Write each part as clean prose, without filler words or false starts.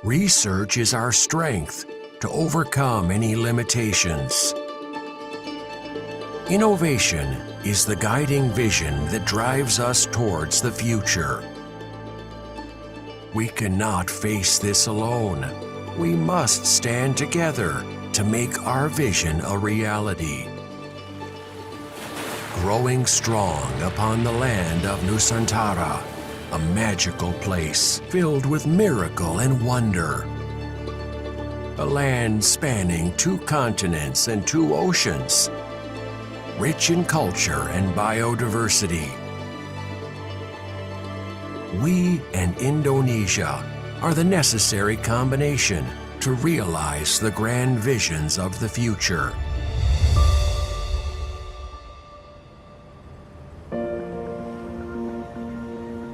Research is our strength to overcome any limitations. Innovation is the guiding vision that drives us towards the future. We cannot face this alone. We must stand together to make our vision a reality. Growing strong upon the land of Nusantara, a magical place filled with miracle and wonder. A land spanning 2 continents and 2 oceans, rich in culture and biodiversity. We and Indonesia are the necessary combination to realize the grand visions of the future.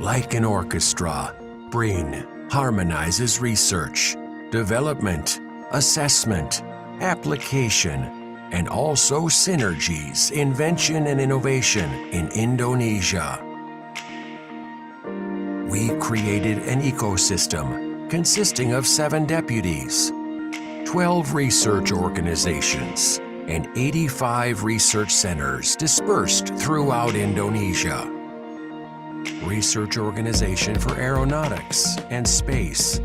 Like an orchestra, BRIN harmonizes research, development, assessment, application, and also synergies, invention, and innovation in Indonesia. We created an ecosystem consisting of 7 deputies, 12 research organizations, and 85 research centers dispersed throughout Indonesia. Research Organization for Aeronautics and Space,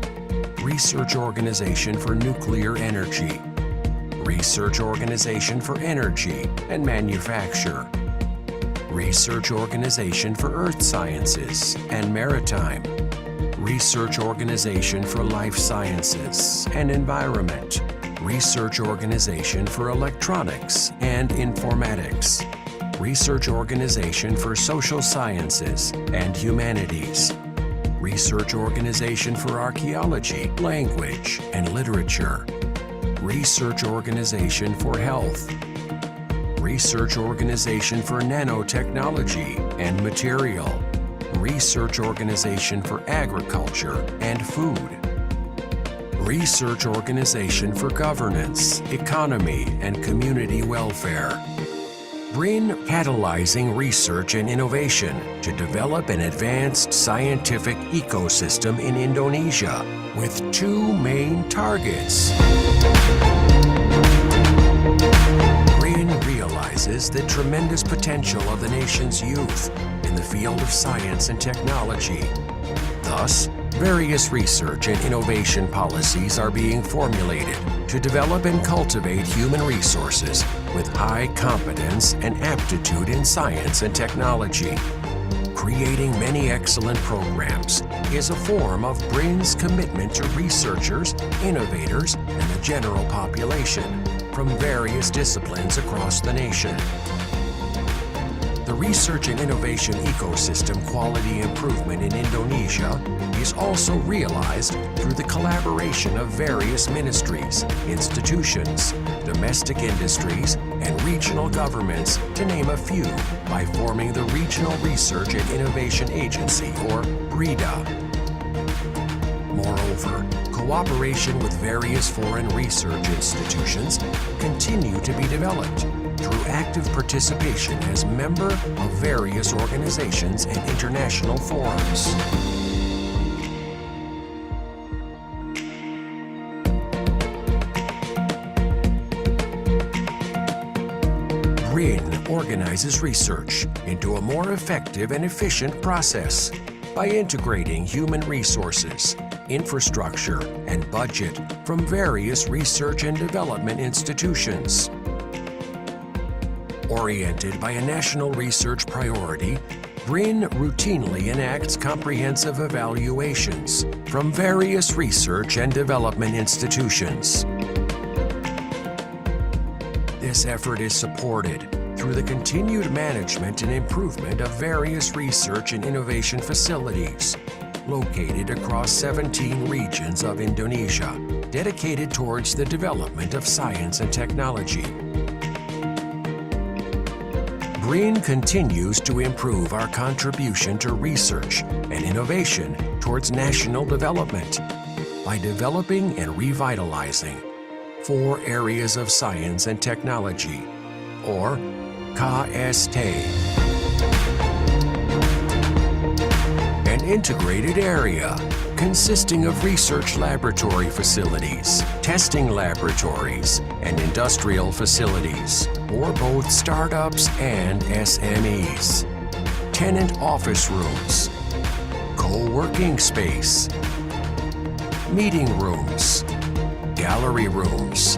Research Organization for Nuclear Energy, Research Organization for Energy and Manufacture, Research Organization for Earth Sciences and Maritime, Research Organization for Life Sciences and Environment, Research Organization for Electronics and Informatics, Research Organization for Social Sciences and Humanities, Research Organization for Archaeology, Language, and Literature, Research Organization for Health, Research Organization for Nanotechnology and Material, Research Organization for Agriculture and Food, Research Organization for Governance, Economy, and Community Welfare. BRIN catalyzing research and innovation to develop an advanced scientific ecosystem in Indonesia with 2 main targets. BRIN realizes the tremendous potential of the nation's youth in the field of science and technology. Thus, various research and innovation policies are being formulated to develop and cultivate human resources with high competence and aptitude in science and technology. Creating many excellent programs is a form of BRIN's commitment to researchers, innovators, and the general population from various disciplines across the nation. The research and innovation ecosystem quality improvement in Indonesia is also realized through the collaboration of various ministries, institutions, domestic industries, and regional governments, to name a few, by forming the Regional Research and Innovation Agency, or RIDA. Moreover, cooperation with various foreign research institutions continue to be developed through active participation as member of various organizations and international forums. BRIN organizes research into a more effective and efficient process by integrating human resources, infrastructure, and budget from various research and development institutions. Oriented by a national research priority, BRIN routinely enacts comprehensive evaluations from various research and development institutions. This effort is supported through the continued management and improvement of various research and innovation facilities located across 17 regions of Indonesia, dedicated towards the development of science and technology. BRIN continues to improve our contribution to research and innovation towards national development by developing and revitalizing 4 areas of science and technology, or KST. An integrated area consisting of research laboratory facilities, testing laboratories, and industrial facilities for both startups and SMEs. Tenant office rooms, co-working space, meeting rooms, gallery rooms,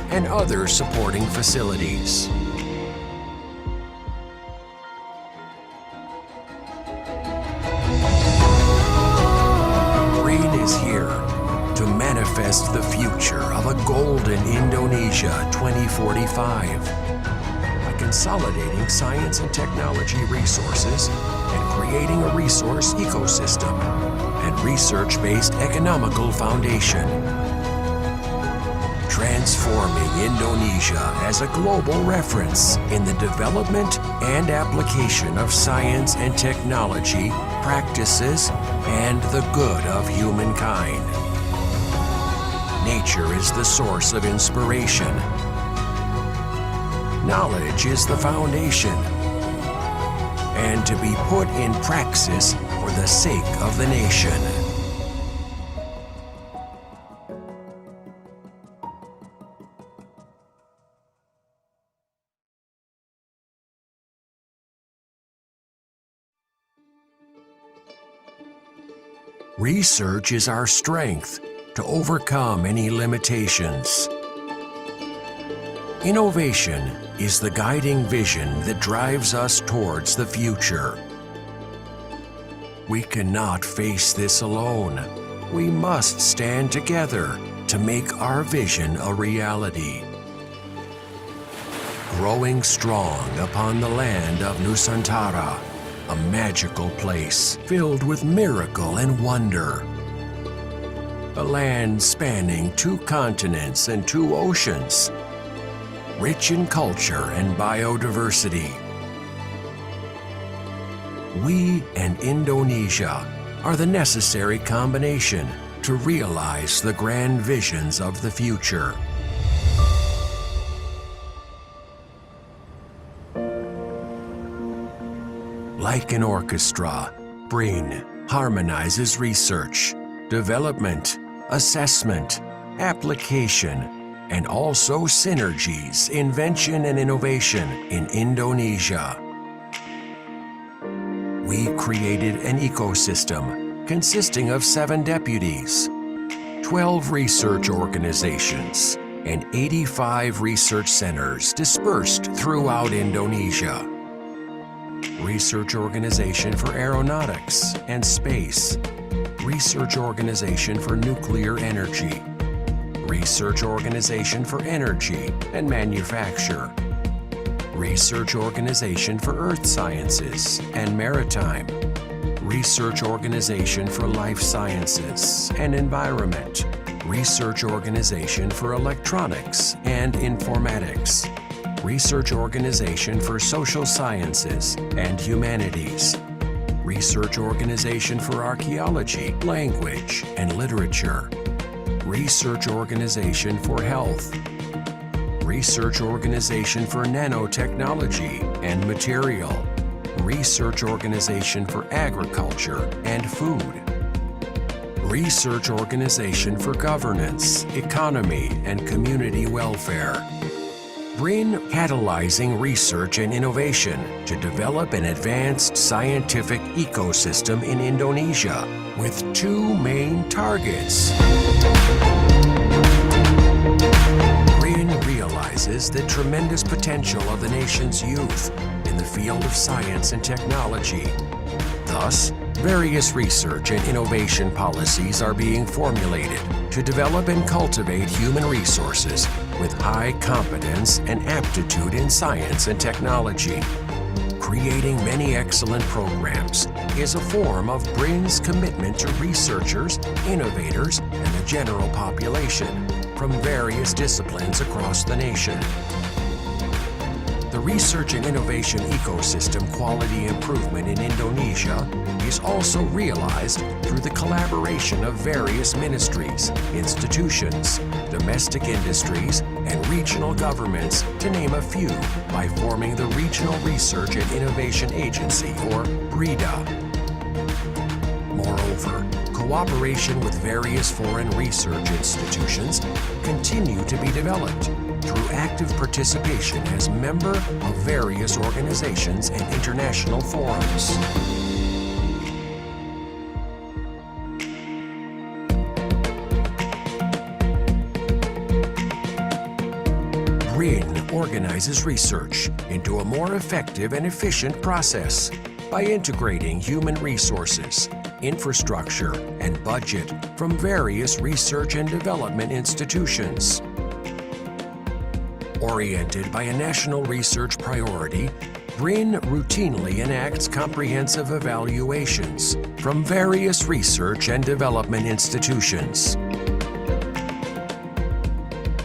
and other supporting facilities. BRIN is here to manifest the future of a golden Indonesia 2045 by consolidating science and technology resources and creating a resource ecosystem and research-based economical foundation. Transforming Indonesia as a global reference in the development and application of science and technology, practices, and the good of humankind. Nature is the source of inspiration. Knowledge is the foundation, and to be put in praxis for the sake of the nation. Research is our strength to overcome any limitations. Innovation is the guiding vision that drives us towards the future. We cannot face this alone. We must stand together to make our vision a reality. Growing strong upon the land of Nusantara, a magical place filled with miracle and wonder. A land spanning 2 continents and 2 oceans, rich in culture and biodiversity. We and Indonesia are the necessary combination to realize the grand visions of the future. Like an orchestra, BRIN harmonizes research, development, assessment, application, and also synergies, invention, and innovation in Indonesia. We created an ecosystem consisting of 7 deputies, 12 research organizations, and 85 research centers dispersed throughout Indonesia. Research Organization for Aeronautics and Space, Research Organization for Nuclear Energy, Research Organization for Energy and Manufacture, Research Organization for Earth Sciences and Maritime, Research Organization for Life Sciences and Environment, Research Organization for Electronics and Informatics, Research Organization for Social Sciences and Humanities, Research Organization for Archaeology, Language, and Literature, Research Organization for Health, Research Organization for Nanotechnology and Material, Research Organization for Agriculture and Food, Research Organization for Governance, Economy, and Community Welfare. BRIN catalyzing research and innovation to develop an advanced scientific ecosystem in Indonesia with 2 main targets. BRIN realizes the tremendous potential of the nation's youth in the field of science and technology. Thus, various research and innovation policies are being formulated to develop and cultivate human resources with high competence and aptitude in science and technology. Creating many excellent programs is a form of BRIN's commitment to researchers, innovators, and the general population from various disciplines across the nation. The research and innovation ecosystem quality improvement in Indonesia is also realized through the collaboration of various ministries, institutions, domestic industries, and regional governments, to name a few, by forming the Regional Research and Innovation Agency, or RIDA. Moreover, cooperation with various foreign research institutions continue to be developed through active participation as member of various organizations and international forums. BRIN organizes research into a more effective and efficient process by integrating human resources, infrastructure, and budget from various research and development institutions. Oriented by a national research priority, BRIN routinely enacts comprehensive evaluations from various research and development institutions.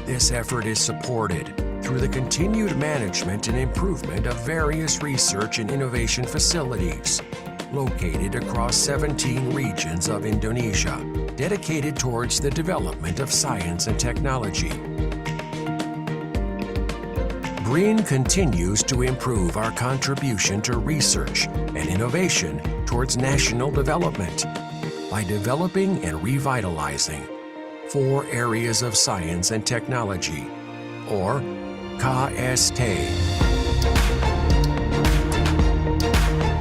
This effort is supported through the continued management and improvement of various research and innovation facilities located across 17 regions of Indonesia, dedicated towards the development of science and technology. BRIN continues to improve our contribution to research and innovation towards national development by developing and revitalizing 4 areas of science and technology, or KST.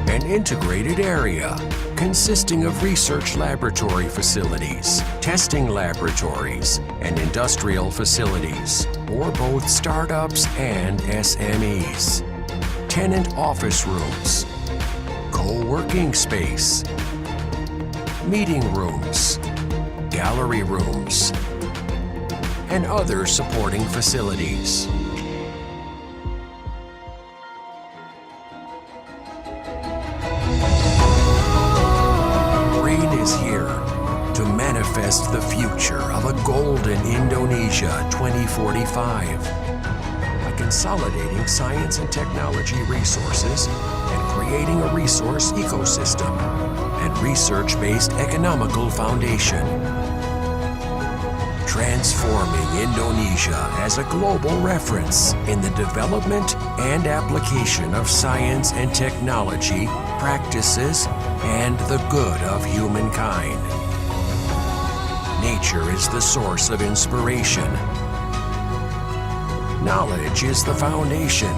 An integrated area consisting of research laboratory facilities, testing laboratories, and industrial facilities for both startups and SMEs. Tenant office rooms, co-working space, meeting rooms, gallery rooms, and other supporting facilities. BRIN is here to manifest the future of a golden Indonesia 2045 by consolidating science and technology resources and creating a resource ecosystem and research-based economical foundation. Transforming Indonesia as a global reference in the development and application of science and technology, practices, and the good of humankind. Nature is the source of inspiration. Knowledge is the foundation,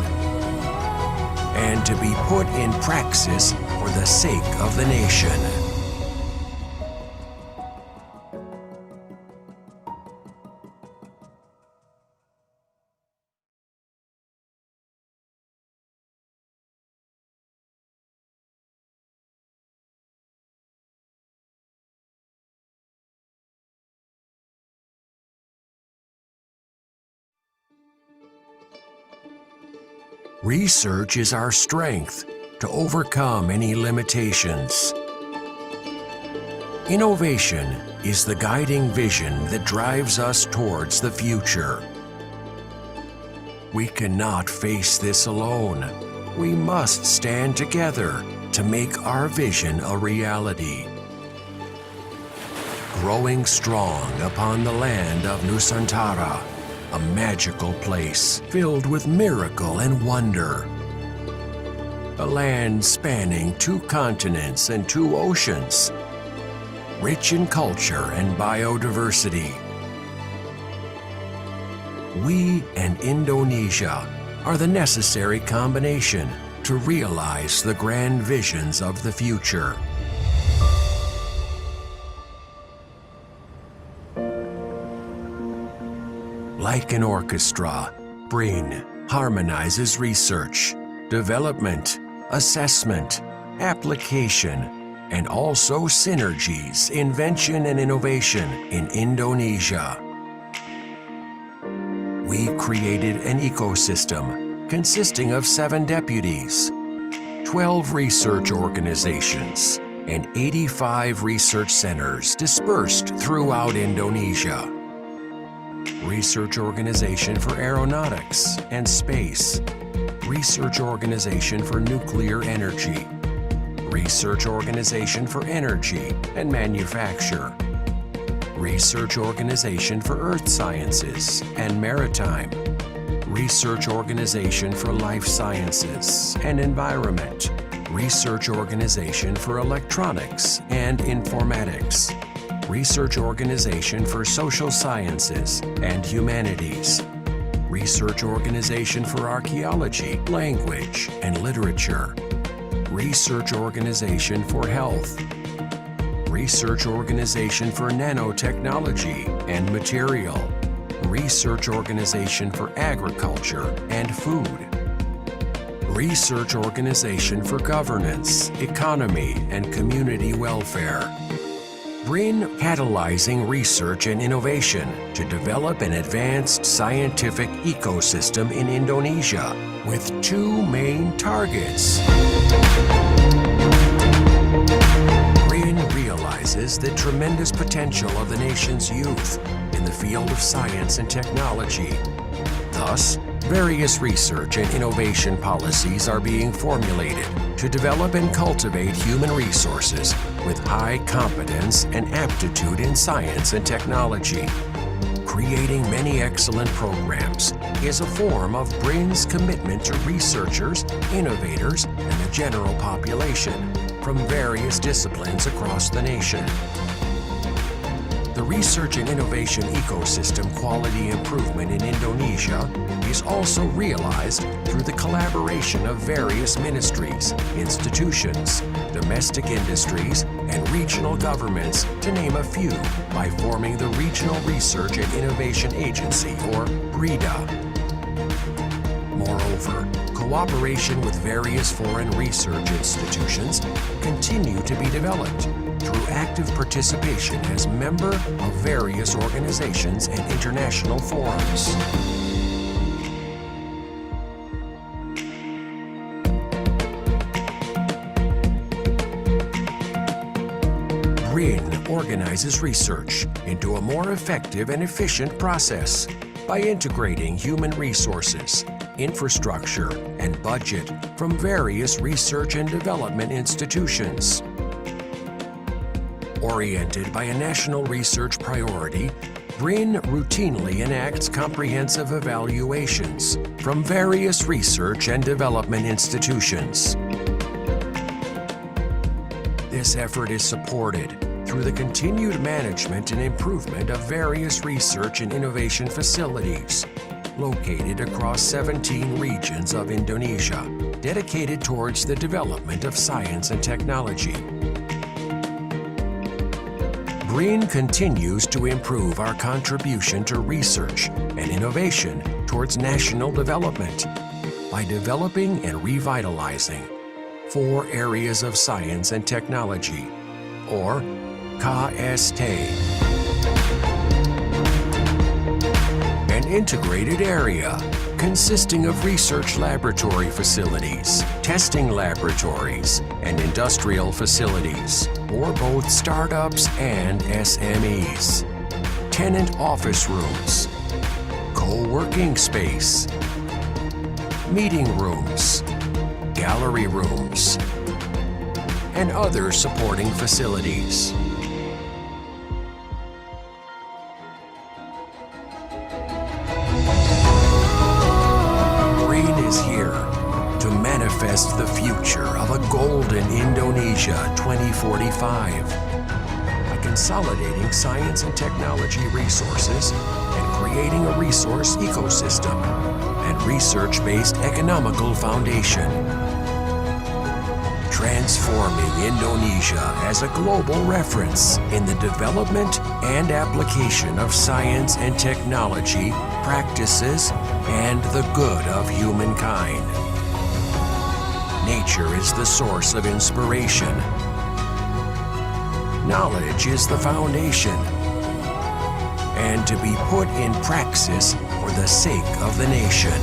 and to be put in praxis for the sake of the nation. Research is our strength to overcome any limitations. Innovation is the guiding vision that drives us towards the future. We cannot face this alone. We must stand together to make our vision a reality. Growing strong upon the land of Nusantara, a magical place filled with miracle and wonder. A land spanning 2 continents and 2 oceans, rich in culture and biodiversity. We and Indonesia are the necessary combination to realize the grand visions of the future. Like an orchestra, BRIN harmonizes research, development, assessment, application, and also synergies, invention, and innovation in Indonesia. We created an ecosystem consisting of 7 deputies, 12 research organizations, and 85 research centers dispersed throughout Indonesia. Research Organization for Aeronautics and Space, Research Organization for Nuclear Energy, Research Organization for Energy and Manufacture, Research Organization for Earth Sciences and Maritime, Research Organization for Life Sciences and Environment, Research Organization for Electronics and Informatics, Research Organization for Social Sciences and Humanities, Research Organization for Archaeology, Language, and Literature, Research Organization for Health, Research Organization for Nanotechnology and Material, Research Organization for Agriculture and Food, Research Organization for Governance, Economy, and Community Welfare. BRIN catalyzing research and innovation to develop an advanced scientific ecosystem in Indonesia with two main targets. BRIN realizes the tremendous potential of the nation's youth in the field of science and technology. Thus, various research and innovation policies are being formulated to develop and cultivate human resources with high competence and aptitude in science and technology. Creating many excellent programs is a form of BRIN's commitment to researchers, innovators, and the general population from various disciplines across the nation. The research and innovation ecosystem quality improvement in Indonesia is also realized through the collaboration of various ministries, institutions, domestic industries, and regional governments, to name a few, by forming the Regional Research and Innovation Agency, or RIDA. Moreover, cooperation with various foreign research institutions continue to be developed through active participation as member of various organizations and international forums. BRIN organizes research into a more effective and efficient process by integrating human resources, infrastructure, and budget from various research and development institutions. Oriented by a national research priority, BRIN routinely enacts comprehensive evaluations from various research and development institutions. This effort is supported through the continued management and improvement of various research and innovation facilities located across 17 regions of Indonesia, dedicated towards the development of science and technology. BRIN continues to improve our contribution to research and innovation towards national development by developing and revitalizing 4 areas of science and technology, or KST. An integrated area consisting of research laboratory facilities, testing laboratories, and industrial facilities for both startups and SMEs. Tenant office rooms, co-working space, meeting rooms, gallery rooms, and other supporting facilities. BRIN is here to manifest the future of a golden Indonesia 2045 by consolidating science and technology resources and creating a resource ecosystem and research-based economical foundation. Transforming Indonesia as a global reference in the development and application of science and technology practices and the good of humankind. Nature is the source of inspiration. Knowledge is the foundation, and to be put in praxis for the sake of the nation.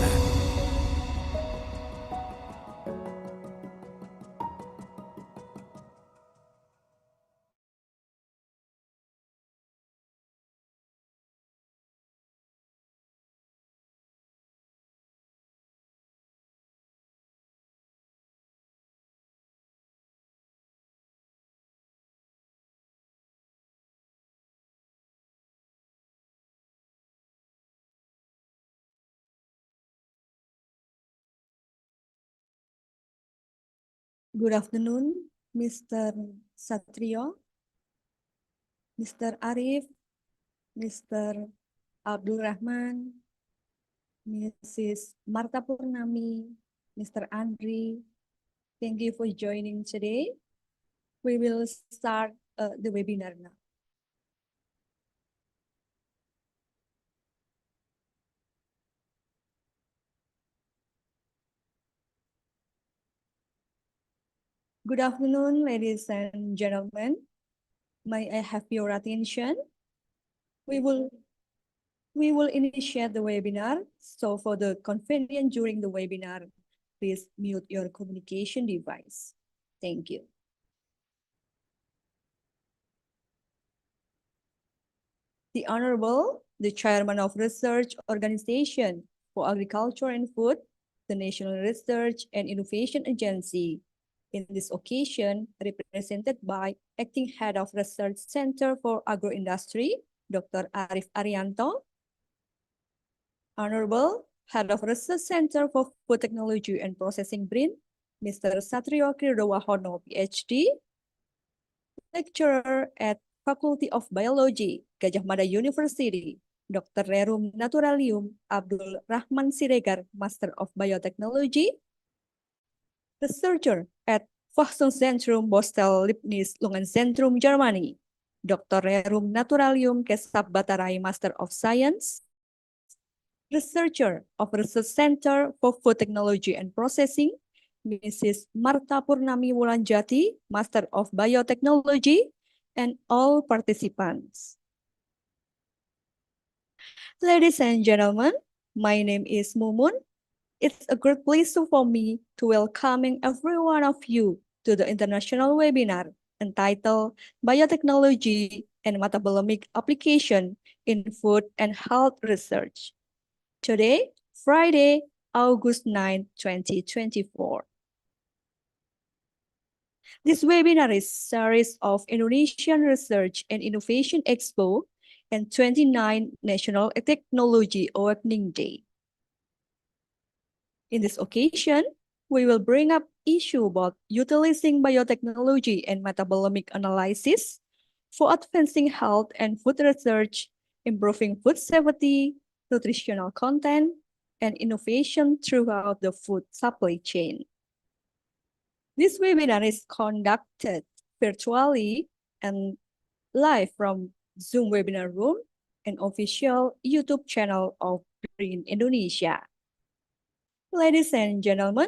Good afternoon, Mr. Satrio. Mr. Arif, Mr. Abdul Rahman, Mrs. Marta Purnami, Mr. Andri, thank you for joining today. We will start the webinar now. Good afternoon, ladies and gentlemen. May I have your attention? We will initiate the webinar. So for the convenience during the webinar, please mute your communication device. Thank you. The Honorable, the Chairman of Research Organization for Agriculture and Food, the National Research and Innovation Agency. In this occasion, represented by Acting Head of Research Center for Agro-Industry, Dr. Arif Arianto, Honorable Head of Research Center for Food Technology and Processing BRIN, Mr. Satrio Kirdowahono, PhD, Lecturer at Faculty of Biology, Gajah Mada University, Dr. Rerum Naturalium Abdul Rahman Siregar, Master of Biotechnology, Researcher at Forschungszentrum Bostel Leibniz Lungenzentrum, Germany, Dr. Rerum Naturalium Kesab Batarai, Master of Science, Researcher of Research Center for Food Technology and Processing, Mrs. Marta Purnami Wulanjati, Master of Biotechnology, and all participants. Ladies and gentlemen, my name is Mumun. It's a great pleasure for me to welcoming every one of you to the international webinar entitled Biotechnology and Metabolomic Application in Food and Health Research. Today, Friday, August 9, 2024. This webinar is a series of Indonesian Research and Innovation Expo and 29 National Technology Awakening Day. In this occasion, we will bring up issue about utilizing biotechnology and metabolomic analysis for advancing health and food research, improving food safety, nutritional content, and innovation throughout the food supply chain. This webinar is conducted virtually and live from Zoom webinar room and official YouTube channel of BRIN Indonesia. Ladies and gentlemen,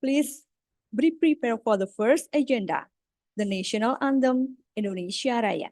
please be prepared for the first agenda, the National Anthem Indonesia Raya.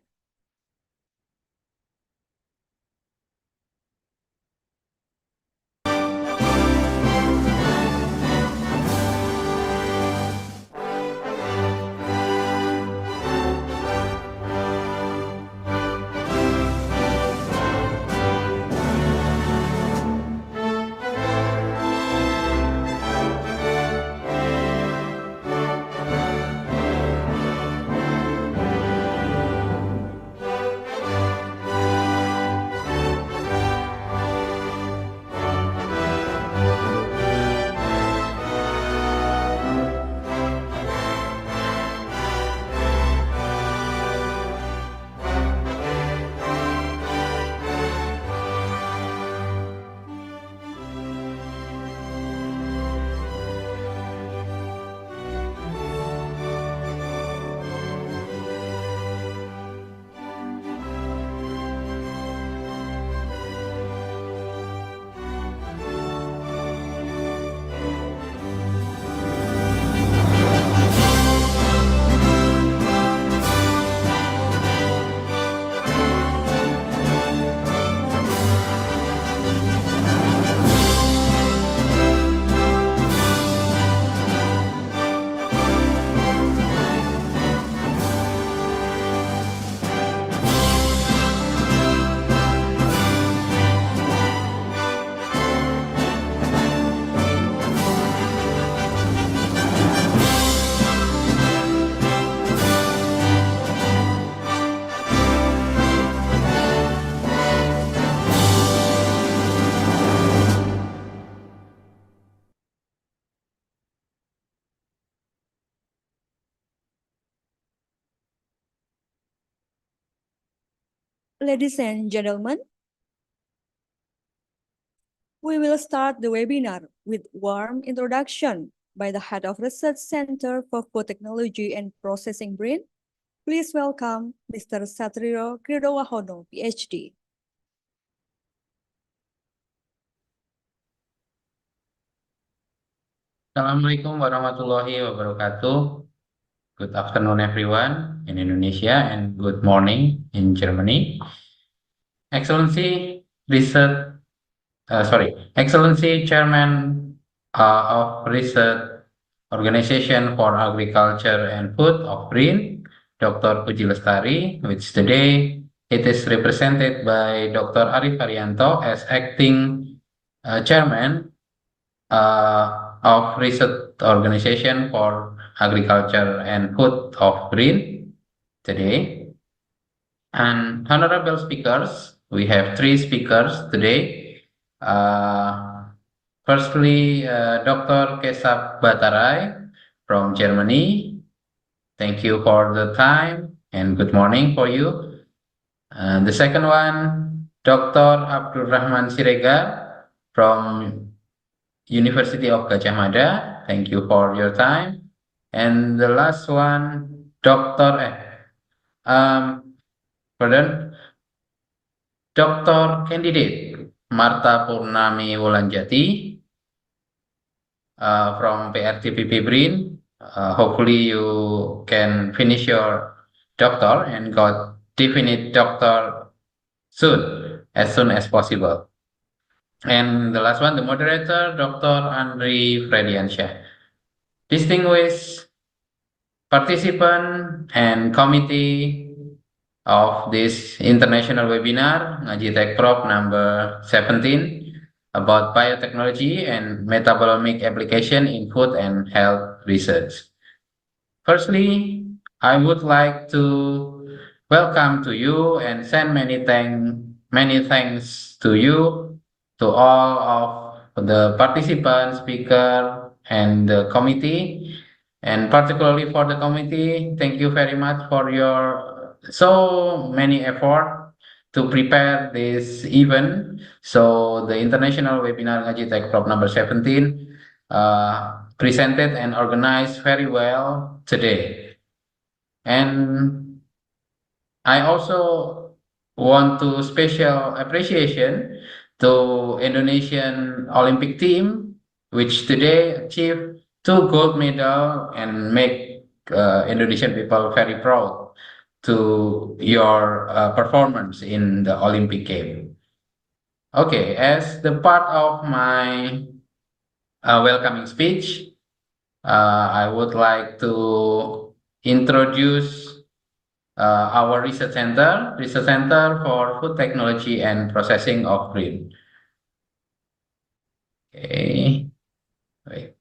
Ladies and gentlemen, we will start the webinar with warm introduction by the Head of Research Center for Food Technology and Processing BRIN. Please welcome Mr. Satrio Kridowahono, PhD. Assalamualaikum warahmatullahi wabarakatuh. Good afternoon, everyone in Indonesia, and good morning in Germany. Excellency Chairman of Research Organization for Agriculture and Food of BRIN, Dr. Puji Lestari, which today it is represented by Dr. Arif Haryanto as acting chairman of Research Organization for Agriculture and Food of BRIN today. And honorable speakers, we have 3 speakers today. Firstly, Dr. Kesab Batarai from Germany. Thank you for the time and good morning for you. The second one, Dr. Abdul Rahman Siregar from University of Gajah Mada. Thank you for your time. And the last one, Dr. Candidate Marta Purnami Wulanjati from PRTPP BRIN. Hopefully you can finish your doctor and got definite doctor as soon as possible. And the last one, the moderator, Dr. Andri Frediansyah. Distinguished participant and committee of this international webinar, Ngaji Tech Prop number 17, about biotechnology and metabolomic application in food and health research. Firstly, I would like to welcome to you and send many thanks to you, to all of the participants, speaker, and the committee, and particularly for the committee. Thank you very much for your so many effort to prepare this event. So the international webinar Ngaji Tech Prop number 17 presented and organized very well today. And I also want to special appreciation to Indonesian Olympic team, which today achieved 2 gold medal and make Indonesian people very proud to your performance in the Olympic game. Okay, as the part of my welcoming speech, I would like to introduce our research center for food technology and processing of BRIN. Okay, wait.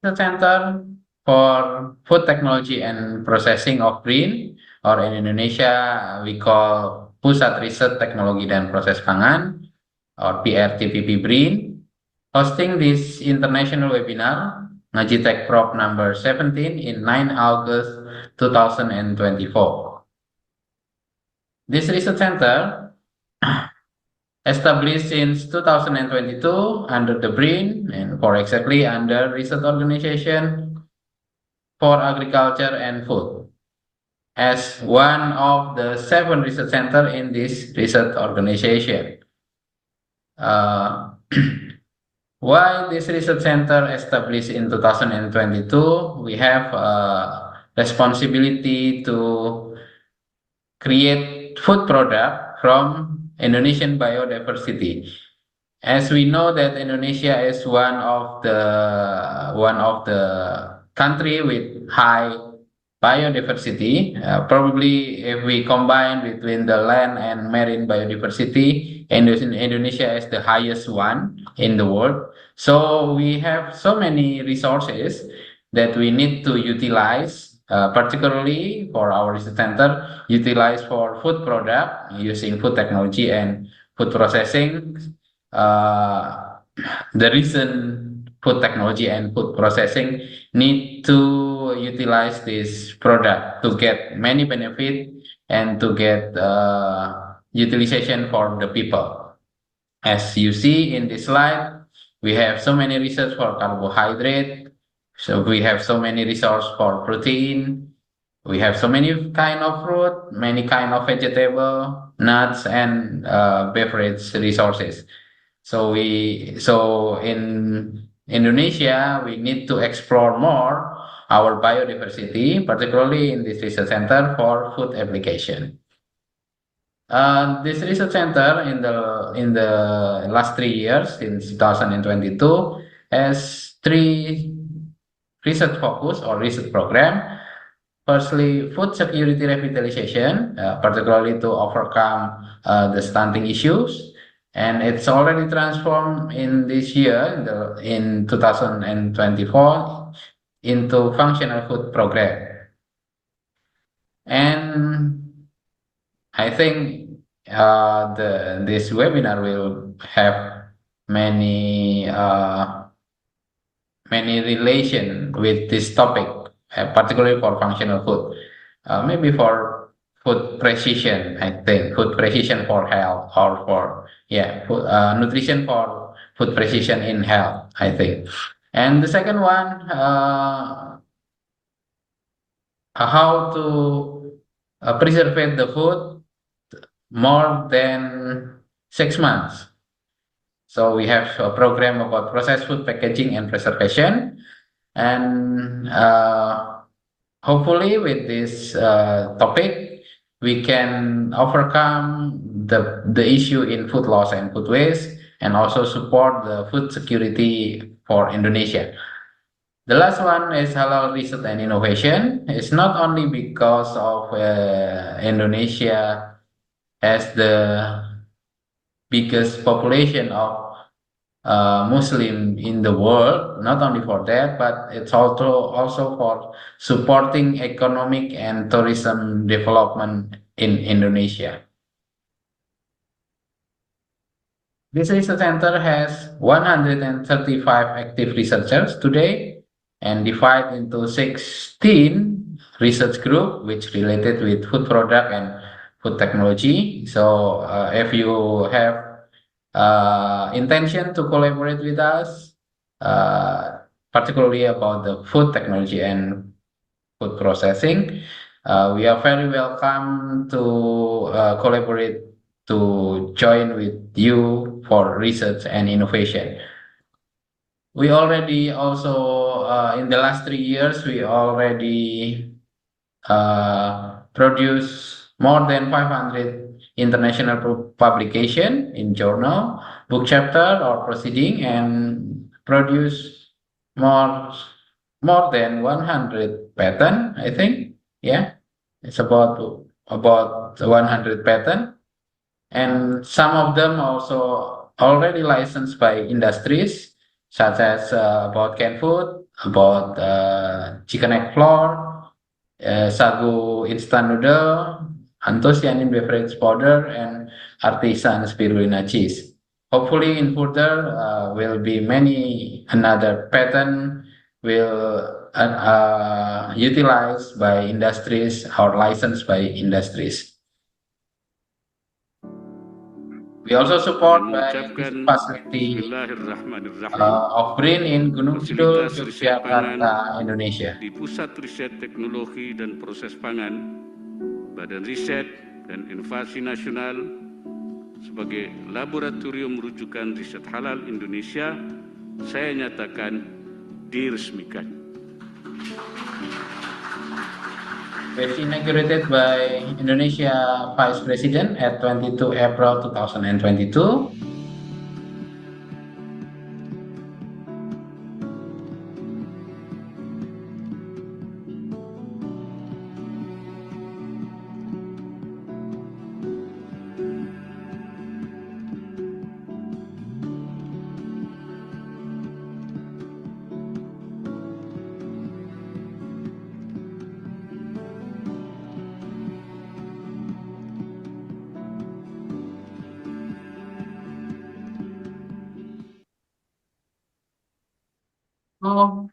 The Center for Food Technology and Processing of BRIN, or in Indonesia we call Pusat Riset Teknologi dan Proses Pangan, or PRTPP BRIN, hosting this international webinar, Ngaji Tech Prop number 17 in 9 August 2024. This research center, established since 2022 under the BRIN and for exactly under Research Organization for Agriculture and Food, as one of the 7 research centers in this research organization. Why this research center established in 2022? We have responsibility to create food product from Indonesian biodiversity. As we know that Indonesia is one of the country with high biodiversity. Probably if we combine between the land and marine biodiversity, Indonesia is the highest one in the world. So we have so many resources that we need to utilize, particularly for our research center, utilize for food product using food technology and food processing. The recent food technology and food processing need to utilize this product to get many benefit and to get utilization for the people. As you see in this slide, we have so many research for carbohydrate. So we have so many resource for protein. We have so many kind of fruit, many kind of vegetable, nuts, and beverage resources. So in Indonesia, we need to explore more our biodiversity, particularly in this research center for food application. This research center in the last 3 years, since 2022, has three research focus or research program. Firstly, food security revitalization, particularly to overcome the stunting issues, and it's already transformed in this year, in 2024, into functional food program. And I think this webinar will have many many relation with this topic, particularly for functional food. Maybe for food precision, I think food precision for health, or for nutrition for food precision in health, I think. And the second one, how to preserve the food more than 6 months. So we have a program about processed food packaging and preservation, and hopefully with this topic, we can overcome the issue in food loss and food waste, and also support the food security for Indonesia. The last one is halal research and innovation. It's not only because of Indonesia has the biggest population of Muslim in the world, not only for that, but it's also for supporting economic and tourism development in Indonesia. This research center has 135 active researchers today, and divided into 16 research group which related with food product and food technology. So if you have intention to collaborate with us, particularly about the food technology and food processing, we are very welcome to collaborate, to join with you for research and innovation. We already also, in the last 3 years, we already produce more than 500 international publication in journal, book chapter, or proceeding, and produce more than 100 patent, I think. Yeah, it's about 100 patent, and some of them also already licensed by industries, such as about canned food, about chicken egg flour, sagu instant noodle, anthocyanin beverage powder, and artisan spirulina cheese. Hopefully, in further will be many another patent will utilized by industries or licensed by industries. We also support by facility of BRIN in Gunung Kidul, Yogyakarta, Indonesia. Di Pusat Riset Teknologi dan Proses Pangan, Badan Riset dan Inovasi Nasional sebagai laboratorium rujukan riset halal Indonesia, saya nyatakan diresmikan. Was inaugurated by Indonesia Vice President at 22 April 2022.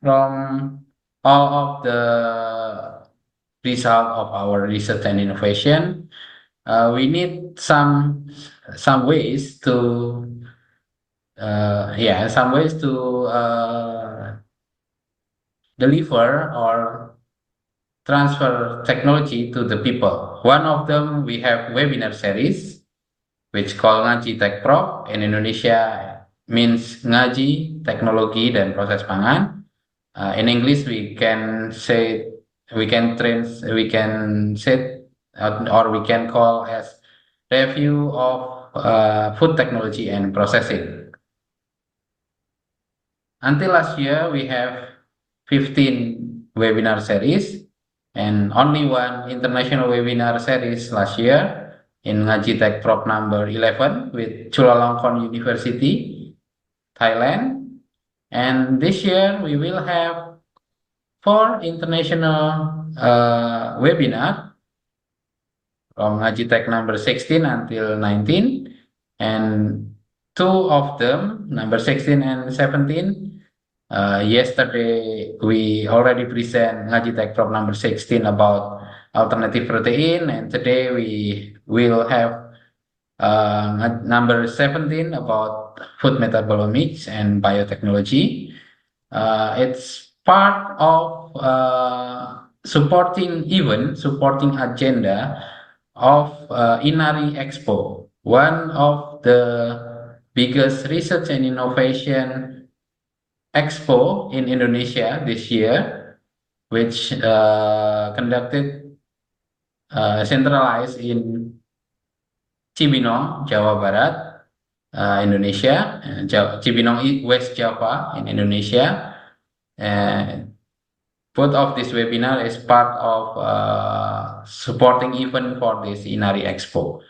from all of the result of our research and innovation, we need some ways to deliver or transfer technology to the people. One of them, we have webinar series, which called Ngaji Tech Prop. In Indonesia means Ngaji, Teknologi, dan Proses Pangan. In English, we can say, or we can call as review of food technology and processing. Until last year, we have 15 webinar series and only one international webinar series last year in Ngaji Tech Prop number 11 with Chulalongkorn University, Thailand. And this year we will have 4 international webinar from Ngaji Tech number 16 until 19, and 2 of them, number 16 and 17, yesterday we already present Ngaji Tech Prop number 16 about alternative protein, and today we will have number 17 about food metabolomics and biotechnology. It's part of supporting agenda of Inari Expo, one of the biggest research and innovation expo in Indonesia this year, which conducted centralized in Cibinong, Jawa Barat, Indonesia, Cibinong West Java in Indonesia. Both of this webinar is part of supporting event for this Inari Expo.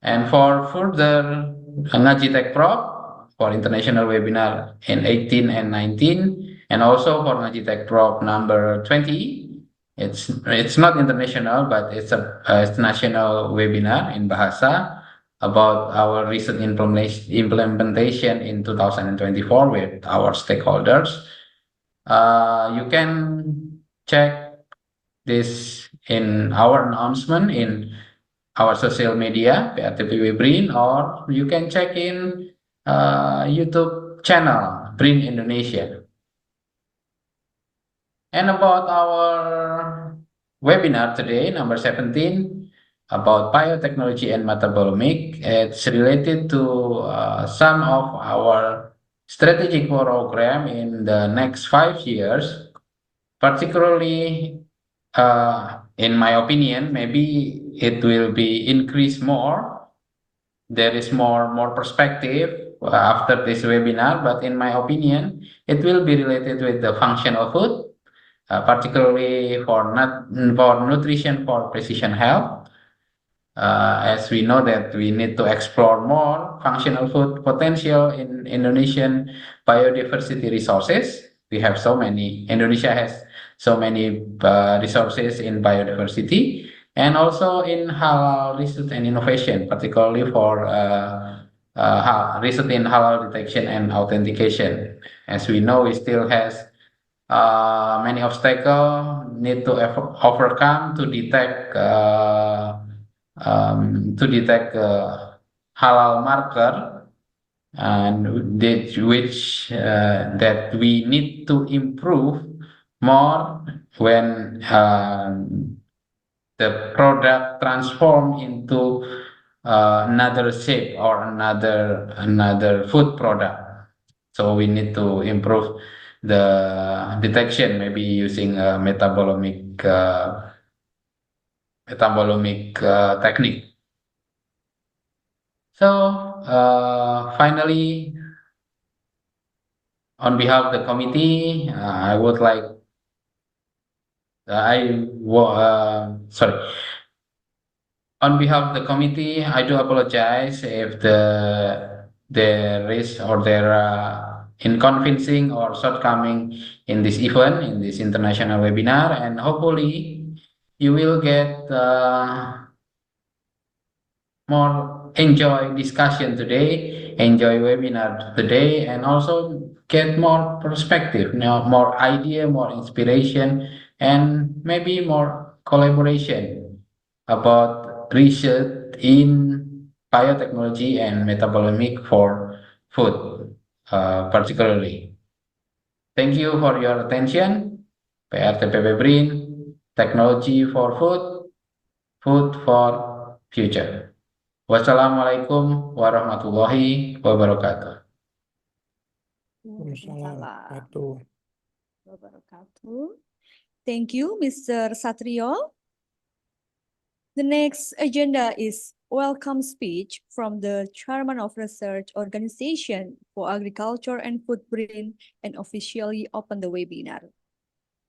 And for further Ngaji Tech Prop for international webinar in 18 and 19, and also for Ngaji Tech Prop number 20, it's not international, but it's a national webinar in Bahasa about our recent implementation in 2024 with our stakeholders. You can check this in our announcement in our social media, PRTPW BRIN, or you can check in YouTube channel, BRIN Indonesia. And about our webinar today, number 17, about biotechnology and metabolomic, it's related to some of our strategic program in the next 5 years, particularly, in my opinion, maybe it will be increased more. There is more perspective after this webinar, but in my opinion, it will be related with the functional food, particularly for nutrition for precision health. As we know that we need to explore more functional food potential in Indonesian biodiversity resources. We have so many, Indonesia has so many resources in biodiversity, and also in halal research and innovation, particularly for research in halal detection and authentication. As we know, we still has many obstacles need to overcome to detect halal marker, and that we need to improve more when the product transform into another shape or another food product. So we need to improve the detection, maybe using a metabolomic technique. So finally, on behalf of the committee, on behalf of the committee, I do apologize if there is or there are inconveniencing or shortcoming in this event, in this international webinar, and hopefully you will get more enjoy discussion today, enjoy webinar today, and also get more perspective, more idea, more inspiration, and maybe more collaboration about research in biotechnology and metabolomic for food, particularly. Thank you for your attention. PRTPP BRIN, Technology for Food, Food for Future. Wassalamualaikum warahmatullahi wabarakatuh. Waalaikumsalam wabarakatuh. Thank you, Mr. Satrio. The next agenda is welcome speech from the Chairman of Research Organization for Agriculture and Food BRIN and officially open the webinar.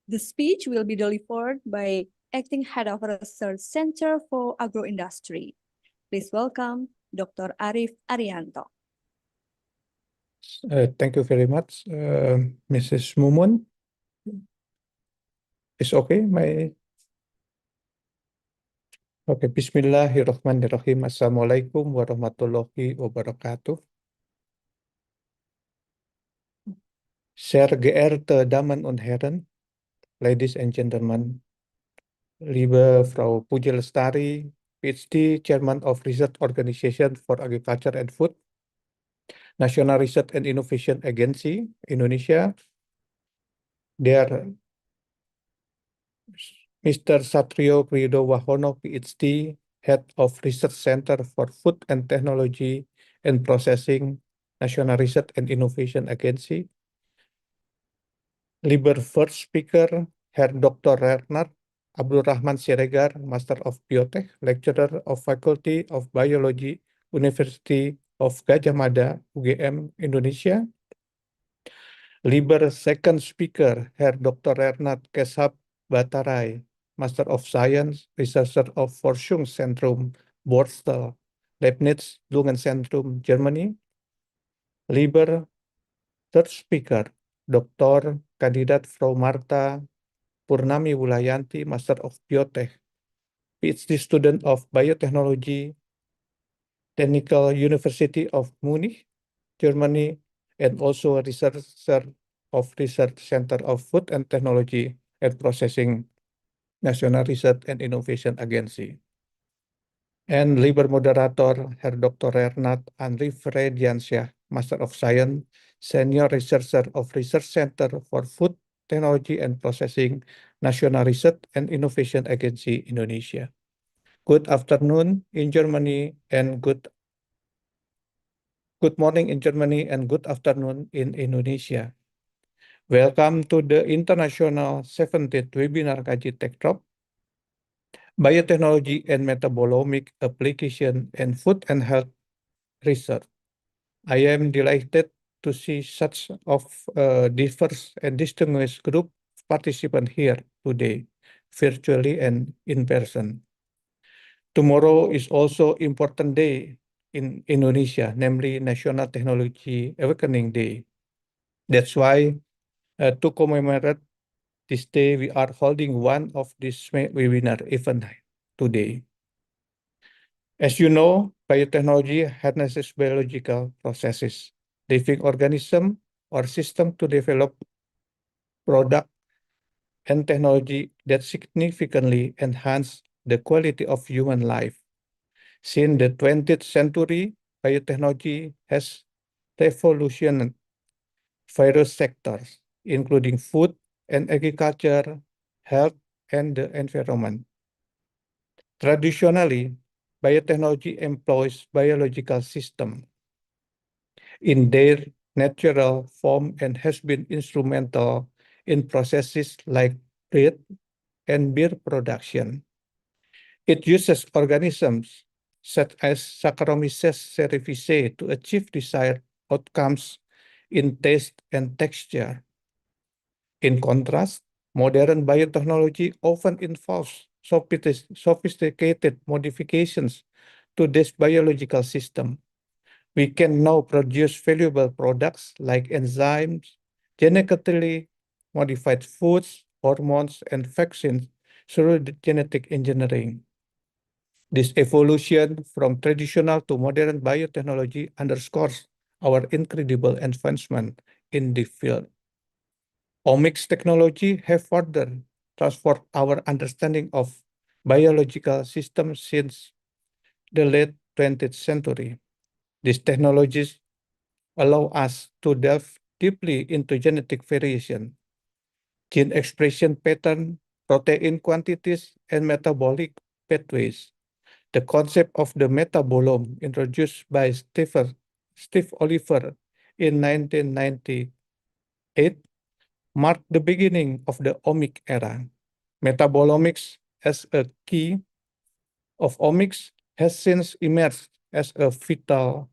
The speech will be delivered by Acting Head of Research Center for Agroindustry. Please welcome Dr. Arif Arianto. Thank you very much, Mrs. Mumun. It's okay, Okay, Bismillahirrahmanirrahim. Assalamualaikum warahmatullahi wabarakatuh. Sehr geehrte Damen und Herren, ladies and gentlemen, liebe Frau Puji Lestari, PhD, Chairman of Research Organization for Agriculture and Food, National Research and Innovation Agency, Indonesia, dear Mr. Satrio Wahono, PhD, Head of Research Center for Food and Technology and Processing, National Research and Innovation Agency. Lieber first speaker, Herr Dr. Rernard Abdul Rahman Siregar, Master of Biotech, Lecturer of Faculty of Biology, University of Gajah Mada, UGM, Indonesia. Lieber second speaker, Herr Dr. Rernard Keshab Batarai, Master of Science, Researcher of Forschungszentrum Borstel, Leibniz Lungenzentrum, Germany. Lieber third speaker, Dr. Kandidat Frau Marta Purnami Wulayanti, Master of Biotech, PhD student of Biotechnology, Technical University of Munich, Germany, and also a researcher of Research Center of Food and Technology and Processing, National Research and Innovation Agency. And Lieber Moderator, Herr Dr. Rernard Andri Frediansyah, Master of Science, Senior Researcher of Research Center for Food Technology and Processing, National Research and Innovation Agency, Indonesia. Good afternoon in Germany and good morning in Germany and good afternoon in Indonesia. Welcome to the International 17th Webinar Kaji Tech Drop, Biotechnology and Metabolomic Application in Food and Health Research. I am delighted to see such of a diverse and distinguished group of participants here today, virtually and in person. Tomorrow is also important day in Indonesia, namely National Technology Awakening Day. That's why to commemorate this day, we are holding one of these webinar event today. As you know, biotechnology harnesses biological processes, living organism or system to develop product and technology that significantly enhance the quality of human life. Since the 20th century, biotechnology has revolutionized various sectors, including food and agriculture, health, and the environment. Traditionally, biotechnology employs biological systems in their natural form and has been instrumental in processes like bread and beer production. It uses organisms such as Saccharomyces cerevisiae to achieve desired outcomes in taste and texture. In contrast, modern biotechnology often involves sophisticated modifications to this biological system. We can now produce valuable products like enzymes, genetically modified foods, hormones, and vaccines through the genetic engineering. This evolution from traditional to modern biotechnology underscores our incredible advancement in the field. Omics technology have further transformed our understanding of biological systems since the late 20th century. These technologies allow us to delve deeply into genetic variation, gene expression pattern, protein quantities, and metabolic pathways. The concept of the metabolome, introduced by Steve Oliver in 1998, marked the beginning of the omic era. Metabolomics as a key of omics has since emerged as a vital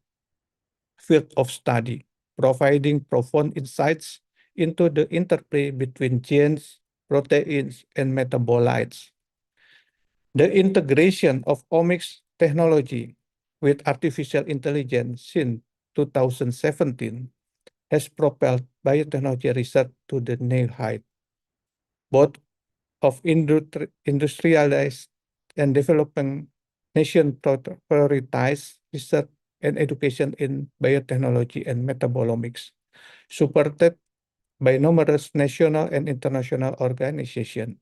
field of study, providing profound insights into the interplay between genes, proteins, and metabolites. The integration of omics technology with artificial intelligence since 2017 has propelled biotechnology research to the new height. Both of industrialized and developing nations prioritize research and education in biotechnology and metabolomics, supported by numerous national and international organizations.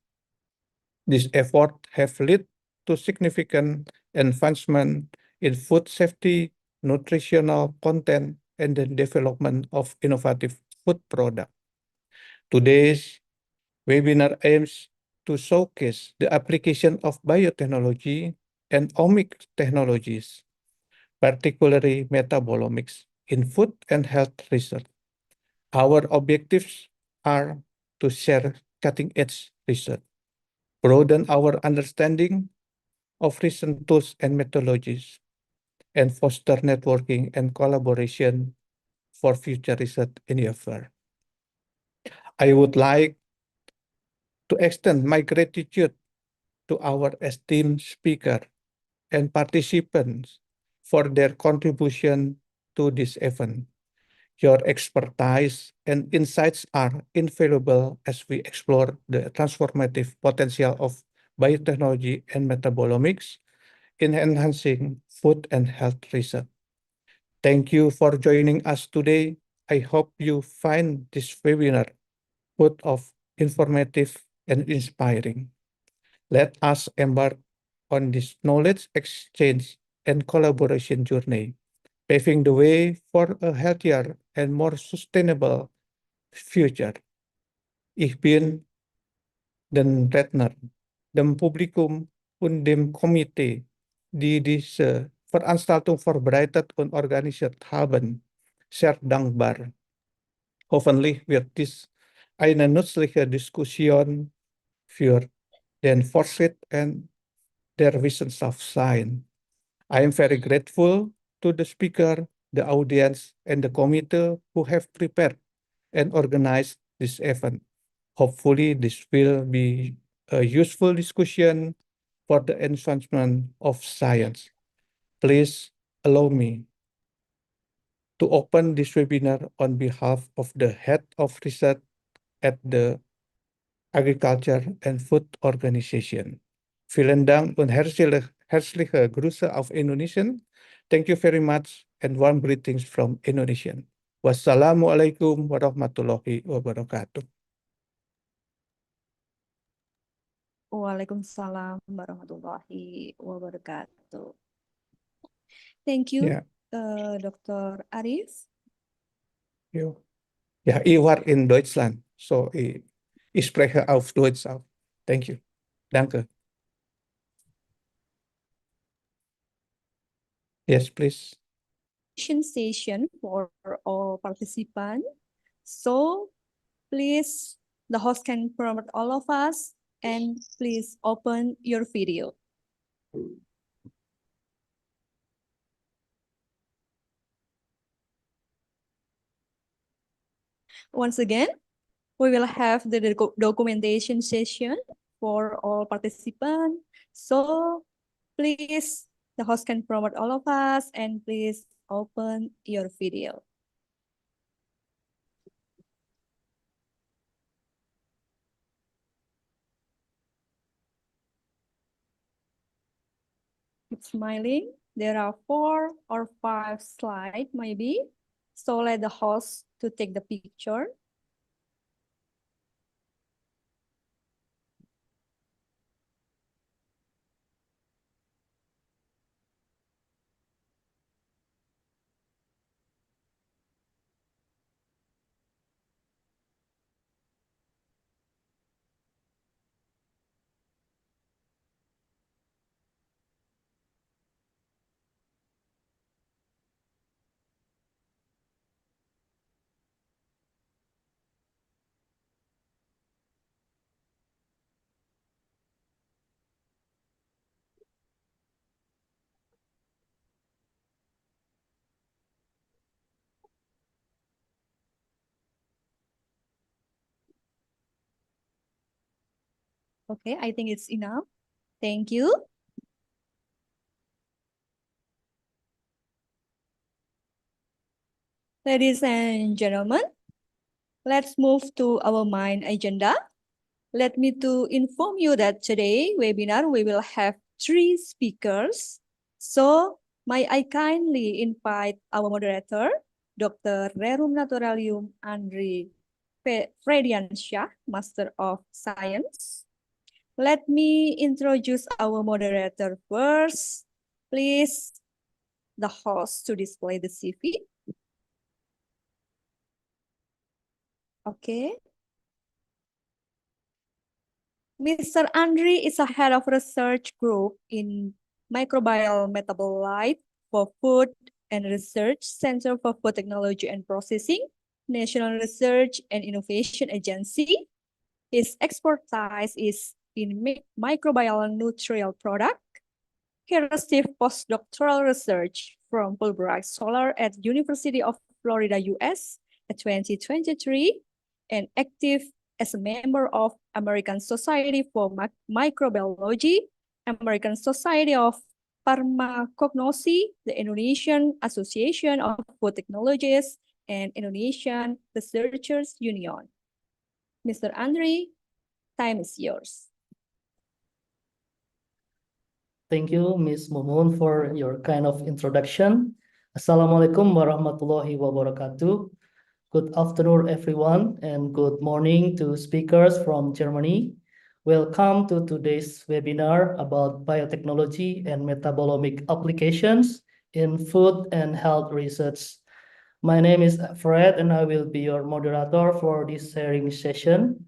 These efforts have led to significant advancement in food safety, nutritional content, and the development of innovative food products. Today's webinar aims to showcase the application of biotechnology and omic technologies, particularly metabolomics, in food and health research. Our objectives are to share cutting-edge research, broaden our understanding of recent tools and methodologies, and foster networking and collaboration for future research endeavor. I would like to extend my gratitude to our esteemed speaker and participants for their contribution to this event. Your expertise and insights are invaluable as we explore the transformative potential of biotechnology and metabolomics in enhancing food and health research. Thank you for joining us today. I hope you find this webinar both of informative and inspiring. Let us embark on this knowledge exchange and collaboration journey, paving the way for a healthier and more sustainable future. Ich bin den Redner, dem Publikum und dem Komitee, die diese Veranstaltung vorbereitet und organisiert haben, sehr dankbar. Hoffentlich wird dies eine nützliche Diskussion für den Fortschritt und der Wissenschaft sein. I am very grateful to the speaker, the audience, and the committee who have prepared and organized this event. Hopefully, this will be a useful discussion for the advancement of science. Please allow me to open this webinar on behalf of the Head of Research at the Agriculture and Food Organization. Vielen Dank und herzliche Grüße auf Indonesian. Thank you very much and warm greetings from Indonesian. Wassalamualaikum warahmatullahi wabarakatuh. Waalaikumsalam warahmatullahi wabarakatuh. Thank you, Ja, Dr. Arif. jo. Ja, ich war in Deutschland, so ich spreche auf Deutsch auch. Thank you. Danke. Yes, please. Session for all participants. So please, the host can promote all of us and please open your video. Once again, we will have the documentation session for all participants. So please, the host can promote all of us and please open your video. not smiling. There are 4 or 5 slides maybe. So let the host to take the picture. Okay, I think it's enough. Thank you. Ladies and gentlemen, let's move to our main agenda. Let me to inform you that today webinar we will have 3 speakers. So may I kindly invite our moderator, Dr. Rerum Naturalium Andri Frediansyah, Master of Science. Let me introduce our moderator first. Please, the host to display the CV. Okay. Mr. Andri is a head of research group in microbial metabolite for food and research Center for Food Technology and Processing, National Research and Innovation Agency. His expertise is in microbial nutritional product. He received postdoctoral research from Fulbright Scholar at University of Florida, US at 2023, and active as a member of American Society for Microbiology, American Society of Pharmacognosy, the Indonesian Association of Food Technologists, and Indonesian Researchers Union. Mr. Andri, time is yours. Thank you, Ms. Mumun, for your kind of introduction. Assalamualaikum warahmatullahi wabarakatuh. Good afternoon, everyone, and good morning to speakers from Germany. Welcome to today's webinar about biotechnology and metabolomic applications in food and health research. My name is Fred, and I will be your moderator for this sharing session.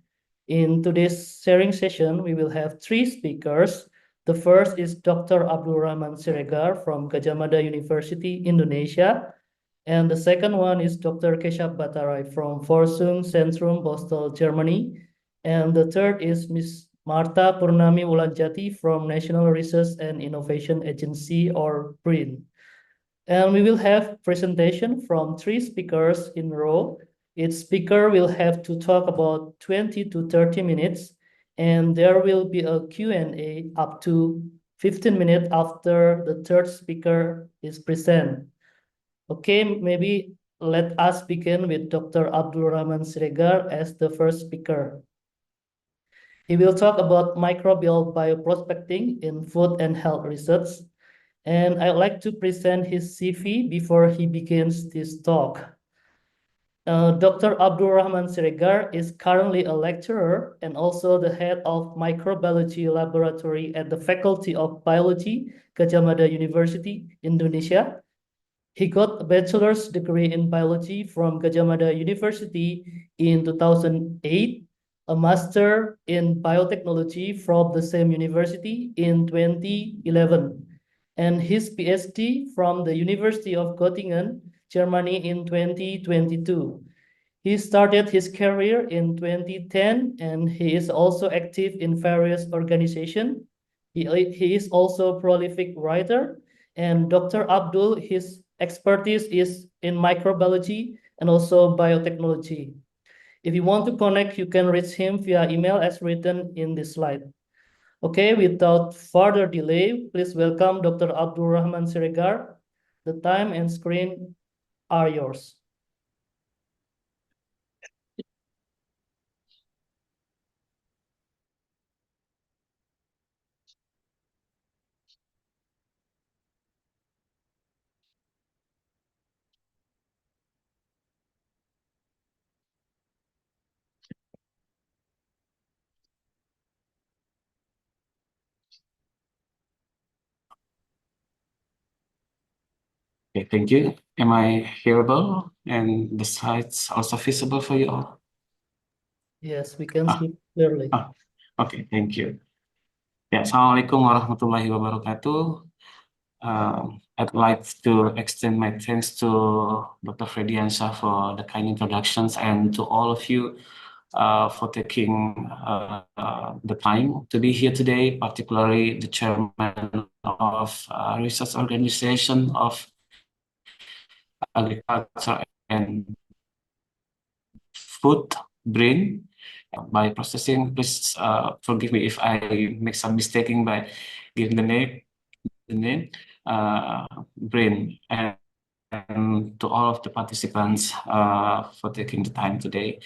In today's sharing session, we will have 3 speakers. The first is Dr. Abdul Rahman Siregar from Gadjah Mada University, Indonesia. And the second one is Dr. Keshap Batarai from Forsung Centrum, Boston, Germany. And the third is Ms. Marta Purnami Wulanjati from National Research and Innovation Agency, or BRIN. And we will have presentation from 3 speakers in a row. Each speaker will have to talk about 20 to 30 minutes, and there will be a Q&A up to 15 minutes after the third speaker is present. Okay, maybe let us begin with Dr. Abdul Rahman Siregar as the first speaker. He will talk about microbial bioprospecting in food and health research. And I'd like to present his CV before he begins this talk. Dr. Abdul Rahman Siregar is currently a lecturer and also the head of microbiology laboratory at the Faculty of Biology, Gadjah Mada University, Indonesia. He got a bachelor's degree in biology from Gadjah Mada University in 2008, a master in biotechnology from the same university in 2011, and his PhD from the University of Göttingen, Germany in 2022. He started his career in 2010, and he is also active in various organizations. He is also a prolific writer, and Dr. Abdul, his expertise is in microbiology and also biotechnology. If you want to connect, you can reach him via email as written in this slide. Okay, without further delay, please welcome Dr. Abdul Rahman Siregar. The time and screen are yours. Okay, thank you. Am I hearable and the slides also visible for you all? Yes, we can Ah. see clearly. Okay, thank you. Ya, Assalamualaikum warahmatullahi wabarakatuh. I'd like to extend my thanks to Dr. Frediansyah for the kind introductions and to all of you for taking the time to be here today, particularly the chairman of research organization of agriculture and food BRIN. By processing, please forgive me if I make some mistaking by giving the name BRIN, and to all of the participants for taking the time today.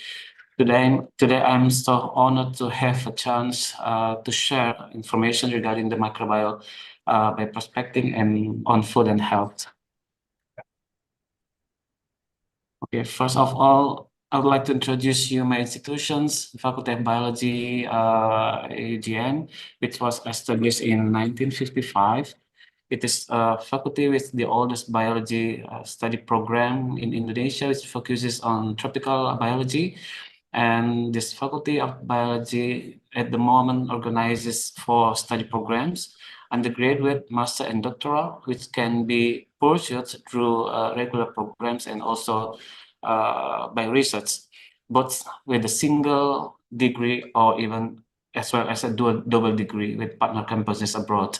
Today I'm so honored to have a chance to share information regarding the microbiome by prospecting and on food and health. Okay, first of all, I would like to introduce you my institutions, the Faculty of Biology, AGN, which was established in 1955. It is a faculty with the oldest biology study program in Indonesia, which focuses on tropical biology. And this Faculty of Biology at the moment organizes 4 study programs: undergraduate, master, and doctoral, which can be pursued through regular programs and also by research, both with a single degree or even as well as a double degree with partner campuses abroad.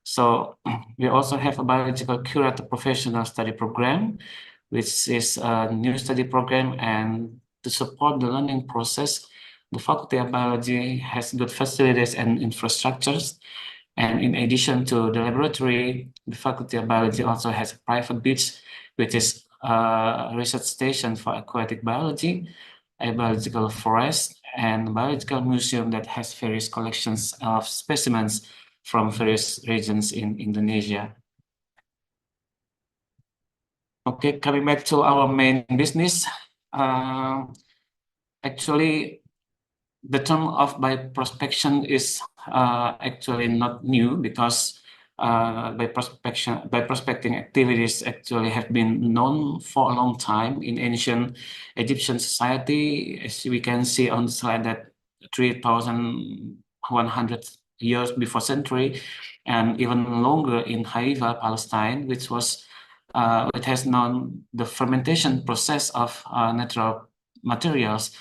So we also have a biological curator professional study program, which is a new study program, and to support the learning process, the Faculty of Biology has good facilities and infrastructures. And in addition to the laboratory, the Faculty of Biology also has a private beach, which is a research station for aquatic biology, a biological forest, and a biological museum that has various collections of specimens from various regions in Indonesia. Okay, coming back to our main business, actually, the term of bioprospection is actually not new, because bioprospecting activities actually have been known for a long time in ancient Egyptian society, as we can see on the slide that 3,100 years before century, and even longer in Haifa, Palestine, which has known the fermentation process of natural materials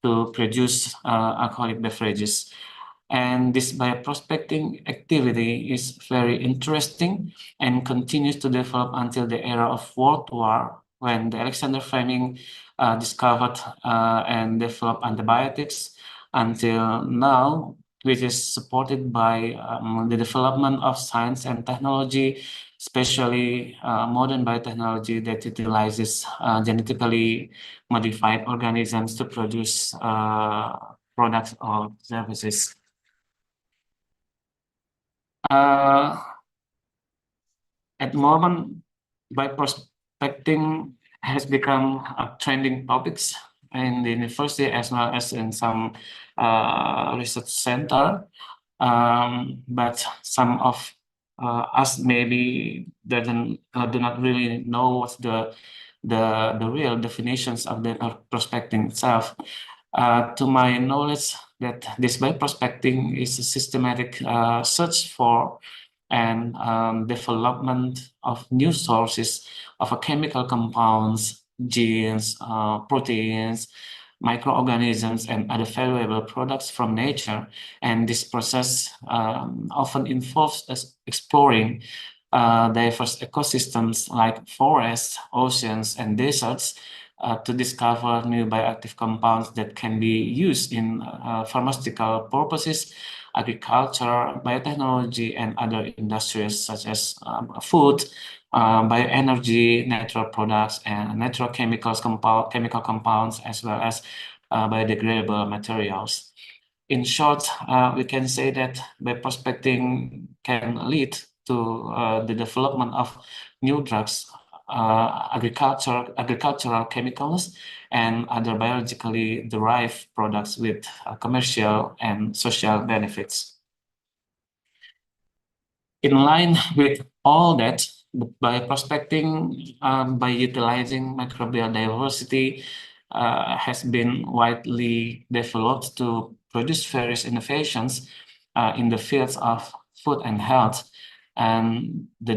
to produce alcoholic beverages. And this bioprospecting activity is very interesting and continues to develop until the era of World War, when Alexander Fleming discovered and developed antibiotics, until now, which is supported by the development of science and technology, especially modern biotechnology that utilizes genetically modified organisms to produce products or services. At the moment, bioprospecting has become a trending topics in the university as well as in some research center. But some of us maybe do not really know what's the real definitions of the prospecting itself. To my knowledge, that this bioprospecting is a systematic search for and development of new sources of chemical compounds, genes, proteins, microorganisms, and other valuable products from nature. And this process often involves us exploring diverse ecosystems like forests, oceans, and deserts to discover new bioactive compounds that can be used in pharmaceutical purposes, agriculture, biotechnology, and other industries such as food, bioenergy, natural products, and natural chemical compounds, as well as biodegradable materials. In short, we can say that bioprospecting can lead to the development of new drugs, agricultural chemicals, and other biologically derived products with commercial and social benefits. In line with all that, by prospecting, by utilizing microbial diversity, has been widely developed to produce various innovations in the fields of food and health. And the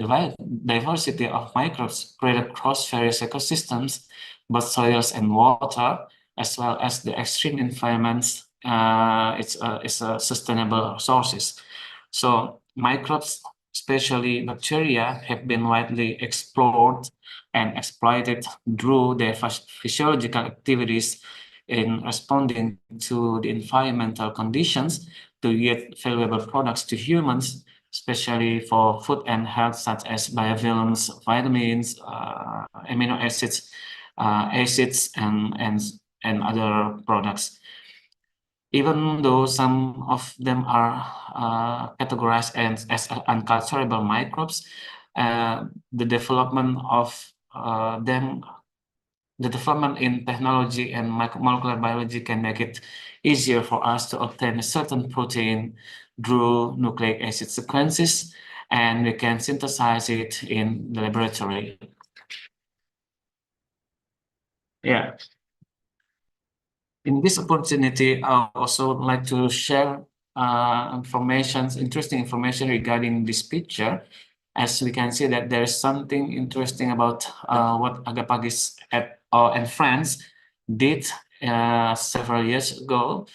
diversity of microbes spread across various ecosystems, both soils and water, as well as the extreme environments, it's sustainable resources. So microbes, especially bacteria, have been widely explored and exploited through their physiological activities in responding to the environmental conditions to yield valuable products to humans, especially for food and health, such as biofilms, vitamins, amino acids, and other products. Even though some of them are categorized as unculturable microbes, the development of the development in technology and molecular biology can make it easier for us to obtain a certain protein through nucleic acid sequences, and we can synthesize it in the laboratory. Yeah. In this opportunity, I also would like to share interesting information regarding this picture. As we can see that there is something interesting about what Agapagis and friends did several years ago,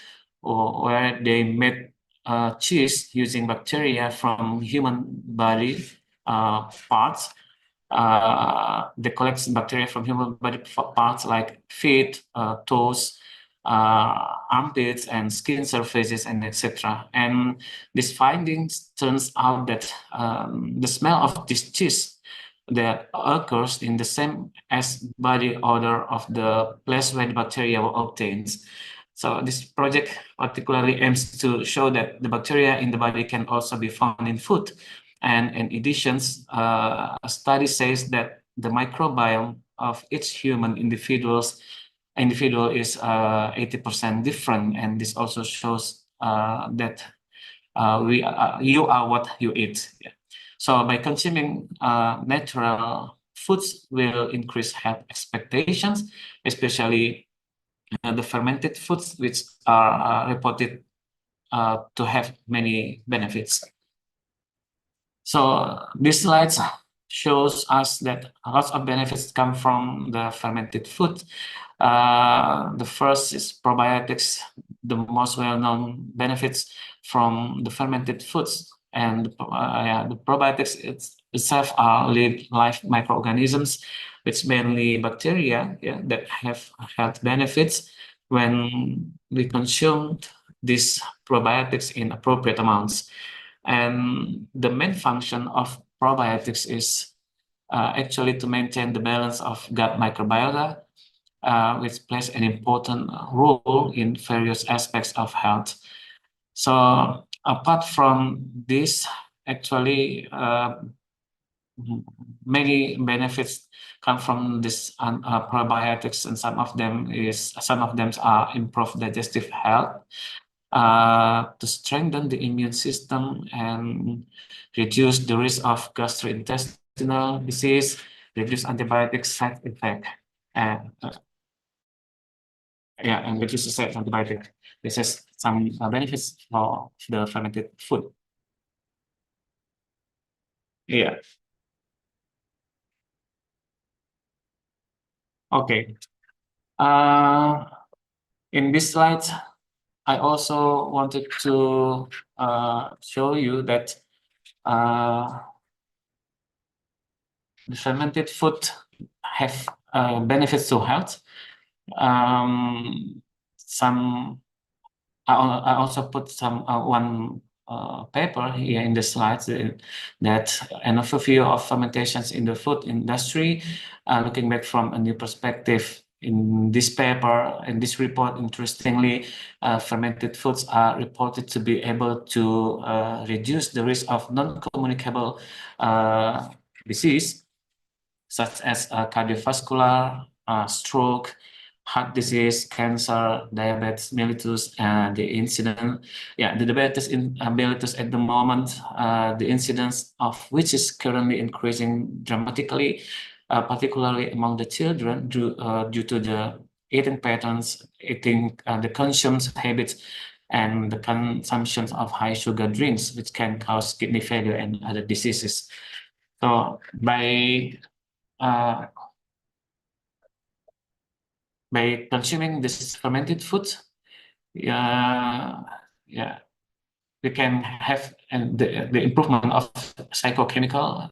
where they made cheese using bacteria from human body parts. They collect bacteria from human body parts like feet, toes, armpits, and skin surfaces, and etc. And these findings turns out that the smell of this cheese that occurs in the same as body odor of the place where the bacteria were obtained. So this project particularly aims to show that the bacteria in the body can also be found in food. And in addition, a study says that the microbiome of each human individual is 80% different, and this also shows that you are what you eat. So by consuming natural foods will increase health expectations, especially the fermented foods, which are reported to have many benefits. So this slide shows us that lots of benefits come from the fermented food. The first is probiotics. The most well-known benefits from the fermented foods, and the probiotics itself are live microorganisms, which mainly bacteria, that have health benefits when we consume these probiotics in appropriate amounts. And the main function of probiotics is actually to maintain the balance of gut microbiota, which plays an important role in various aspects of health. So apart from this, actually many benefits come from this probiotics, and some of them are improved digestive health, to strengthen the immune system and reduce the risk of gastrointestinal disease, reduce antibiotic side effect, and and reduce the side antibiotic. This is some benefits of the fermented food. Okay. In this slide, I also wanted to show you that the fermented food have benefits to health. I also put one paper here in the slides that an overview of fermentations in the food industry, looking back from a new perspective. In this paper, in this report, interestingly, fermented foods are reported to be able to reduce the risk of non-communicable disease, such as cardiovascular, stroke, heart disease, cancer, diabetes mellitus, the incidence, the diabetes mellitus at the moment, the incidence of which is currently increasing dramatically, particularly among the children due to the eating patterns, the consumption habits, and the consumption of high sugar drinks, which can cause kidney failure and other diseases. So by consuming this fermented food, we can have the improvement of psychochemical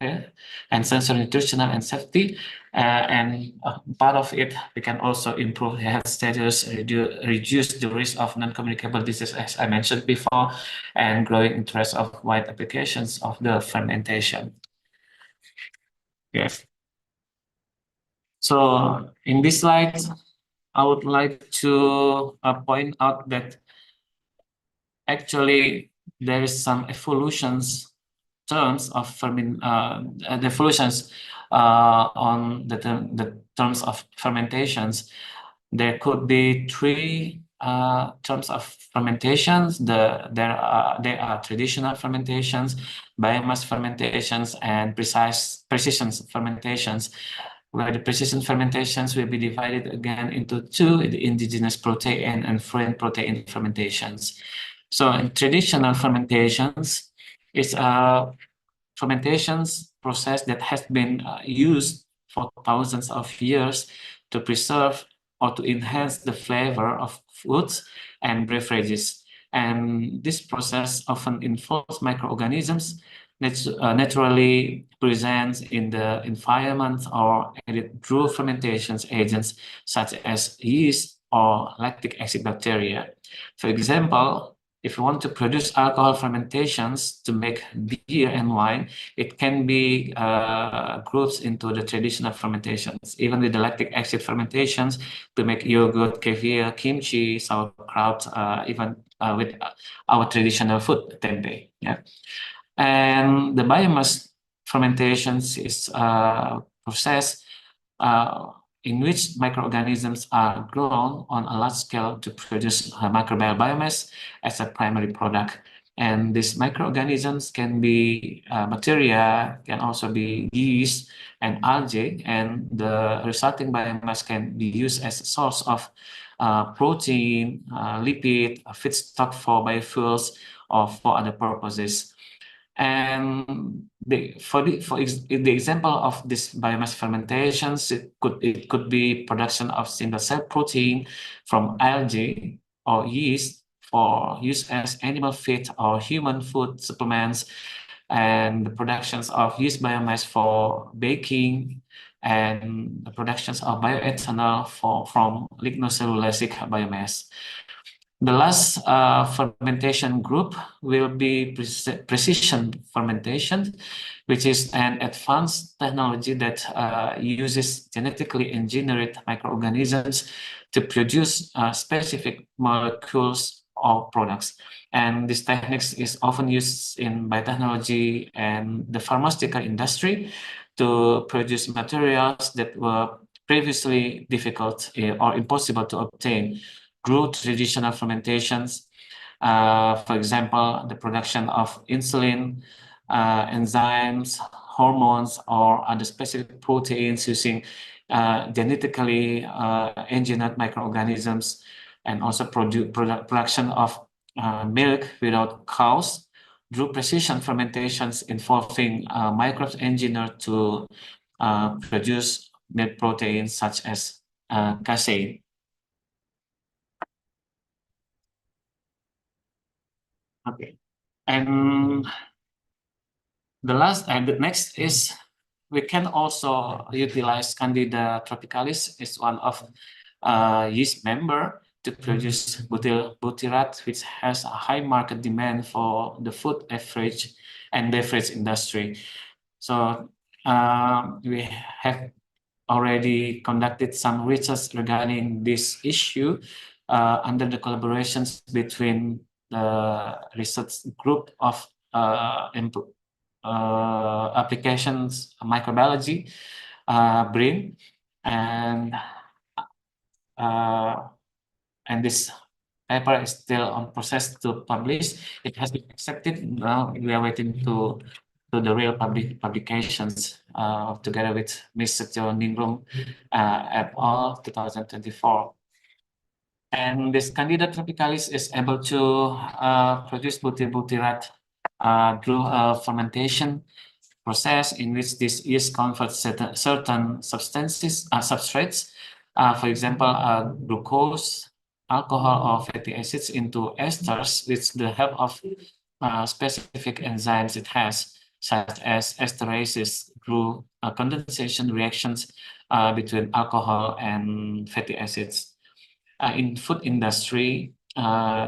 and sensory nutritional and safety, and part of it, we can also improve health status, reduce the risk of non-communicable disease, as I mentioned before, and growing interest of wide applications of the fermentation. Yes. So in this slide, I would like to point out that actually there is some evolutions terms of evolutions on the terms of fermentations. There could be three terms of fermentations. They are traditional fermentations, biomass fermentations, and precision fermentations, where the precision fermentations will be divided again into two: the indigenous protein and foreign protein fermentations. So in traditional fermentations, it's a fermentations process that has been used for thousands of years to preserve or to enhance the flavor of foods and beverages. And this process often involves microorganisms naturally present in the environment or added through fermentation agents such as yeast or lactic acid bacteria. For example, if you want to produce alcohol fermentations to make beer and wine, it can be grouped into the traditional fermentations, even with the lactic acid fermentations to make yogurt, kefir, kimchi, sauerkraut, even with our traditional food, tempeh. Yeah. And the biomass fermentations is a process in which microorganisms are grown on a large scale to produce microbial biomass as a primary product. And these microorganisms can be bacteria, can also be yeast and algae, and the resulting biomass can be used as a source of protein, lipid, feedstock for biofuels, or for other purposes. And the example of this biomass fermentations, it could be production of single cell protein from algae or yeast for use as animal feed or human food supplements, and the productions of yeast biomass for baking, and the productions of bioethanol from lignocellulosic biomass. The last fermentation group will be precision fermentation, which is an advanced technology that uses genetically engineered microorganisms to produce specific molecules or products. And this technique is often used in biotechnology and the pharmaceutical industry to produce materials that were previously difficult or impossible to obtain through traditional fermentations. For example, the production of insulin, enzymes, hormones, or other specific proteins using genetically engineered microorganisms, and also production of milk without cows through precision fermentations involving microbes engineered to produce milk proteins such as casein. Okay, and the next is we can also utilize Candida tropicalis as one of yeast member to produce butyrate, which has a high market demand for the food, beverage, and beverage industry. So we have already conducted some research regarding this issue under the collaborations between the research group of applications microbiology, BRIN, and and this paper is still on process to publish. It has been accepted. Now we are waiting to the real publications together with Mr. Ningrum et al. 2024. And this Candida tropicalis is able to produce butyrate through a fermentation process in which this yeast converts certain substances, substrates, for example, glucose, alcohol, or fatty acids into esters with the help of specific enzymes it has, such as esterases through condensation reactions between alcohol and fatty acids. In food industry,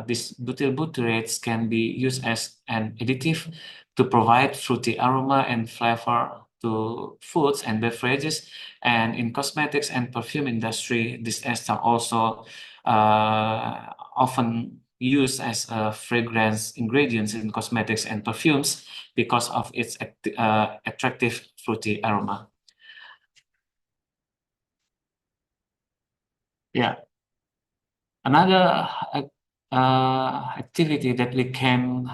these butyrates can be used as an additive to provide fruity aroma and flavor to foods and beverages. And in cosmetics and perfume industry, this ester also often used as a fragrance ingredients in cosmetics and perfumes because of its attractive fruity aroma. Yeah. Another activity that we can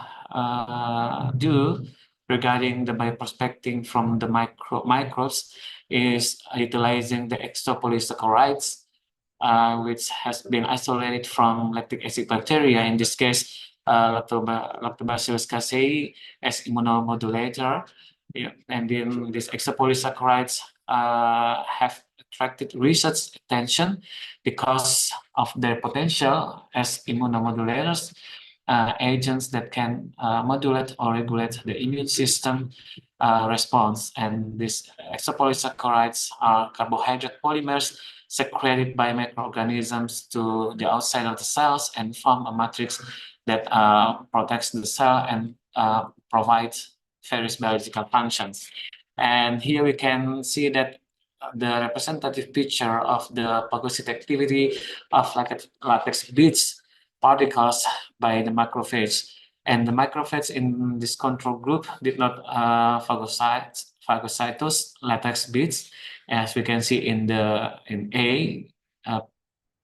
do regarding the bioprospecting from the microbes is utilizing the exopolysaccharides, which has been isolated from lactic acid bacteria, in this case, Lactobacillus casei as immunomodulator. Yeah. And then these exopolysaccharides have attracted research attention because of their potential as immunomodulators, agents that can modulate or regulate the immune system response. And these exopolysaccharides are carbohydrate polymers secreted by microorganisms to the outside of the cells and form a matrix that protects the cell and provides various biological functions. And here we can see that the representative picture of the phagocytic activity of latex beads particles by the macrophage. And the macrophage in this control group did not phagocytose latex beads, as we can see in A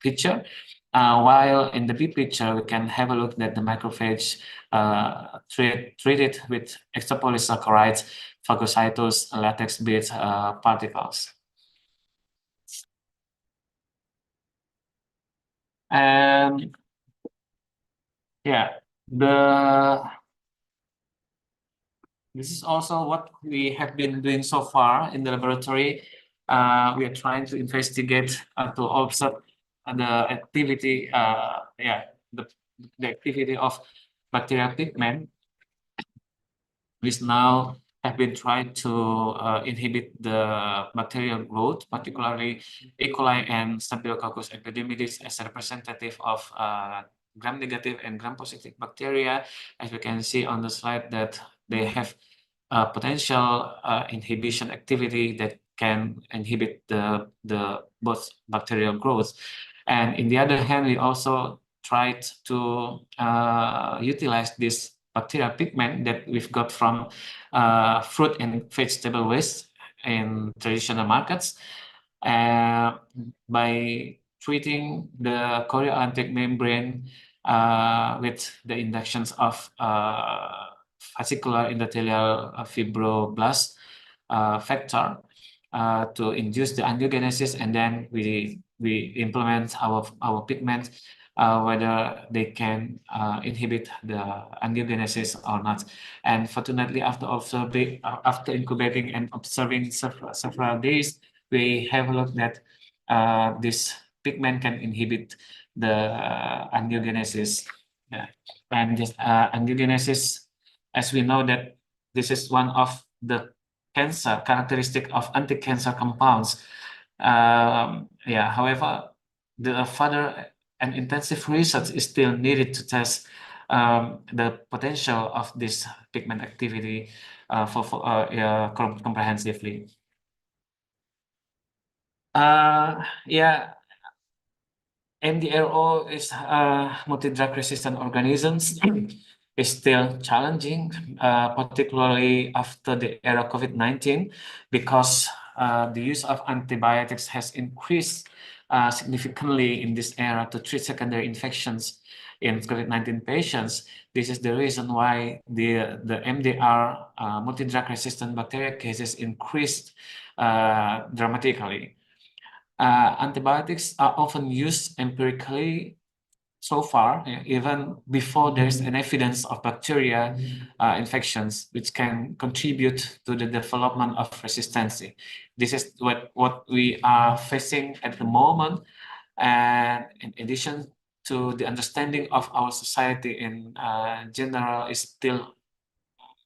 picture. While in the B picture, we can have a look that the macrophage treated with exopolysaccharides phagocytose latex beads particles. And yeah, this is also what we have been doing so far in the laboratory. We are trying to investigate to observe the activity, the activity of bacterial pigment, which now have been trying to inhibit the bacterial growth, particularly E. coli and Staphylococcus epidermidis as a representative of gram-negative and gram-positive bacteria. As we can see on the slide, that they have potential inhibition activity that can inhibit the both bacterial growth. And in the other hand, we also tried to utilize this bacterial pigment that we've got from fruit and vegetable waste in traditional markets by treating the chorioanteric membrane with the inductions of fascicular endothelial fibroblast factor to induce the angiogenesis, and then we implement our pigment whether they can inhibit the angiogenesis or not. And fortunately, after incubating and observing several days, we have looked at this pigment can inhibit the angiogenesis. Yeah. And this angiogenesis, as we know that this is one of the cancer characteristic of anti-cancer compounds. However, the further and intensive research is still needed to test the potential of this pigment activity comprehensively. MDRO is multi-drug resistant organisms is still challenging, particularly after the era COVID-19, because the use of antibiotics has increased significantly in this era to treat secondary infections in COVID-19 patients. This is the reason why the MDR multi-drug resistant bacteria cases increased dramatically. Antibiotics are often used empirically so far, even before there is an evidence of bacteria infections, which can contribute to the development of resistance. This is what we are facing at the moment. And in addition to the understanding of our society in general is still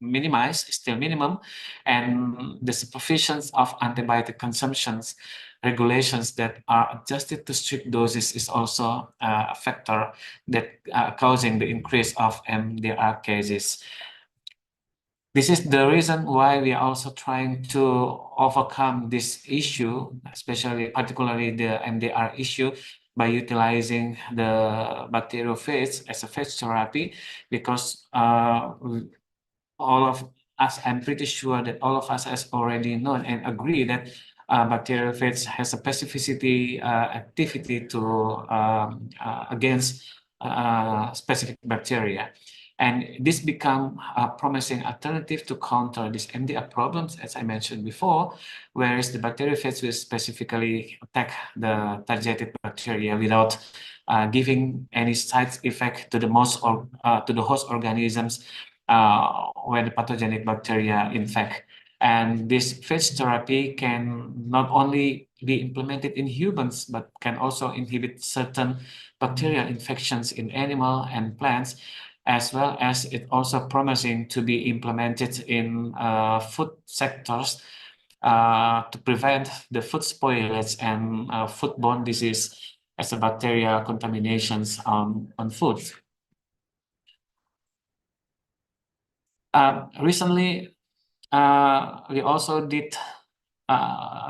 minimum, and the supervision of antibiotic consumptions regulations that are adjusted to strict doses is also a factor that causing the increase of MDR cases. This is the reason why we are also trying to overcome this issue, particularly the MDR issue, by utilizing the bacteriophages as a phage therapy, because all of us, I'm pretty sure that all of us has already known and agree that bacteriophage has a specificity activity to against specific bacteria. And this become a promising alternative to counter these MDR problems, as I mentioned before, whereas the bacteriophage will specifically attack the targeted bacteria without giving any side effect to the host organisms where the pathogenic bacteria infect. And this phage therapy can not only be implemented in humans, but can also inhibit certain bacterial infections in animal and plants, as well as it also promising to be implemented in food sectors to prevent the food spoilage and foodborne disease as a bacterial contaminations on food. Recently, we also did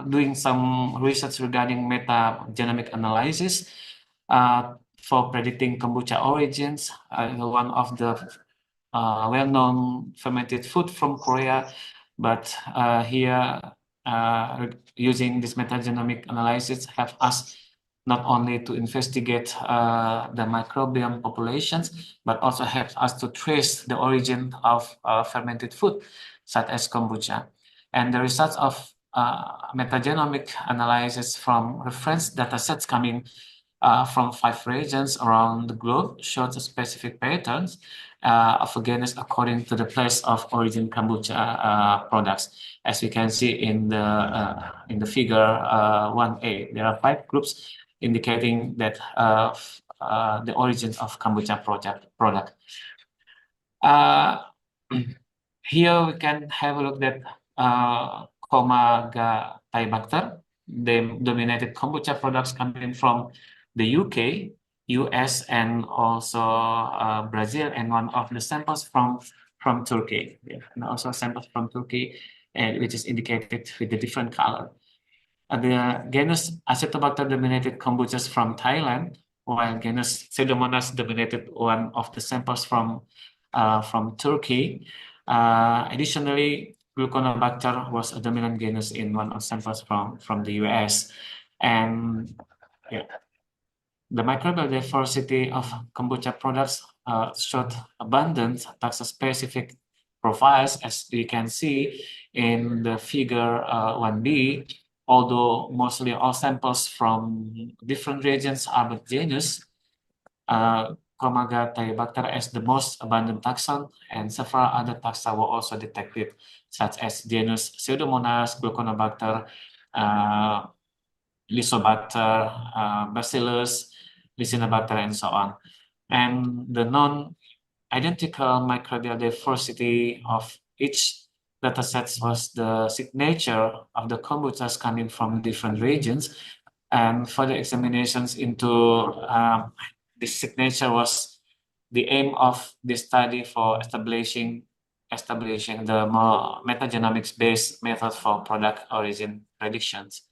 doing some research regarding metagenomic analysis for predicting kombucha origins. One of the well-known fermented food from Korea, but here using this metagenomic analysis have us not only to investigate the microbiome populations, but also helps us to trace the origin of fermented food, such as kombucha. And the results of metagenomic analysis from reference data sets coming from 5 regions around the globe showed specific patterns of a genus according to the place of origin kombucha products. As we can see in the figure 1A, there are 5 groups indicating that the origins of kombucha product. Here we can have a look at Komagataibacter. They dominated kombucha products coming from the UK, US, and also Brazil, and one of the samples from Turkey. And also samples from Turkey, which is indicated with the different color. The genus Acetobacter dominated kombuchas from Thailand, while genus Pseudomonas dominated one of the samples from Turkey. Additionally, Gluconobacter was a dominant genus in one of samples from the US. And yeah, the microbial diversity of kombucha products showed abundant taxa-specific profiles, as we can see in the figure 1B. Although mostly all samples from different regions are but genus, Komagataibacter as the most abundant taxon, and several other taxa were also detected, such as genus Pseudomonas, Gluconobacter, Lysobacter, Bacillus, Lysinobacter, and so on. And the non-identical microbial diversity of each datasets was the signature of the kombuchas coming from different regions, and further examinations into this signature was the aim of this study for establishing the more metagenomics-based method for product origin predictions.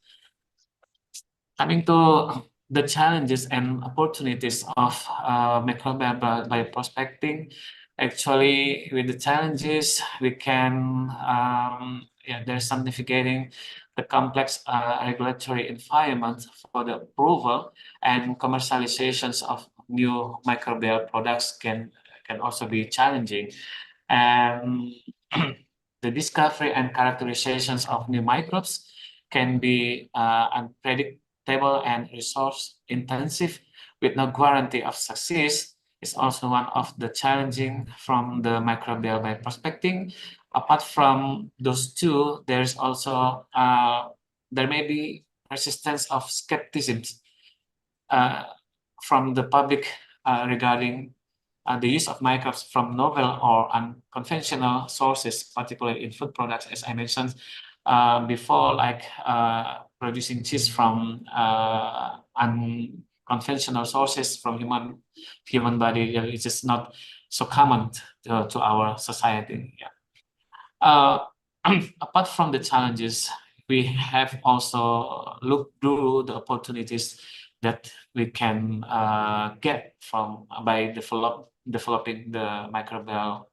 Coming to the challenges and opportunities of microbial bioprospecting. Actually, with the challenges, we can there's some navigating the complex regulatory environment for the approval and commercializations of new microbial products can also be challenging. And the discovery and characterizations of new microbes can be unpredictable and resource intensive with no guarantee of success is also one of the challenging from the microbial by prospecting. Apart from those two, there's also there may be resistance of skepticism from the public regarding the use of microbes from novel or unconventional sources, particularly in food products, as I mentioned before, like producing cheese from unconventional sources from human body. It is not so common to our society. Yeah. Apart from the challenges, we have also looked through the opportunities that we can get from by developing the microbial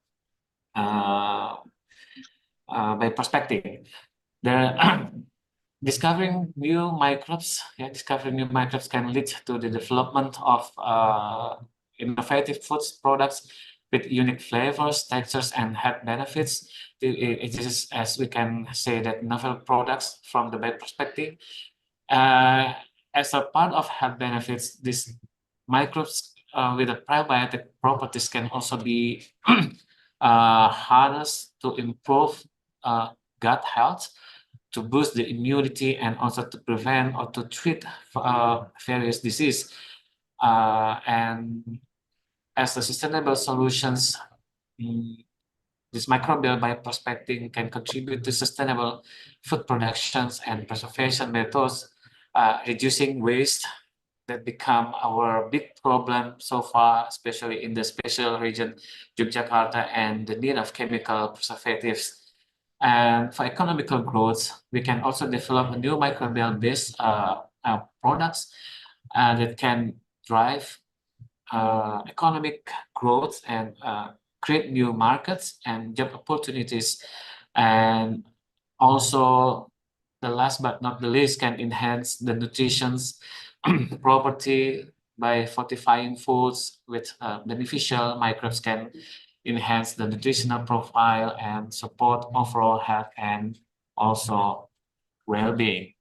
by prospecting. Discovering new microbes can lead to the development of innovative food products with unique flavors, textures, and health benefits. It is, as we can say, that novel products from the bad perspective. As a part of health benefits, these microbes with the probiotic properties can also be harnessed to improve gut health, to boost the immunity, and also to prevent or to treat various diseases. And as the sustainable solutions, this microbial bioprospecting can contribute to sustainable food productions and preservation methods, reducing waste that become our big problem so far, especially in the special region Yogyakarta and the need of chemical preservatives. And for economical growth, we can also develop new microbial-based products that can drive economic growth and create new markets and job opportunities. And also, the last but not the least, can enhance the nutrition's property by fortifying foods with beneficial microbes can enhance the nutritional profile and support overall health and also well-being.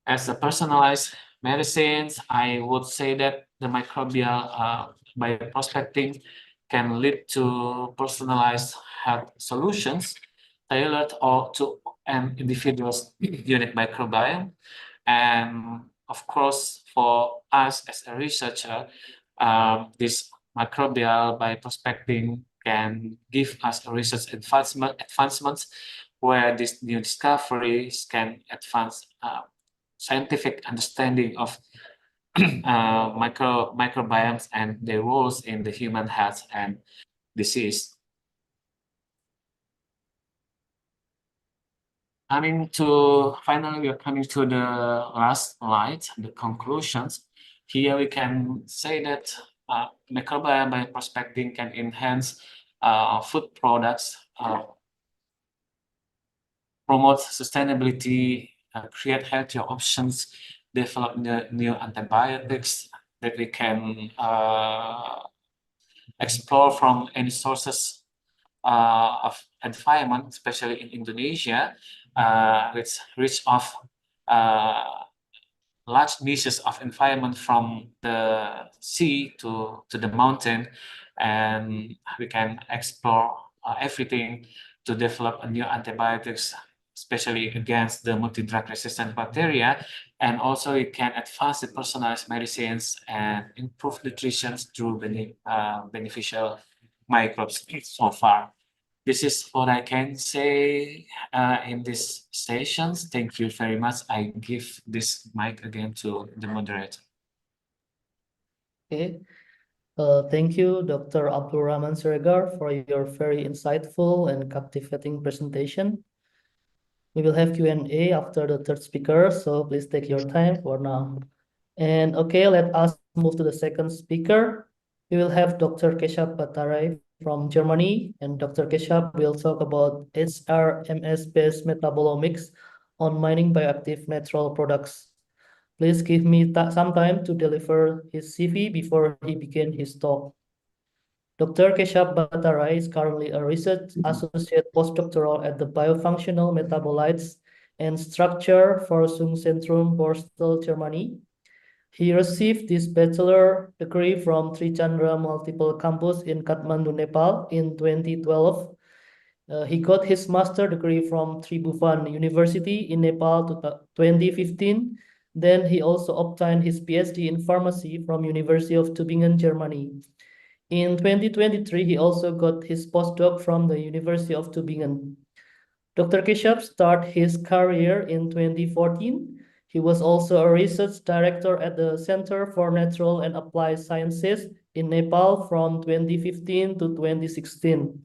As a personalized medicines, I would say that the microbial bioprospecting can lead to personalized health solutions tailored to an individual's unique microbiome. And of course, for us as a researcher, this microbial bioprospecting can give us a research advancements where these new discoveries can advance scientific understanding of microbiomes and their roles in the human health and disease. Finally, we are coming to the last slide, the conclusions. Here we can say that microbial bioprospecting can enhance food products, promote sustainability, create healthier options, develop new antibiotics that we can explore from any sources of environment, especially in Indonesia, which rich of large niches of environment from the sea to the mountain, and we can explore everything to develop new antibiotics, especially against the multi-drug resistant bacteria, and also it can advance the personalized medicines and improve nutrition through beneficial microbes so far. This is what I can say in this sessions. Thank you very much. I give this mic again to the moderator. Okay. Thank you, Dr. Abdul Rahman Siregar, for your very insightful and captivating presentation. We will have Q&A after the third speaker, so please take your time for now. And okay, let us move to the second speaker. We will have Dr. Keshap Bataray from Germany, and Dr. Keshap will talk about HRMS-based metabolomics on mining bioactive natural products. Please give me some time to deliver his CV before he begins his talk. Dr. Keshav Bhattarai is currently a research associate postdoctoral at the Biofunctional Metabolites and Structure Forschungszentrum Borstel, Germany. He received his bachelor degree from Trichandra Multiple Campus in Kathmandu, Nepal in 2012. He got his master degree from Tribhuvan University in Nepal to 2015. Then he also obtained his PhD in pharmacy from University of Tübingen, Germany. In 2023, he also got his postdoc from the University of Tübingen. Dr. Keshav started his career in 2014. He was also a research director at the Center for Natural and Applied Sciences in Nepal from 2015 to 2016.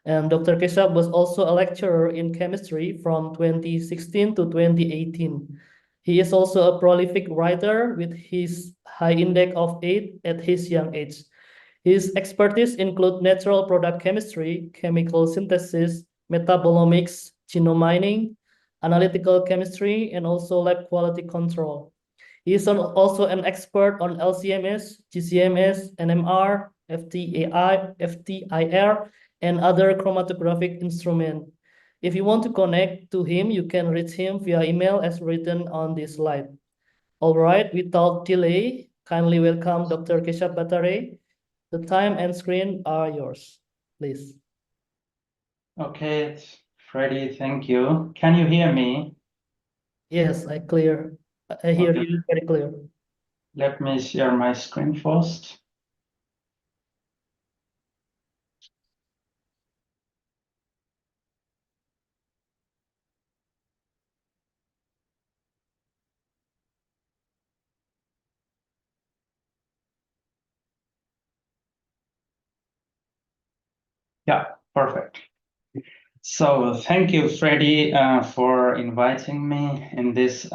And Dr. Keshav was also a lecturer in chemistry from 2016 to 2018. He is also a prolific writer with his high index of 8 at his young age. His expertise include natural product chemistry, chemical synthesis, metabolomics, genome mining, analytical chemistry, and also lab quality control. He is also an expert on LCMS, GCMS, NMR, FTIR, and other chromatographic instruments. If you want to connect to him, you can reach him via email as written on this slide. All right, without delay, kindly welcome Dr. Keshav Bhattarai. The time and screen are yours, please. Okay, Freddie, thank you. Can you hear me? Yes, I hear Okay. you very clear. Let me share my screen first. Yeah, perfect. So thank you, Freddie, for inviting me in this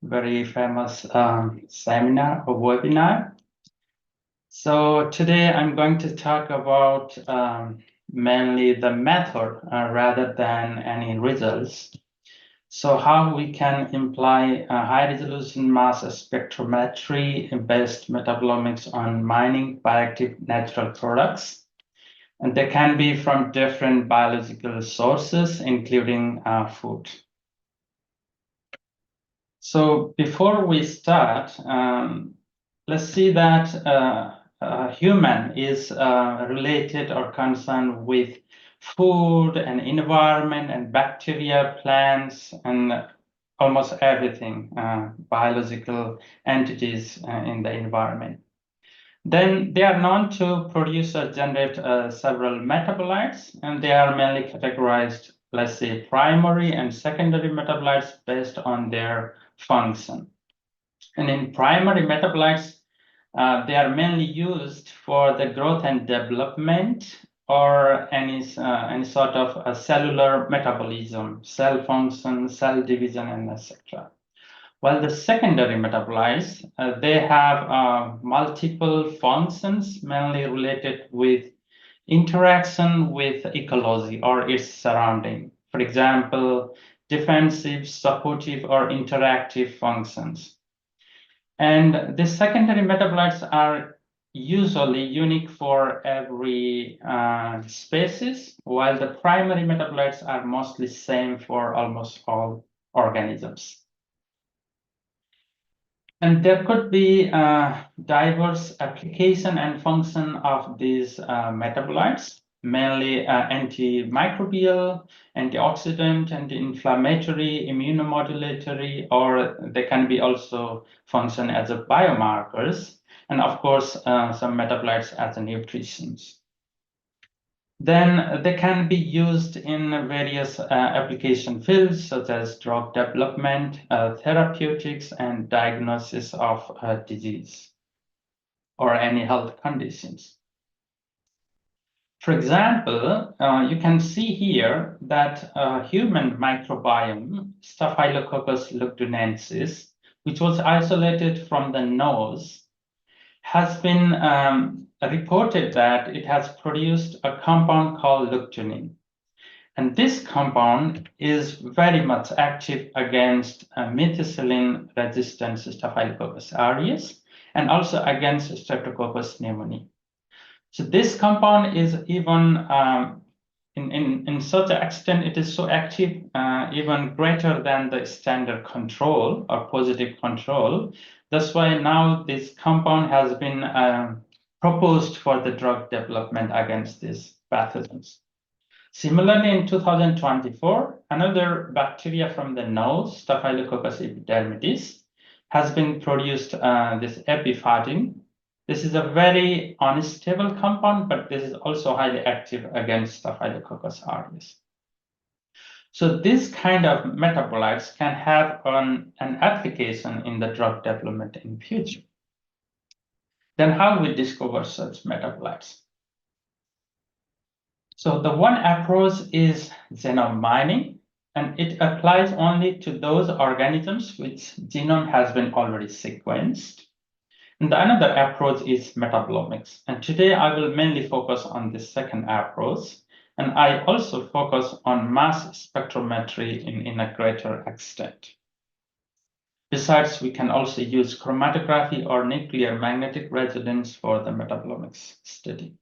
very famous seminar or webinar. So today I'm going to talk about mainly the method rather than any results. So how we can imply high-resolution mass spectrometry-based metabolomics on mining bioactive natural products. And they can be from different biological sources, including food. So before we start, let's see that human is related or concerned with food and environment and bacteria, plants, and almost everything, biological entities in the environment. Then they are known to produce or generate several metabolites, and they are mainly categorized, let's say, primary and secondary metabolites based on their function. And in primary metabolites, they are mainly used for the growth and development or any sort of a cellular metabolism, cell function, cell division, and etc. While the secondary metabolites, they have multiple functions, mainly related with interaction with ecology or its surrounding. For example, defensive, supportive, or interactive functions. And the secondary metabolites are usually unique for every species, while the primary metabolites are mostly same for almost all organisms. And there could be diverse application and function of these metabolites, mainly antimicrobial, antioxidant, anti-inflammatory, immunomodulatory, or they can be also function as a biomarkers, and of course, some metabolites as a nutritions. Then they can be used in various application fields, such as drug development, therapeutics, and diagnosis of disease or any health conditions. For example, you can see here that human microbiome, Staphylococcus lugdunensis, which was isolated from the nose, has been reported that it has produced a compound called lugdunin. And this compound is very much active against methicillin-resistant Staphylococcus aureus and also against Streptococcus pneumoniae. So this compound is even in such an extent, it is so active, even greater than the standard control or positive control. That's why now this compound has been proposed for the drug development against these pathogens. Similarly, in 2024, another bacteria from the nose, Staphylococcus epidermidis, has been produced, this epiphytin. This is a very unstable compound, but this is also highly active against Staphylococcus aureus. So this kind of metabolites can have an application in the drug development in future. Then how we discover such metabolites? So the one approach is genome mining, and it applies only to those organisms which genome has been already sequenced. And the another approach is metabolomics. And today I will mainly focus on the second approach. And I also focus on mass spectrometry in a greater extent. Besides, we can also use chromatography or nuclear magnetic resonance for the metabolomics study.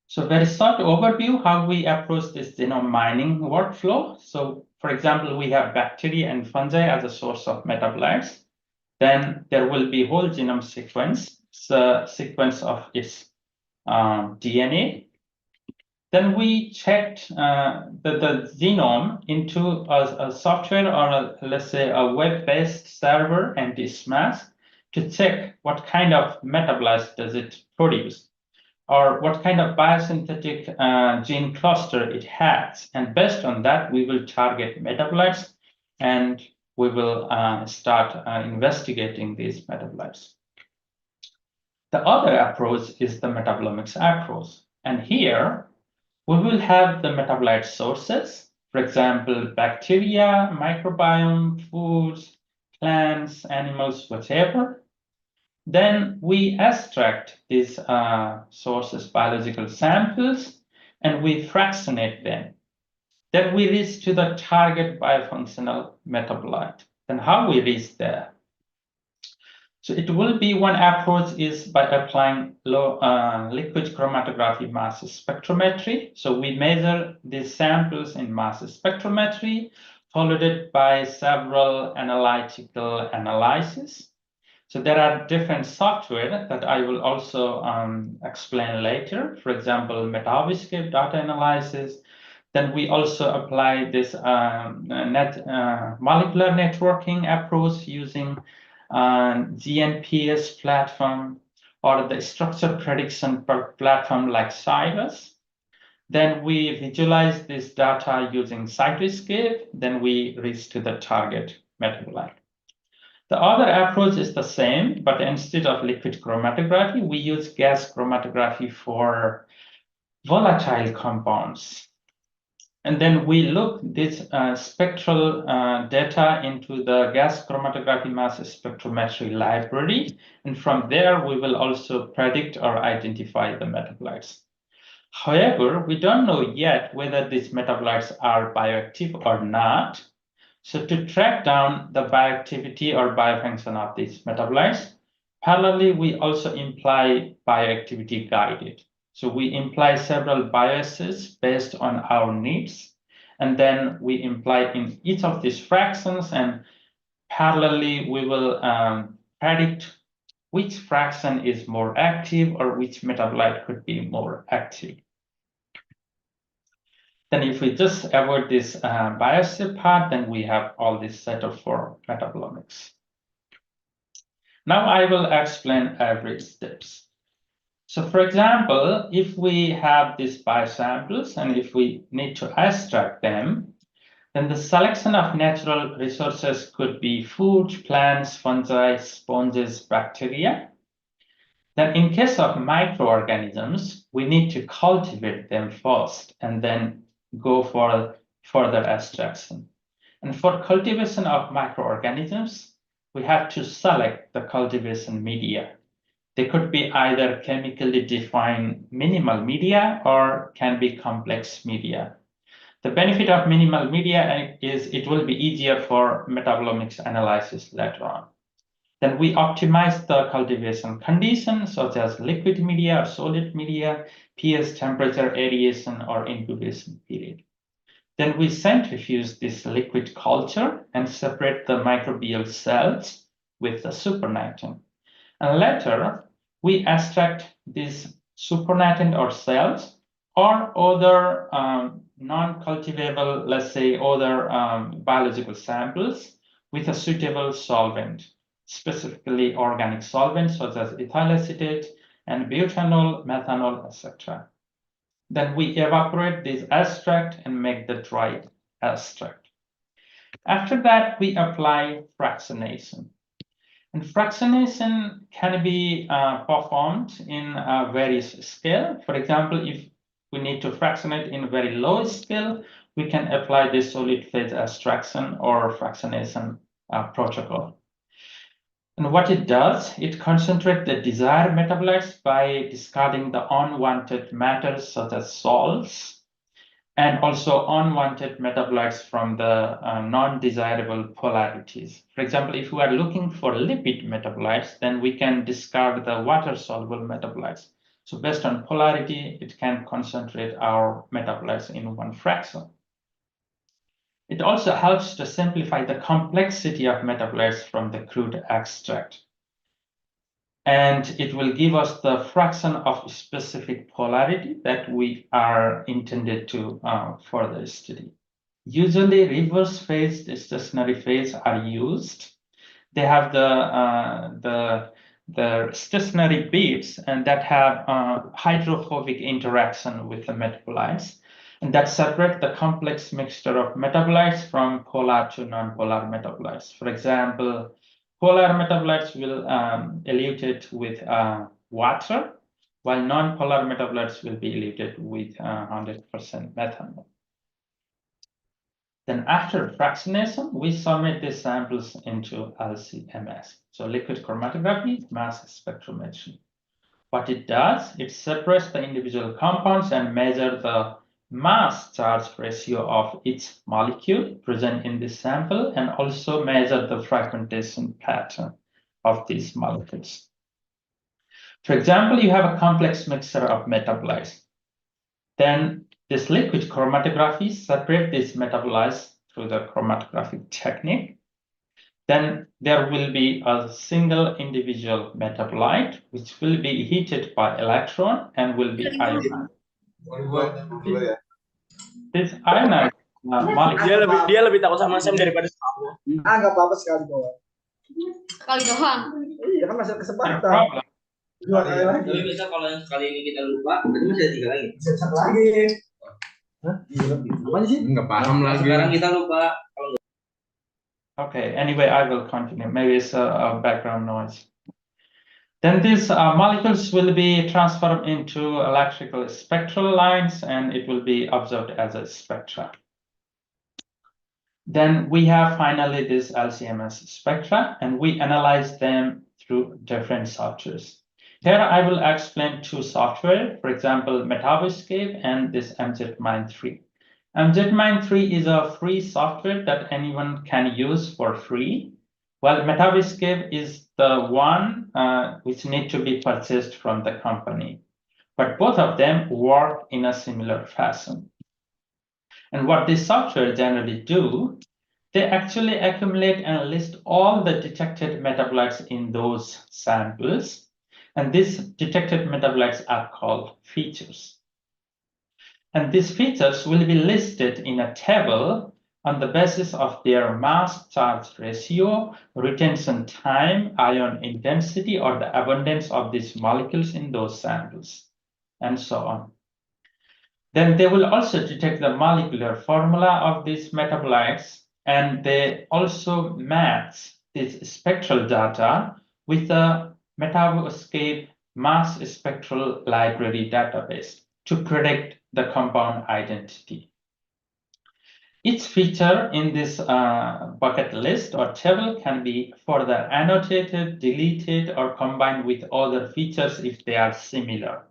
So very short overview how we approach this genome mining workflow. So for example, we have bacteria and fungi as a source of metabolites. Then there will be whole genome sequence, the sequence of its DNA. Then we checked the genome into a software or let's say a web-based server and DSMAS to check what kind of metabolites does it produce or what kind of biosynthetic gene cluster it has. And based on that, we will target metabolites and we will start investigating these metabolites. The other approach is the metabolomics approach. And here, we will have the metabolite sources, for example, bacteria, microbiome, foods, plants, animals, whatever. Then we extract these sources, biological samples, and we fractionate them. Then we reach to the target biofunctional metabolite. Then how we reach there? So it will be one approach is by applying liquid chromatography mass spectrometry. So we measure these samples in mass spectrometry, followed it by several analytical analysis. So there are different software that I will also explain later. For example, Metabolomic data analysis. Then we also apply this molecular networking approach using GNPS platform or the structure prediction platform like Cyrus. Then we visualize this data using Cytoscape. Then we reach to the target metabolite. The other approach is the same, but instead of liquid chromatography, we use gas chromatography for volatile compounds. And then we look this spectral data into the gas chromatography mass spectrometry library. And from there, we will also predict or identify the metabolites. However, we don't know yet whether these metabolites are bioactive or not. So to track down the bioactivity or biofunction of these metabolites, parallelly, we also imply bioactivity guided. So we imply several biases based on our needs, and then we imply in each of these fractions, and parallelly we will predict which fraction is more active or which metabolite could be more active. Then if we just avoid this bias part, then we have all this setup for metabolomics. Now I will explain every steps. So for example, if we have these biosamples and if we need to extract them, then the selection of natural resources could be food, plants, fungi, sponges, bacteria. Then in case of microorganisms, we need to cultivate them first and then go for further extraction. And for cultivation of microorganisms, we have to select the cultivation media. They could be either chemically defined minimal media or can be complex media. The benefit of minimal media is it will be easier for metabolomics analysis later on. Then we optimize the cultivation conditions such as liquid media or solid media, pH, temperature, aeration, or incubation period. Then we centrifuge this liquid culture and separate the microbial cells with the supernatant. And later, we extract these supernatant or cells or other non-cultivable, let's say, other biological samples with a suitable solvent, specifically organic solvents such as ethyl acetate and butanol, methanol, etc. Then we evaporate this extract and make the dried extract. After that, we apply fractionation. And fractionation can be performed in various scale. For example, if we need to fractionate in very low scale, we can apply this solid phase extraction or fractionation protocol. And what it does, it concentrates the desired metabolites by discarding the unwanted matters such as salts, and also unwanted metabolites from the non-desirable polarities. For example, if we are looking for lipid metabolites, then we can discard the water-soluble metabolites. So based on polarity, it can concentrate our metabolites in one fraction. It also helps to simplify the complexity of metabolites from the crude extract. And it will give us the fraction of specific polarity that we are intended to further study. Usually reverse phase, the stationary phase are used. They have the stationary beads and that have hydrophobic interaction with the metabolites, and that separate the complex mixture of metabolites from polar to non-polar metabolites. For example, polar metabolites will elute with water, while non-polar metabolites will be eluted with 100% methanol. Then after fractionation, we submit these samples into LC-MS, so liquid chromatography, mass spectrometry. What it does, it separates the individual compounds and measures the mass charge ratio of each molecule present in this sample, and also measure the fragmentation pattern of these molecules. For example, you have a complex mixture of metabolites. Then this liquid chromatography separates these metabolites through the chromatographic technique. Then there will be a single individual metabolite which will be heated by electron and will be ionized. This ionized molecule. Dia lebih takut sama Sam daripada sama. Nggak apa-apa sekali doang. Sekali doang. Iya kan masih ada kesempatan. problem. Dua kali lagi. Tapi misal kalau yang sekali ini kita lupa, berarti masih ada 3 lagi. Bisa satu lagi. Hah? Iya. Apaan sih? Nggak paham lagi. Sekarang kita lupa. Okay, anyway, I will continue. Maybe it's a background noise. Then these molecules will be transformed into electrical spectral lines, and it will be observed as a spectra. Then we have finally this LC-MS spectra, and we analyze them through different softwares. Here I will explain 2 software, for example, Metaboscape and this MJetMine3. MJetMine3 is a free software that anyone can use for free, while Metaboscape is the one which need to be purchased from the company. But both of them work in a similar fashion. And what this software generally do, they actually accumulate and list all the detected metabolites in those samples. And these detected metabolites are called features. And these features will be listed in a table on the basis of their mass charge ratio, retention time, ion intensity, or the abundance of these molecules in those samples, and so on. Then they will also detect the molecular formula of these metabolites, and they also match this spectral data with the Metaboscape mass spectral library database to predict the compound identity. Each feature in this bucket list or table can be further annotated, deleted, or combined with other features if they are similar.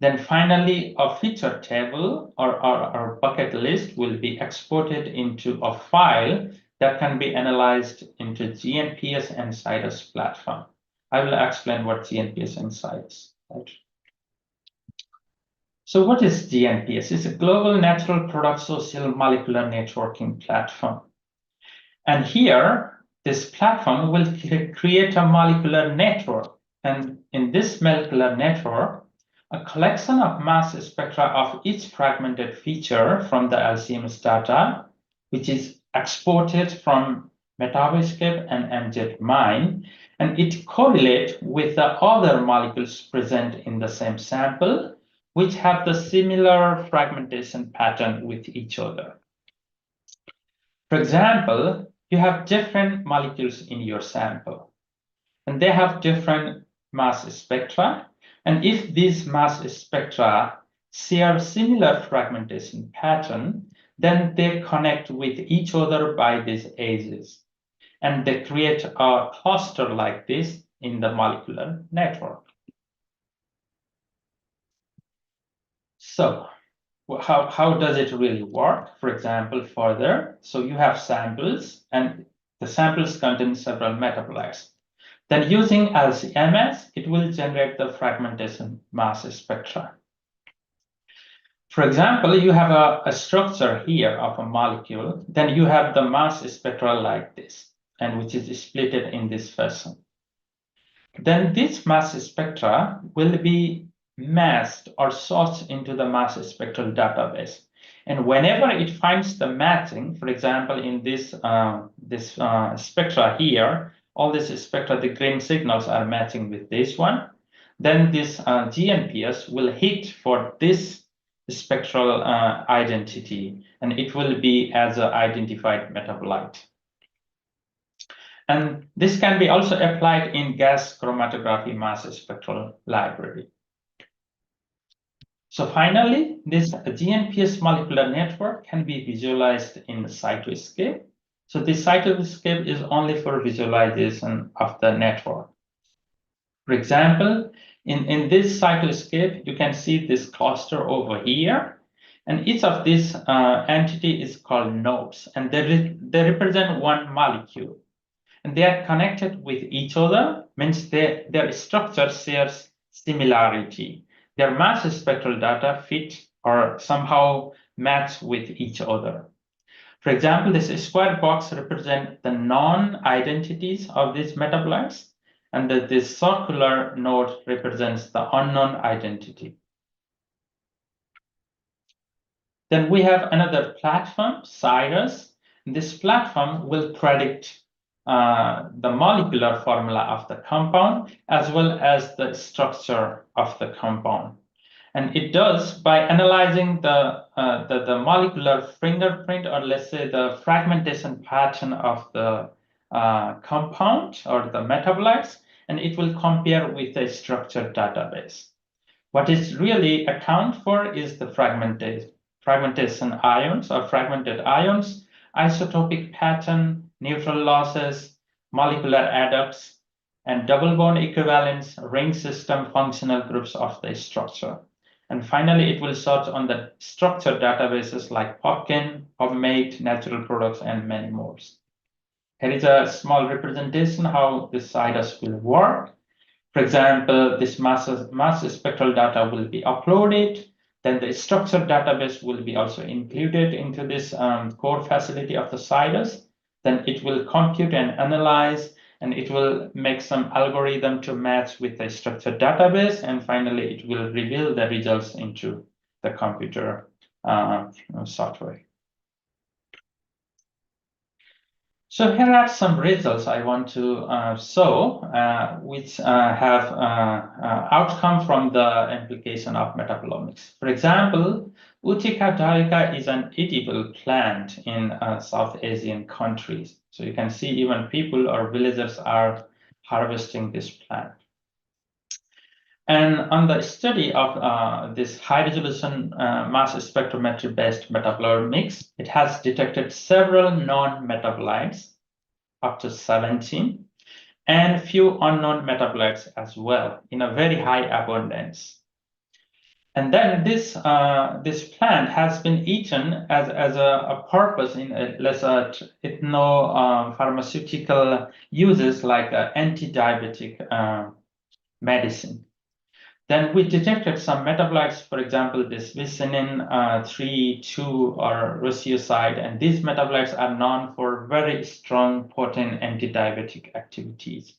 Then finally, a feature table or bucket list will be exported into a file that can be analyzed into GNPS and CITES platform. I will explain what GNPS and CITES are. So what is GNPS? It's a global natural product social molecular networking platform. And here, this platform will create a molecular network. And in this molecular network, a collection of mass spectra of each fragmented feature from the LCMS data, which is exported from Metabolomic and MJMine, and it correlates with the other molecules present in the same sample, which have the similar fragmentation pattern with each other. For example, you have different molecules in your sample, and they have different mass spectra. And if these mass spectra share similar fragmentation pattern, then they connect with each other by these edges, and they create a cluster like this in the molecular network. So how does it really work? For example, further, so you have samples, and the samples contain several metabolites. Then using LCMS, it will generate the fragmentation mass spectra. For example, you have a structure here of a molecule, then you have the mass spectra like this, and which is split in this fashion. Then this mass spectra will be masked or sorted into the mass spectral database. And whenever it finds the matching, for example, in this spectra here, all these spectra, the green signals are matching with this one, then this GNPS will hit for this spectral identity, and it will be as an identified metabolite. And this can be also applied in gas chromatography mass spectral library. So finally, this GNPS molecular network can be visualized in the cytoscape. So this cytoscape is only for visualization of the network. For example, in this cytoscape, you can see this cluster over here, and each of these entity is called nodes, and they represent one molecule, and they are connected with each other, means their structure shares similarity. Their mass spectral data fit or somehow match with each other. For example, this square box represents the non-identities of these metabolites, and this circular node represents the unknown identity. Then we have another platform, CITES. This platform will predict the molecular formula of the compound as well as the structure of the compound. And it does by analyzing the molecular fingerprint, or let's say the fragmentation pattern of the compound or the metabolites, and it will compare with a structured database. What it really accounts for is the fragmentation ions or fragmented ions, isotopic pattern, neutral losses, molecular adducts, and double bond equivalence, ring system functional groups of the structure. And finally, it will search on the structured databases like PubChem, PubMed, Natural Products, and many more. Here is a small representation how this CITES will work. For example, this mass spectral data will be uploaded. Then the structured database will be also included into this core facility of the CITES. Then it will compute and analyze, and it will make some algorithm to match with a structured database. And finally, it will reveal the results into the computer software. So here are some results I want to show, which have outcome from the application of metabolomics. For example, Utica darica is an edible plant in South Asian countries. So you can see even people or villagers are harvesting this plant. And on the study of this high-resolution mass spectrometry-based metabolomics, it has detected several non-metabolites, up to 17, and few unknown metabolites as well, in a very high abundance. And then this plant has been eaten as a purpose in pharmaceutical uses like anti-diabetic medicine. Then we detected some metabolites, for example, this vicinin 3,2 or ricocide, and these metabolites are known for very strong, potent anti-diabetic activities.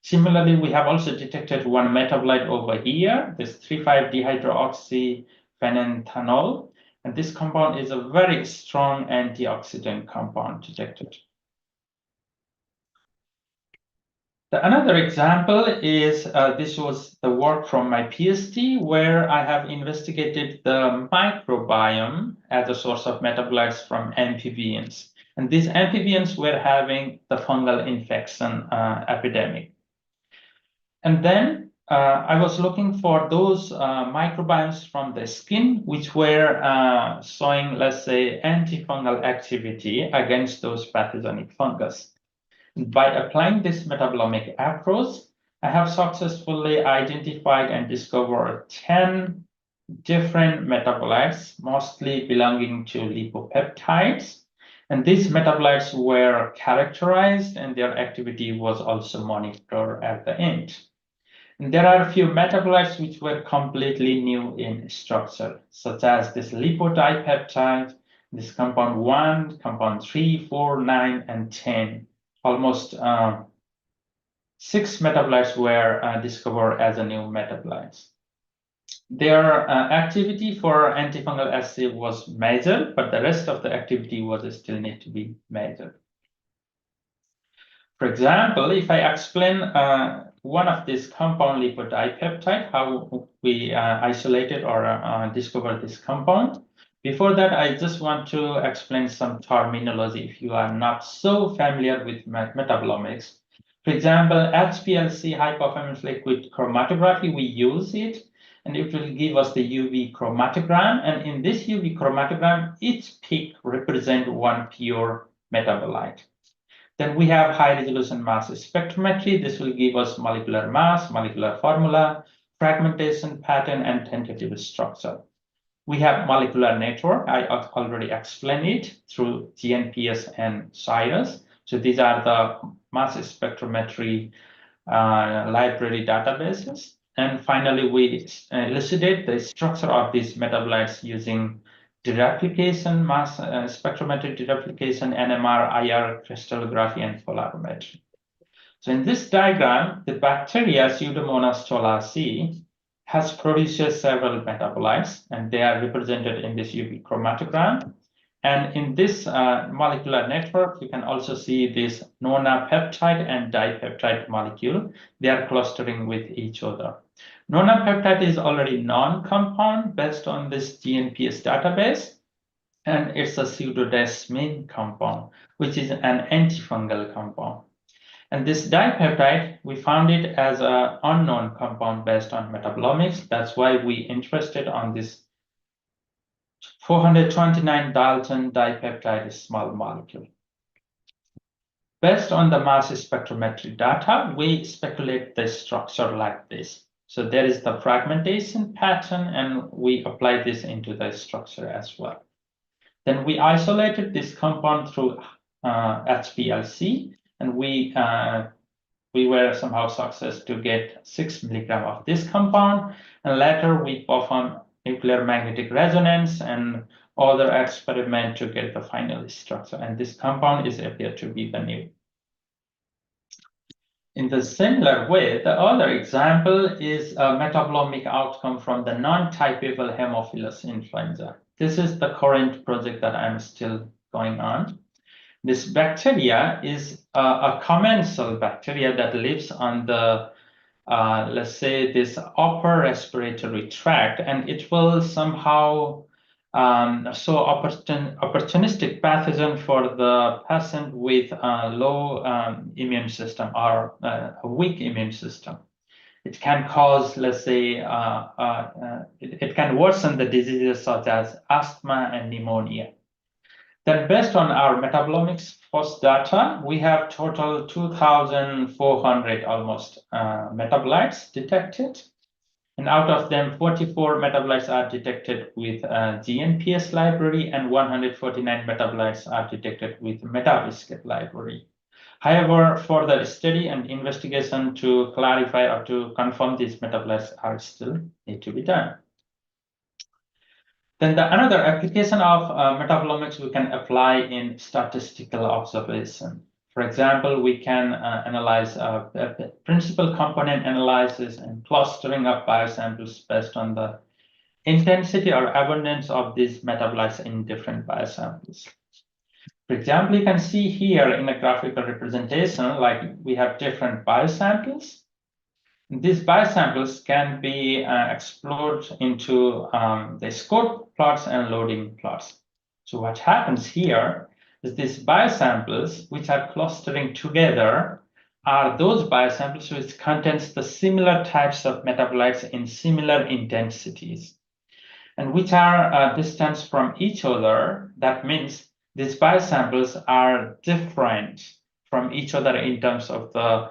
Similarly, we have also detected one metabolite over here, this 3,5-dihydroxyphenethanol, and this compound is a very strong antioxidant compound detected. Another example is this was the work from my PhD, where I have investigated the microbiome as a source of metabolites from amphibians. And these amphibians were having the fungal infection epidemic. And then I was looking for those microbiomes from the skin, which were showing, let's say, antifungal activity against those pathogenic fungus. By applying this metabolomic approach, I have successfully identified and discovered 10 different metabolites, mostly belonging to lipopeptides. And these metabolites were characterized and their activity was also monitored at the end. And there are a few metabolites which were completely new in structure, such as this lipodipeptide, this compound 1, compound 3, 4, 9, and 10. Almost 6 metabolites were discovered as a new metabolites. Their activity for antifungal assay was measured, but the rest of the activity was still need to be measured. For example, if I explain one of these compound lipodipeptide, how we isolated or discovered this compound. Before that, I just want to explain some terminology if you are not so familiar with metabolomics. For example, HPLC, high performance liquid chromatography, we use it, and it will give us the UV chromatogram. And in this UV chromatogram, each peak represents one pure metabolite. Then we have high resolution mass spectrometry. This will give us molecular mass, molecular formula, fragmentation pattern, and tentative structure. We have molecular network. I already explained it through GNPS and CIRUS. So these are the mass spectrometry library databases. And finally, we elucidate the structure of these metabolites using dereplication, mass spectrometric dereplication, NMR, IR, crystallography, and polarimetry. So in this diagram, the bacteria Pseudomonas stolasi has produced several metabolites, and they are represented in this UV chromatogram. And in this molecular network, you can also see this nonapeptide and dipeptide molecule. They are clustering with each other. Nonapeptide is already non-compound based on this GNPS database, and it's a pseudodesmine compound, which is an antifungal compound. And this dipeptide, we found it as an unknown compound based on metabolomics. That's why we interested on this 429 Dalton dipeptide small molecule. Based on the mass spectrometry data, we speculate the structure like this. So there is the fragmentation pattern, and we apply this into the structure as well. Then we isolated this compound through HPLC, and we were somehow successful to get 6 milligrams of this compound. And later we performed nuclear magnetic resonance and other experiment to get the final structure. And this compound is appeared to be the new. In the similar way, the other example is a metabolomic outcome from the non-typable Haemophilus influenza. This is the current project that I'm still going on. This bacteria is a commensal bacteria that lives on the, let's say, this upper respiratory tract, and it will somehow show opportunistic pathogen for the patient with a low immune system or a weak immune system. it can cause, let's say, it can worsen the diseases such as asthma and pneumonia. Then based on our metabolomics first data, we have total 2,400 almost metabolites detected. And out of them, 44 metabolites are detected with GNPS library and 149 metabolites are detected with Metaboscape library. However, further study and investigation to clarify or to confirm these metabolites are still need to be done. Then another application of metabolomics we can apply in statistical observation. For example, we can analyze principal component analysis and clustering of biosamples based on the intensity or abundance of these metabolites in different biosamples. For example, you can see here in a graphical representation, like we have different biosamples. These biosamples can be explored into the scope plots and loading plots. So what happens here is these biosamples, which are clustering together, are those biosamples which contains the similar types of metabolites in similar intensities, and which are distant from each other. That means these biosamples are different from each other in terms of the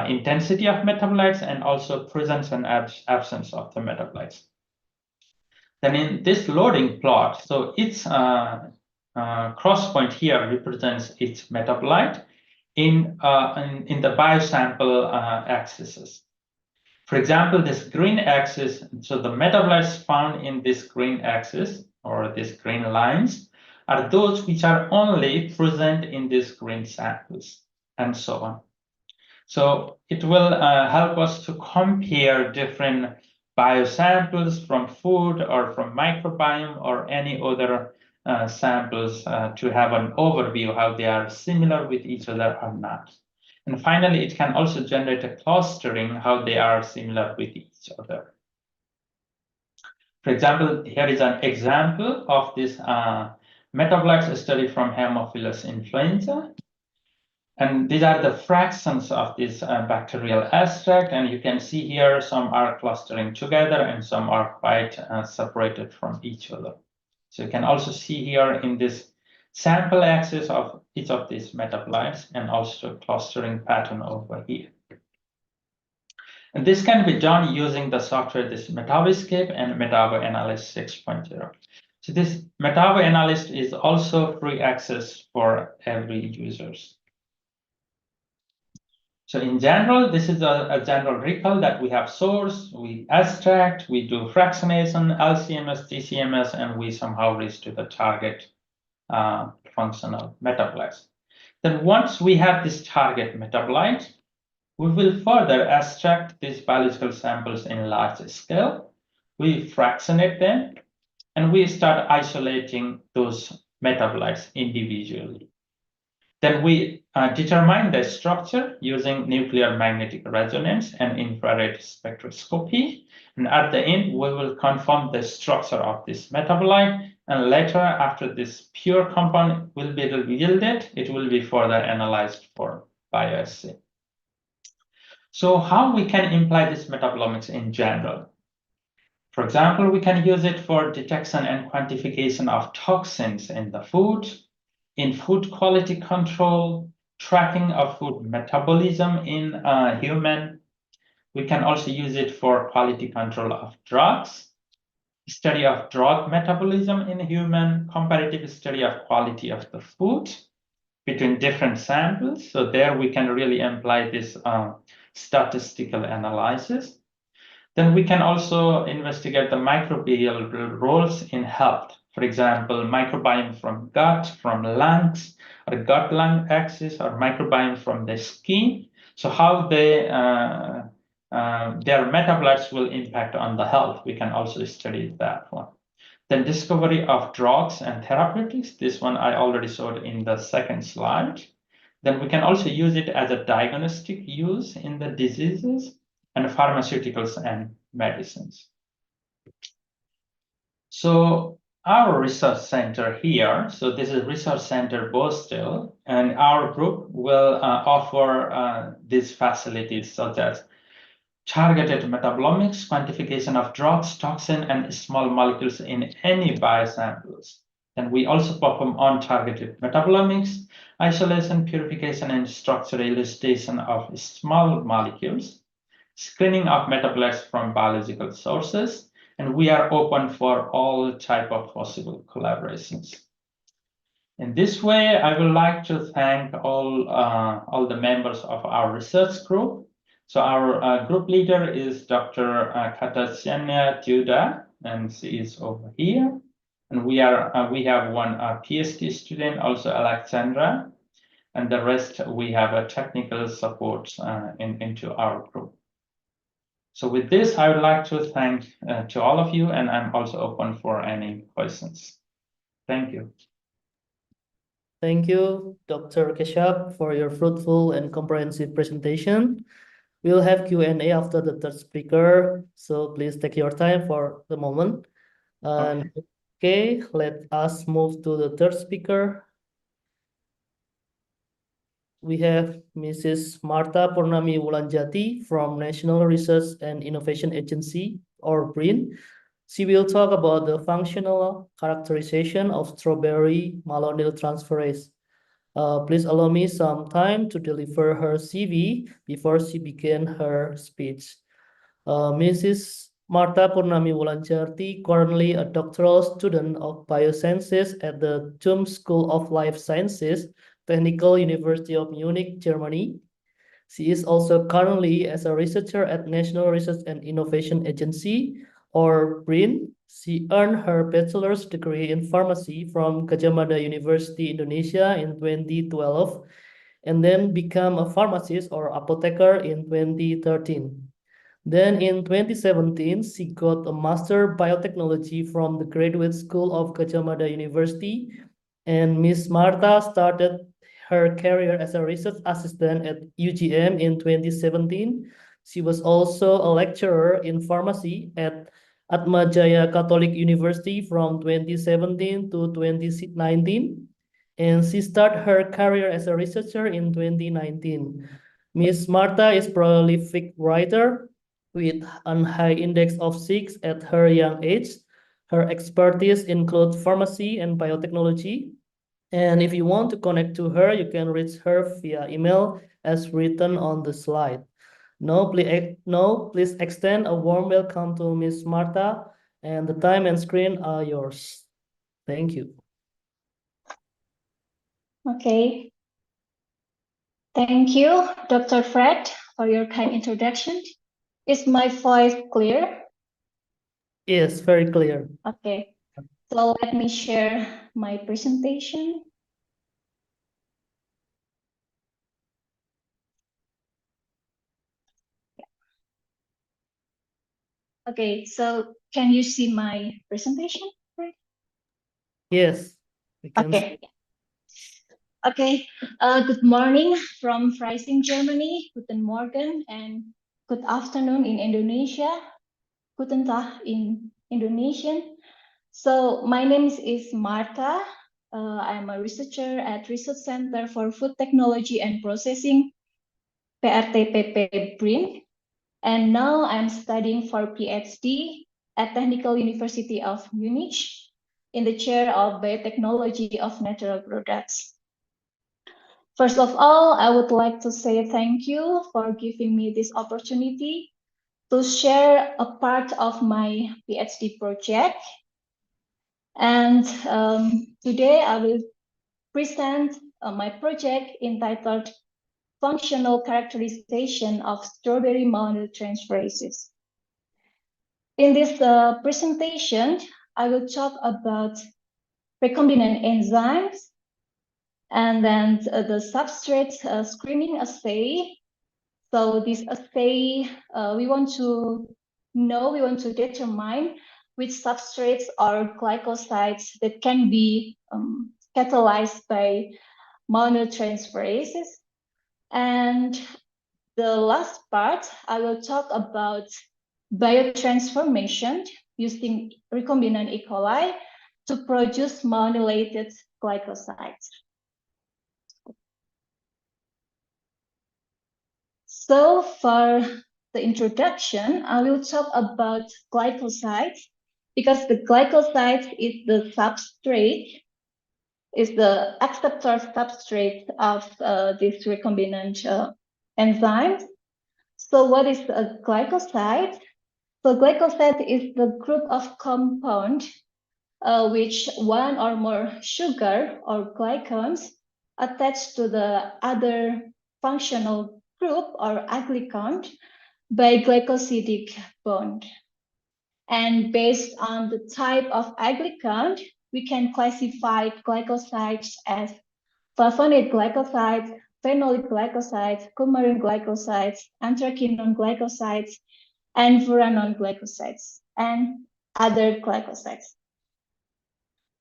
intensity of metabolites and also presence and absence of the metabolites. Then in this loading plot, so its cross point here represents its metabolite in the biosample axes. For example, this green axis, so the metabolites found in this green axis or these green lines are those which are only present in these green samples, and so on. So it will help us to compare different biosamples from food or from microbiome or any other samples to have an overview how they are similar with each other or not. And finally, it can also generate a clustering how they are similar with each other. For example, here is an example of this metabolites study from Haemophilus influenza. And these are the fractions of this bacterial extract. And you can see here some are clustering together and some are quite separated from each other. So you can also see here in this sample axis of each of these metabolites and also clustering pattern over here. And this can be done using the software, this Metaboscape and MetaboAnalyst 6.0. So this MetaboAnalyst is also free access for every users. So in general, this is a general recall that we have source, we extract, we do fractionation, LCMS, TCMS, and we somehow reach to the target functional metabolites. Then once we have this target metabolite, we will further extract these biological samples in large scale. We fractionate them, and we start isolating those metabolites individually. Then we determine the structure using nuclear magnetic resonance and infrared spectroscopy. And at the end, we will confirm the structure of this metabolite. And later, after this pure compound will be yielded, it will be further analyzed for bioassay. So how we can imply this metabolomics in general? For example, we can use it for detection and quantification of toxins in the food, in food quality control, tracking of food metabolism in human. We can also use it for quality control of drugs, study of drug metabolism in human, comparative study of quality of the food between different samples. So there we can really apply this statistical analysis. Then we can also investigate the microbial roles in health. For example, microbiome from gut, from lungs, or gut-lung axis, or microbiome from the skin. So how they, their metabolites will impact on the health. We can also study that one. Then discovery of drugs and therapeutics. This one I already showed in the second slide. Then we can also use it as a diagnostic use in the diseases and pharmaceuticals and medicines. So our research center here, so this is Research Center Bostel, and our group will offer these facilities such as targeted metabolomics, quantification of drugs, toxin, and small molecules in any biosamples. And we also perform on-targeted metabolomics, isolation, purification, and structural elucidation of small molecules, screening of metabolites from biological sources, and we are open for all type of possible collaborations. In this way, I would like to thank all the members of our research group. So our group leader is Dr. Katarzyna Duda, and she is over here. And we have one PhD student, also Alexandra, and the rest we have a technical support into our group. So with this, I would like to thank to all of you, and I'm also open for any questions. Thank you. Thank you, Dr. Keshap, for your fruitful and comprehensive presentation. We'll have Q&A after the third speaker, so please take your time for the moment. And okay, let us move to the third speaker. We have Mrs. Martha Purnami Wulanjati from National Research and Innovation Agency, or BRIN. She will talk about the functional characterization of strawberry malonyl transferase. Please allow me some time to deliver her CV before she begins her speech. Mrs. Martha Purnami Wulanjati, currently a doctoral student of biosciences at the TUM School of Life Sciences, Technical University of Munich, Germany. She is also currently as a researcher at National Research and Innovation Agency, or BRIN. She earned her bachelor's degree in pharmacy from Gadjah Mada University, Indonesia in 2012, and then became a pharmacist or apotheker in 2013. Then in 2017, she got a Master Biotechnology from the Graduate School of Gadjah Mada University, and Ms. Martha started her career as a research assistant at UGM in 2017. She was also a lecturer in pharmacy at Atmajaya Catholic University from 2017 to 2019, and she started her career as a researcher in 2019. Ms. Martha is a prolific writer with a high index of 6 at her young age. Her expertise include pharmacy and biotechnology. And if you want to connect to her, you can reach her via email as written on the slide. Now, please extend a warm welcome to Ms. Martha, and the time and screen are yours. Thank you. Okay. Thank you, Dr. Fred, for your kind introduction. Is my voice clear? Yes, very clear. Okay. So let me share my presentation. Okay, so can you see my presentation? Yes. Okay. Okay. Good morning from Freising, Germany. Guten Morgen and good afternoon in Indonesia. Guten Tag in Indonesian. So my name is Martha. I'm a researcher at Research Center for Food Technology and Processing, PRTPP BRIN. And now I'm studying for PhD at Technical University of Munich in the chair of Biotechnology of Natural Products. First of all, I would like to say thank you for giving me this opportunity to share a part of my PhD project. And today I will present my project entitled Functional Characterization of Strawberry Malonyl Transferases. In this presentation, I will talk about recombinant enzymes, and then the substrate screening assay. So this assay, we want to determine which substrates or glycosides that can be catalyzed by malonyl transferases. And the last part, I will talk about biotransformation using recombinant E. coli to produce malonylated glycosides. So for the introduction, I will talk about glycosides because the glycoside is the substrate, is the acceptor substrate of this recombinant enzymes. So what is a glycoside? So glycoside is the group of compound which one or more sugar or glycans attached to the other functional group or aglycon by glycosidic bond. And based on the type of aglycon, we can classify glycosides as flavonoid glycosides, phenolic glycosides, coumarin glycosides, anthraquinone glycosides, and furanone glycosides, and other glycosides.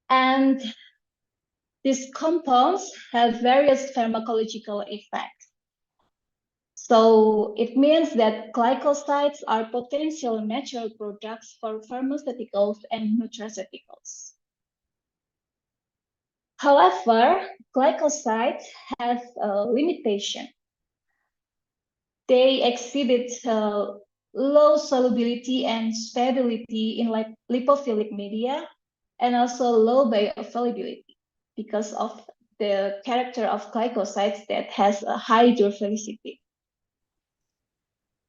And these compounds have various pharmacological effects. So it means that glycosides are potential natural products for pharmaceuticals and nutraceuticals. However, glycosides have a limitation. They exhibit low solubility and stability in lipophilic media, and also low bioavailability because of the character of glycosides that has a high durability.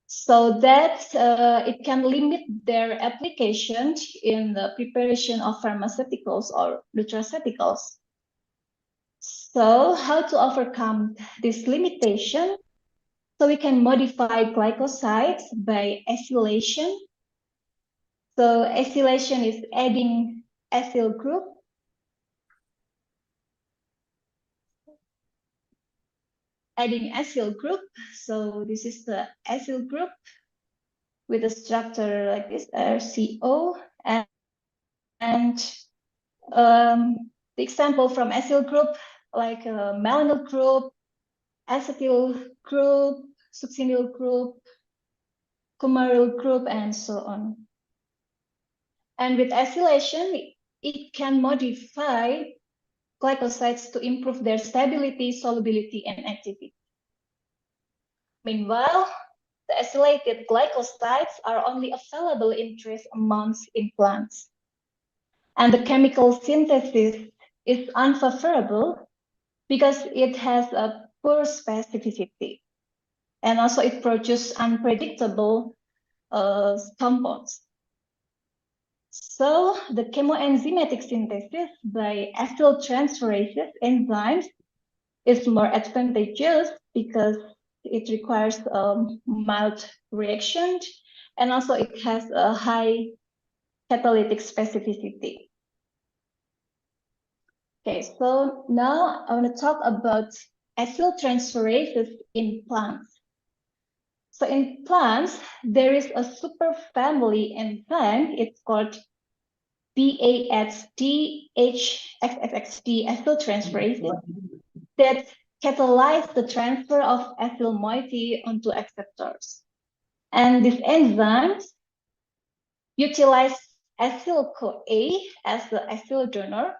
So that it can limit their application in the preparation of pharmaceuticals or nutraceuticals. So how to overcome this limitation? So we can modify glycosides by acylation. So acylation is adding acyl group. Adding acyl group. So this is the acyl group with a structure like this, RCO. And the example from acyl group, like malonyl group, acetyl group, succinyl group, coumaryl group, and so on. And with acylation, it can modify glycosides to improve their stability, solubility, and activity. Meanwhile, the acylated glycosides are only available in trace amounts in plants. And the chemical synthesis is unfavorable because it has a poor specificity. And also it produces unpredictable compounds. So the chemoenzymatic synthesis by acyltransferase enzymes is more advantageous because it requires a mild reaction, and also it has a high catalytic specificity. Okay, so now I want to talk about acyltransferases in plants. So in plants, there is a superfamily enzyme. It's called BAHD-HXXXD acyltransferase that catalyze the transfer of acyl moiety onto acceptors. And these enzymes utilize acyl-CoA as the acyl donor.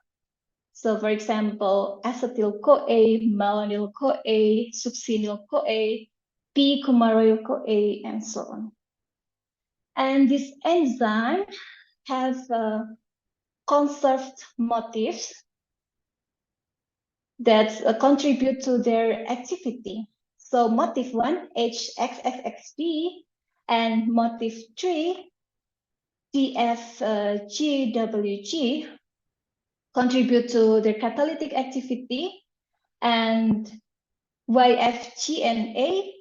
So for example, acetyl-CoA, malonyl-CoA, succinyl-CoA, p-coumaryl-CoA, and so on. And this enzyme has conserved motifs that contribute to their activity. So motif 1, HXXXD, and motif 3, DFGWG, contribute to their catalytic activity, and YFGNA,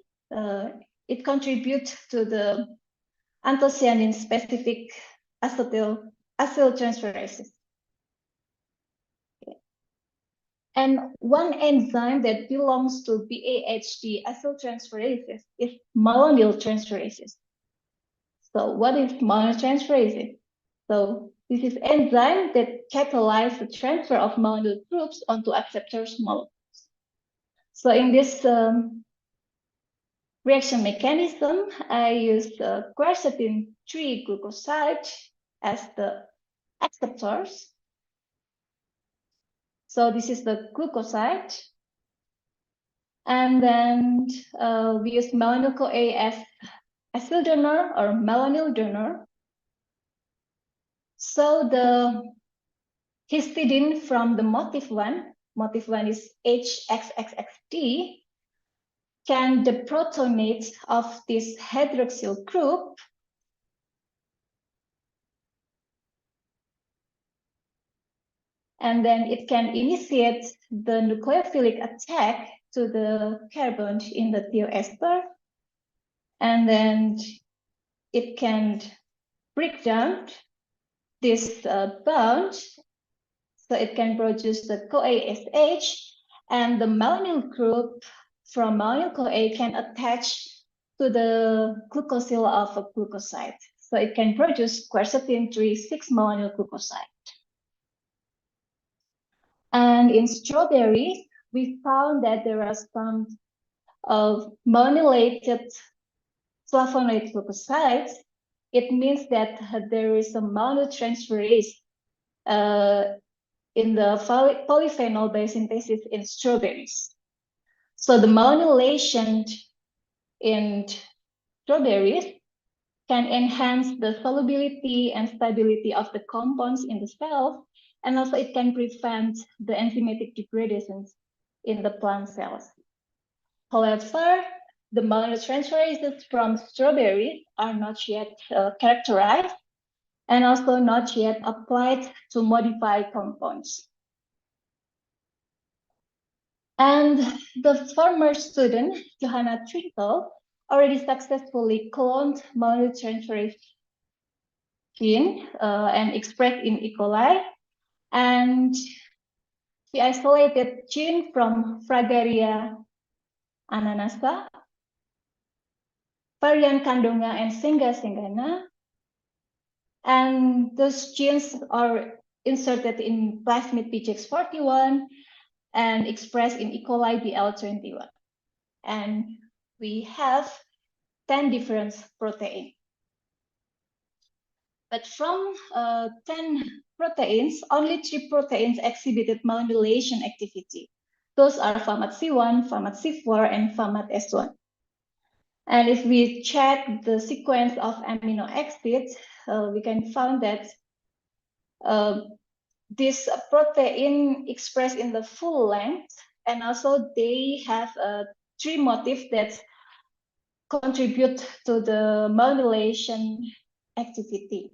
it contributes to the anthocyanin specific acyltransferases. And one enzyme that belongs to BAHD acyltransferases is malonyl transferases. So what is malonyl transferases? So this is enzyme that catalyzes the transfer of malonyl groups onto acceptors molecules. So in this reaction mechanism, I use quercetin 3 glucoside as the acceptors. So this is the glucoside. And then we use malonyl-CoA as acyl donor or malonyl donor. So the histidine from the motif one is HXXXD, can deprotonate of this hydroxyl group and then it can initiate the nucleophilic attack to the carbon in the thioester, and then it can break down this bond, so it can produce the CoA SH, and the malonyl group from malonyl CoA can attach to the glucosyl of a glucoside. So it can produce quercetin 3,6 malonyl glucoside. And in strawberries, we found that there are some malonylated flavonoid glucosides. It means that there is a malonyl-transferase in the polyphenol biosynthesis in strawberries. So the malonylation in strawberries can enhance the solubility and stability of the compounds in the cells, and also it can prevent the enzymatic degradations in the plant cells. However, the malonyl-transferases from strawberries are not yet characterized and also not yet applied to modify compounds. And the former student, Johanna Twinkle, already successfully cloned malonyl-transferase gene and expressed in E. coli. And she isolated gene from Fragaria ananasa, varian Kandunga, and Singa-Singana. And those genes are inserted in plasmid PGX41 and expressed in E. coli BL21. And we have 10 different proteins. But from 10 proteins, only 3 proteins exhibited malonylation activity. Those are FAMAT-C1, FAMAT-C4, and FAMAT-S1. And if we check the sequence of amino acids, we can find that this protein expressed in the full length, and also they have 3 motifs that contribute to the malonylation activity.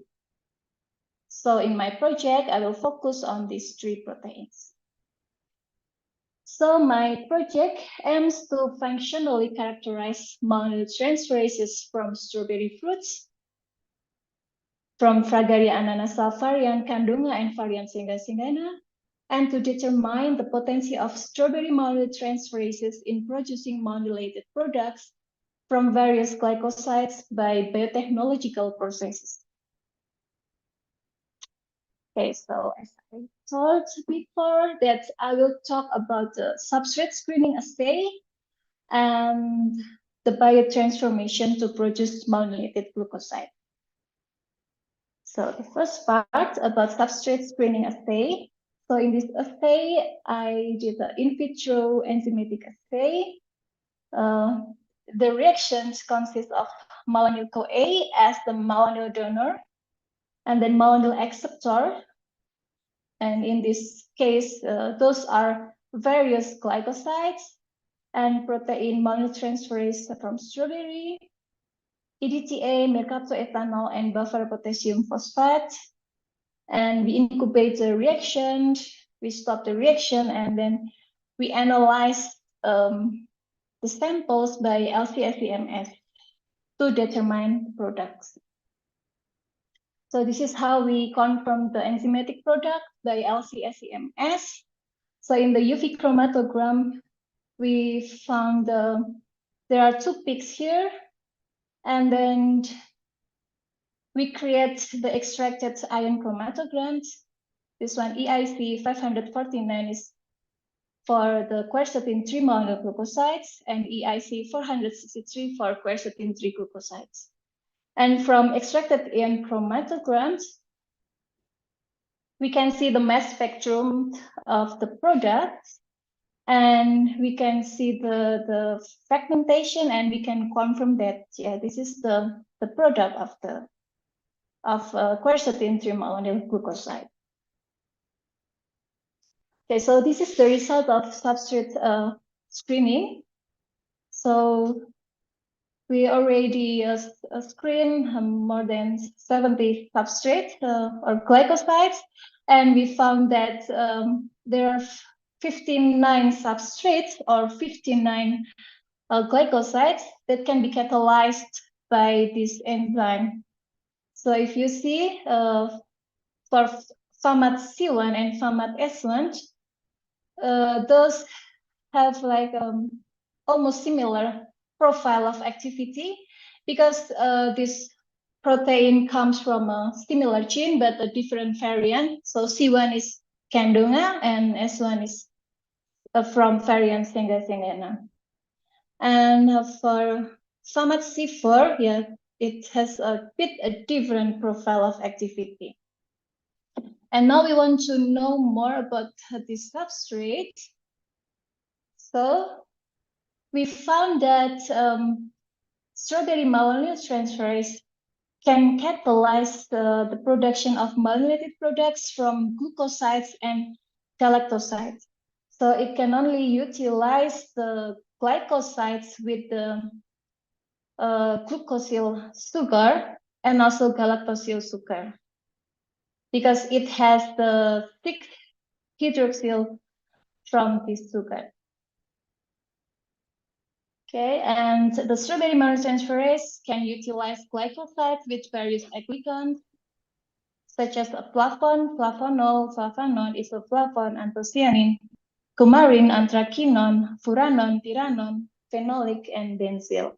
So in my project, I will focus on these 3 proteins. So my project aims to functionally characterize malonyl-transferases from strawberry fruits, from Fragaria ananasa, varian Kandunga, and varian Singa-Singana, and to determine the potency of strawberry malonyl-transferases in producing malonylated products from various glycosides by biotechnological processes. Okay, so as I told before, that I will talk about the substrate screening assay and the biotransformation to produce malonylated glucoside. So the first part about substrate screening assay. So in this assay, I did the in vitro enzymatic assay. The reactions consist of malonyl CoA as the malonyl donor, and then malonyl acceptor. And in this case, those are various glycosides and protein malonyl-transferase from strawberry, EDTA, mercaptoethanol, and buffer potassium phosphate. And we incubate the reaction, we stop the reaction, and then we analyze the samples by LC-SEMS to determine the products. So this is how we confirm the enzymatic product by LC-SEMS. So in the UV chromatogram, we found there are 2 peaks here, and then we create the extracted ion chromatograms. This one, EIC 549, is for the quercetin 3 monoglucosides, and EIC 463 for quercetin 3 glucosides. And from extracted ion chromatograms, we can see the mass spectrum of the product. And we can see the fragmentation, and we can confirm that, yeah, this is the product of quercetin trimalonyl glucoside. Okay, so this is the result of substrate screening. So we already screened more than 70 substrates or glycosides, and we found that there are 59 substrates or 59 glycosides that can be catalyzed by this enzyme. So if you see for FAMAT C1 and FAMAT S1, those have like almost similar profile of activity, because this protein comes from a similar gene but a different variant. So C1 is Kandunga and S1 is from variant Sengasiengana. And for FAMAT C4, yeah, it has a bit a different profile of activity. And now we want to know more about this substrate. So we found that strawberry malonyltransferase can catalyze the production of malonylated products from glucosides and galactosides. So it can only utilize the glycosides with the glucosyl sugar and also galactosyl sugar, because it has the 6-hydroxyl from this sugar. Okay, and the strawberry malonyltransferase can utilize glycosides with various glycans, such as flavon, flavonol, flavanone, isoflavone, anthocyanin, coumarin, anthraquinone, furanon, piranon, phenolic, and benzyl.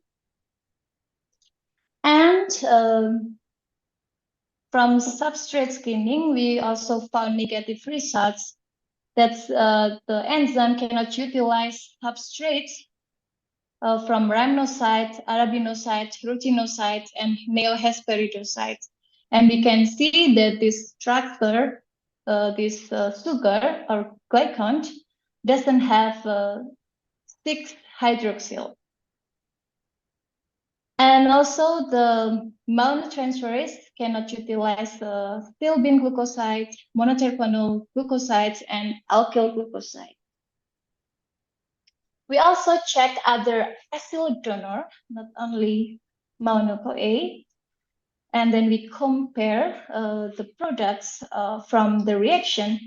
And from substrate screening, we also found negative results that the enzyme cannot utilize substrates from rhamnocytes, arabinocytes, rutinocytes, and neohesperidosites. And we can see that this structure, this sugar or glycan, doesn't have 6-hydroxyl. And also the malonyltransferase cannot utilize stilbene glucosides, monoterpenol glucosides, and alkyl glucoside. We also check other acyl donor, not only malonyl-CoA, and then we compare the products from the reaction,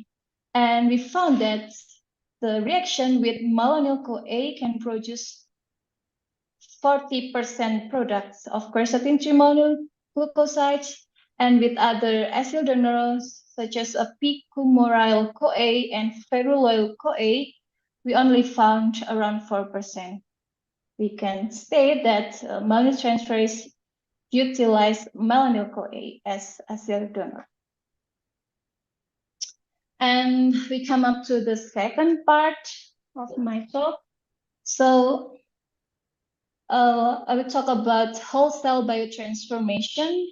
and we found that the reaction with malonyl-CoA can produce 40% products of quercetin trimalonyl glucosides, and with other acyl donors such as a picomoryl-CoA and feruloyl-CoA, we only found around 4%. We can state that malonyltransferase utilize malonyl-CoA as acyl donor. And we come up to the second part of my talk. So I will talk about whole cell biotransformation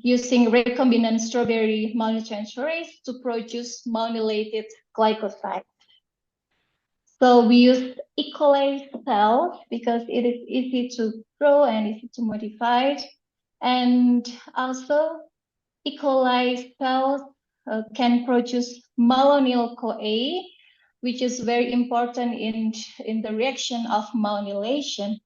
using recombinant strawberry malonyltransferase to produce malonylated glycoside. So we use E. coli cells because it is easy to grow and easy to modify. And also E. coli cells can produce malonyl-CoA, which is very important in the reaction of malonylation.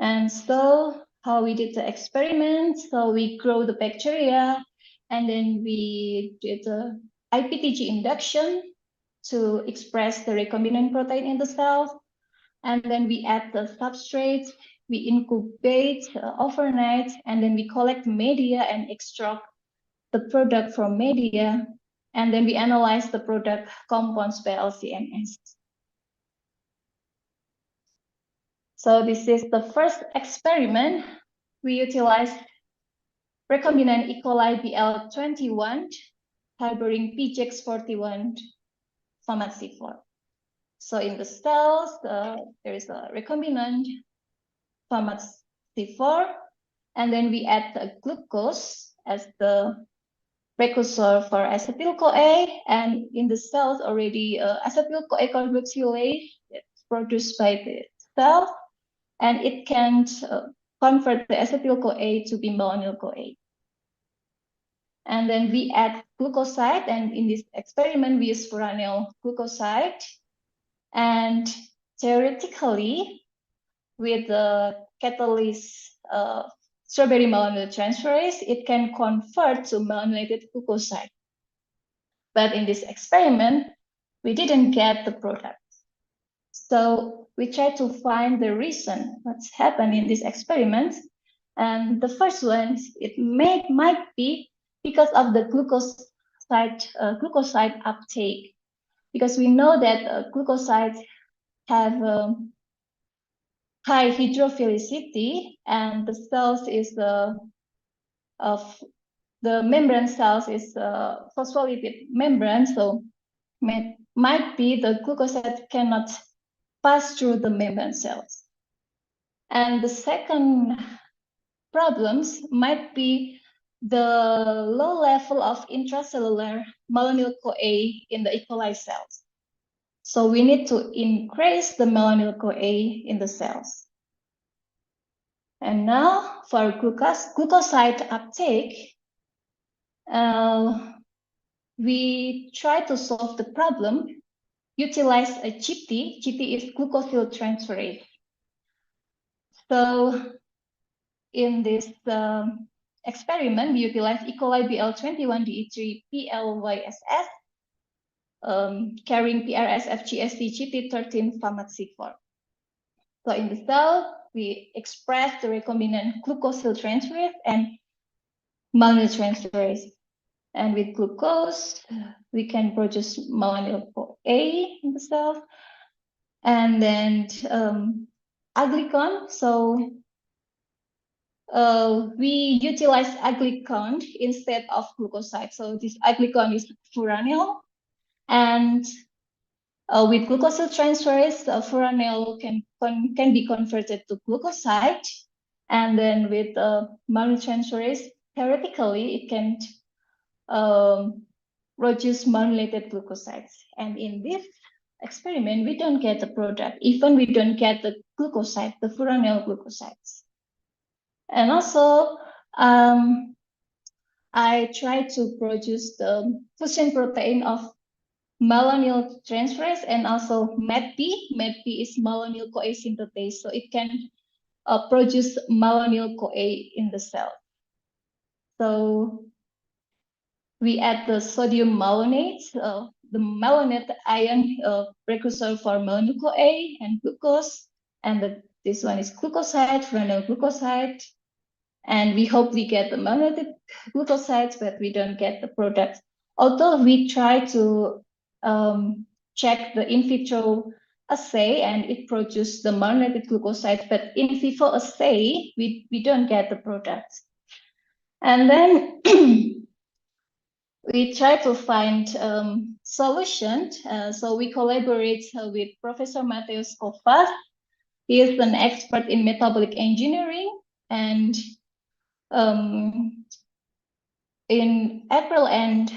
And so how we did the experiment, so we grow the bacteria, and then we did the IPTG induction to express the recombinant protein in the cell. And then we add the substrates, we incubate overnight, and then we collect media and extract the product from media. And then we analyze the product compounds by LC-MS. So this is the first experiment. We utilized recombinant E. coli BL21 harboring PJX41 FAMAT C4. So in the cells, there is a recombinant FAMAT C4, and then we add the glucose as the precursor for acetyl-CoA, and in the cells already acetyl-CoA carboxylase that's produced by the cell, and it can convert the acetyl-CoA to be malonyl-CoA. And then we add glucoside, and in this experiment we use furanyl glucoside, and theoretically with the catalyst strawberry malonyl transferase, it can convert to malonylated glucoside. But in this experiment, we didn't get the product. So we tried to find the reason what's happened in this experiment. And the first one, it might be because of the glucoside uptake. Because we know that glucosides have high hydrophilicity, and the cells is the membrane cells is phospholipid membrane, so might be the glucoside cannot pass through the membrane cells. And the second problems might be the low level of intracellular malonyl-CoA in the E. coli cells. So we need to increase the malonyl-CoA in the cells. And now for glucoside uptake, we try to solve the problem, utilize a GT. GT is glucosyl transferase. So in this experiment, we utilize E. coli BL21DE3 PLYSS, carrying PRSF-GST GT13 FAMAT-C4. So in the cell, we express the recombinant glucosyl transferase and malonyl transferase. And with glucose, we can produce malonyl-CoA in the cell. And then aglycon. So we utilize aglycon instead of glucoside. So this aglycon is furanyl. And with glucosyl transferase, furanyl can be converted to glucoside. And then with malonyl transferase, theoretically, it can produce malonylated glucosides. And in this experiment, we don't get the product, even we don't get the glucoside, the furanyl glucosides. And also, I tried to produce the fusion protein of malonyl transferase and also METP. METP is malonyl-CoA synthetase, so it can produce malonyl-CoA in the cell. So we add the sodium malonate, the malonate ion precursor for malonyl-CoA and glucose, and this one is glucoside, furanyl glucoside, and we hope we get the malonylated glucosides, but we don't get the product. Although we try to check the in vitro assay and it produced the malonylated glucosides, but in vivo assay, we don't get the product. And then we try to find solution. So we collaborate with Professor Mateus Kovas. He is an expert in metabolic engineering, and in April and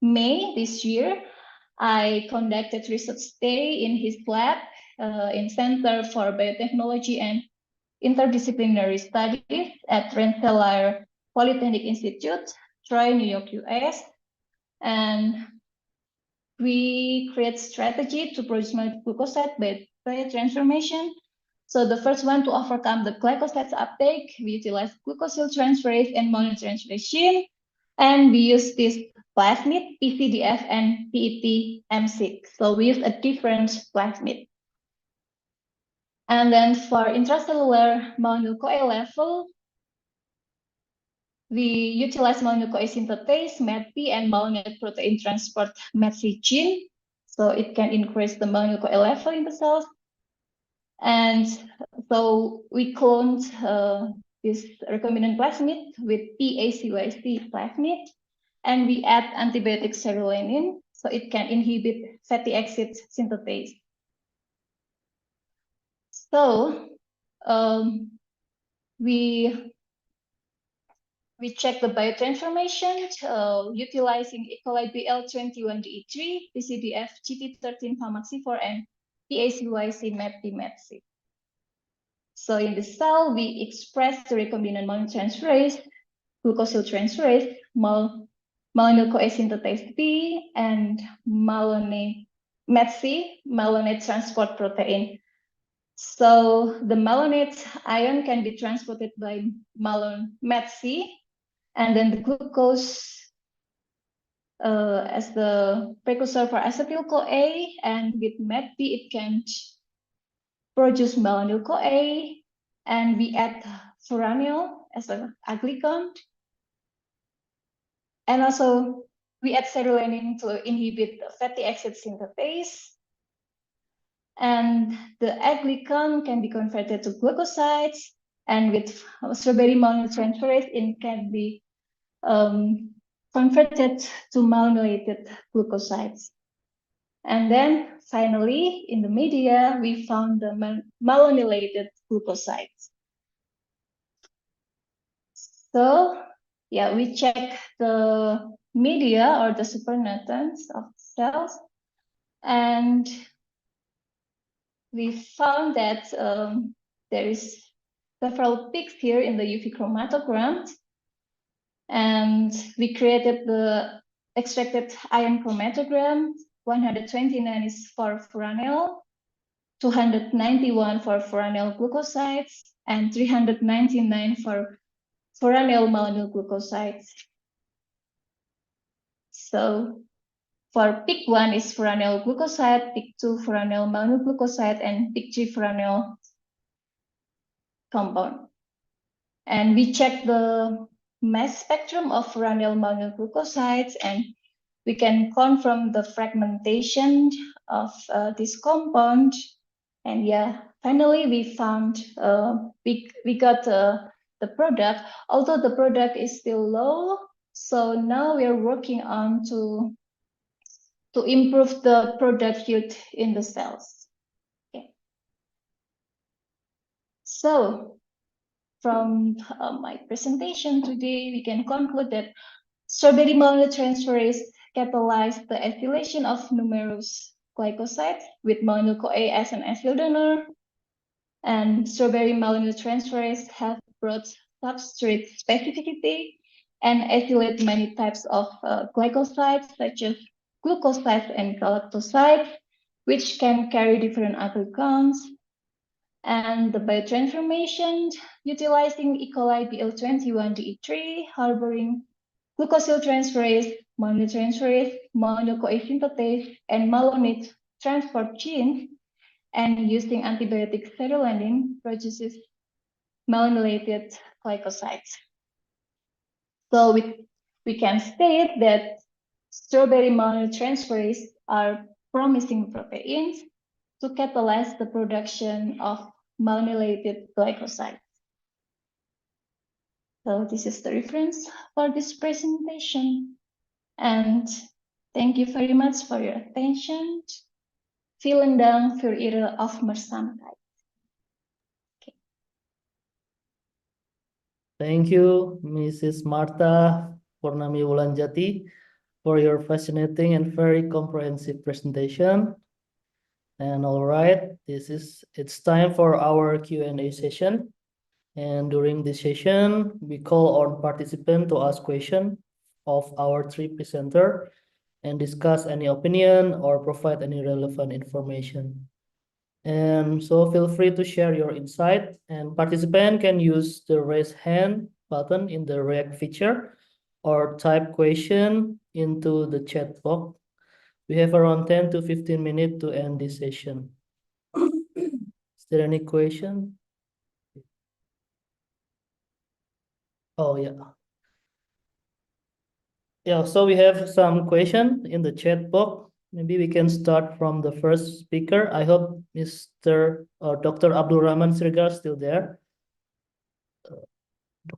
May this year, I conducted research stay in his lab in Center for Biotechnology and Interdisciplinary Studies at Rensselaer Polytechnic Institute, Troy, New York, US. And we create strategy to produce glucoside by transformation. So the first one, to overcome the glycoside uptake, we utilize glucosyl transferase and malonyl transferase, and we use this plasmid, PCDF and PET-M6. So we use a different plasmid. And then for intracellular malonyl-CoA level, we utilize malonyl-CoA synthetase, METP, and malonyl protein transport METC gene. So it can increase the malonyl-CoA level in the cells. And so we cloned this recombinant plasmid with PACYC plasmid, and we add antibiotic cerulanin, so it can inhibit fatty acid synthetase. So we we check the biotransformation utilizing E. coli BL21DE3, PCDF GT13 PAMAXI4, and PACYC MEP-MEP6. So in the cell, we express the recombinant malonyl glucosyltransferase, malonyl-CoA synthetase B, and malonate-MET-C, malonate transport protein. So the malonate ion can be transported by malon-MET-C, and then the glucose as the precursor for acetyl-CoA, and with MET-B it can produce malonyl-CoA, and we add furanyl as an aglycon, and also we add serulanin to inhibit the fatty acid synthetase. And the aglycon can be converted to glucosides, and with strawberry malonyl-transferase, it can be converted to malonylated glucosides. And then finally, in the media, we found the malonylated glucosides. So yeah, we check the media or the supernatants of cells, and we found that there is several peaks here in the UV chromatogram, and we created the extracted ion chromatogram. 129 is for furanyl, 291 for furanyl glucosides, and 399 for furanyl malonyl glucosides. So for peak 1 is furanyl glucoside, peak 2 furanyl malonyl glucoside, and peak 3 furanyl compound. And we check the mass spectrum of furanyl malonyl glucosides, and we can confirm the fragmentation of this compound. And yeah, finally we found we got the product, although the product is still low. So now we are working on to improve the product yield in the cells. Okay. So from my presentation today, we can conclude that strawberry malonyl-transferase catalyzed the ethylation of numerous glycosides with malonyl-CoA as an ethyl donor, and strawberry malonyl-transferase have broad substrate specificity and ethylate many types of glycosides such as glucosides and galactosides, which can carry different aglycons. And the biotransformation utilizing E. coli BL21DE3 harboring glucosyltransferase, malonyl-transferase, malonyl-CoA synthetase, and malonate transport genes, and using antibiotic serulanin produces malonylated glycosides. So we can state that strawberry malonyl-transferase are promising proteins to catalyze the production of malonylated glycosides. So this is the reference for this presentation. And thank you very much for your attention. Vielen Dank für Ihre Aufmerksamkeit. Okay. Thank you, Mrs. Martha Purnami Wulanjati, for your fascinating and very comprehensive presentation. And all right, it's time for our Q&A session. And during this session, we call on participants to ask questions of our three presenters and discuss any opinion or provide any relevant information. And so feel free to share your insight, and participants can use the raise hand button in the React feature or type question into the chat box. We have around 10 to 15 minutes to end this session. Is there any question? Oh, yeah. Yeah, so we have some question in the chat box. Maybe we can start from the first speaker. I hope Mr. or Dr. Abdul Rahman Sirgar is still there. Dr.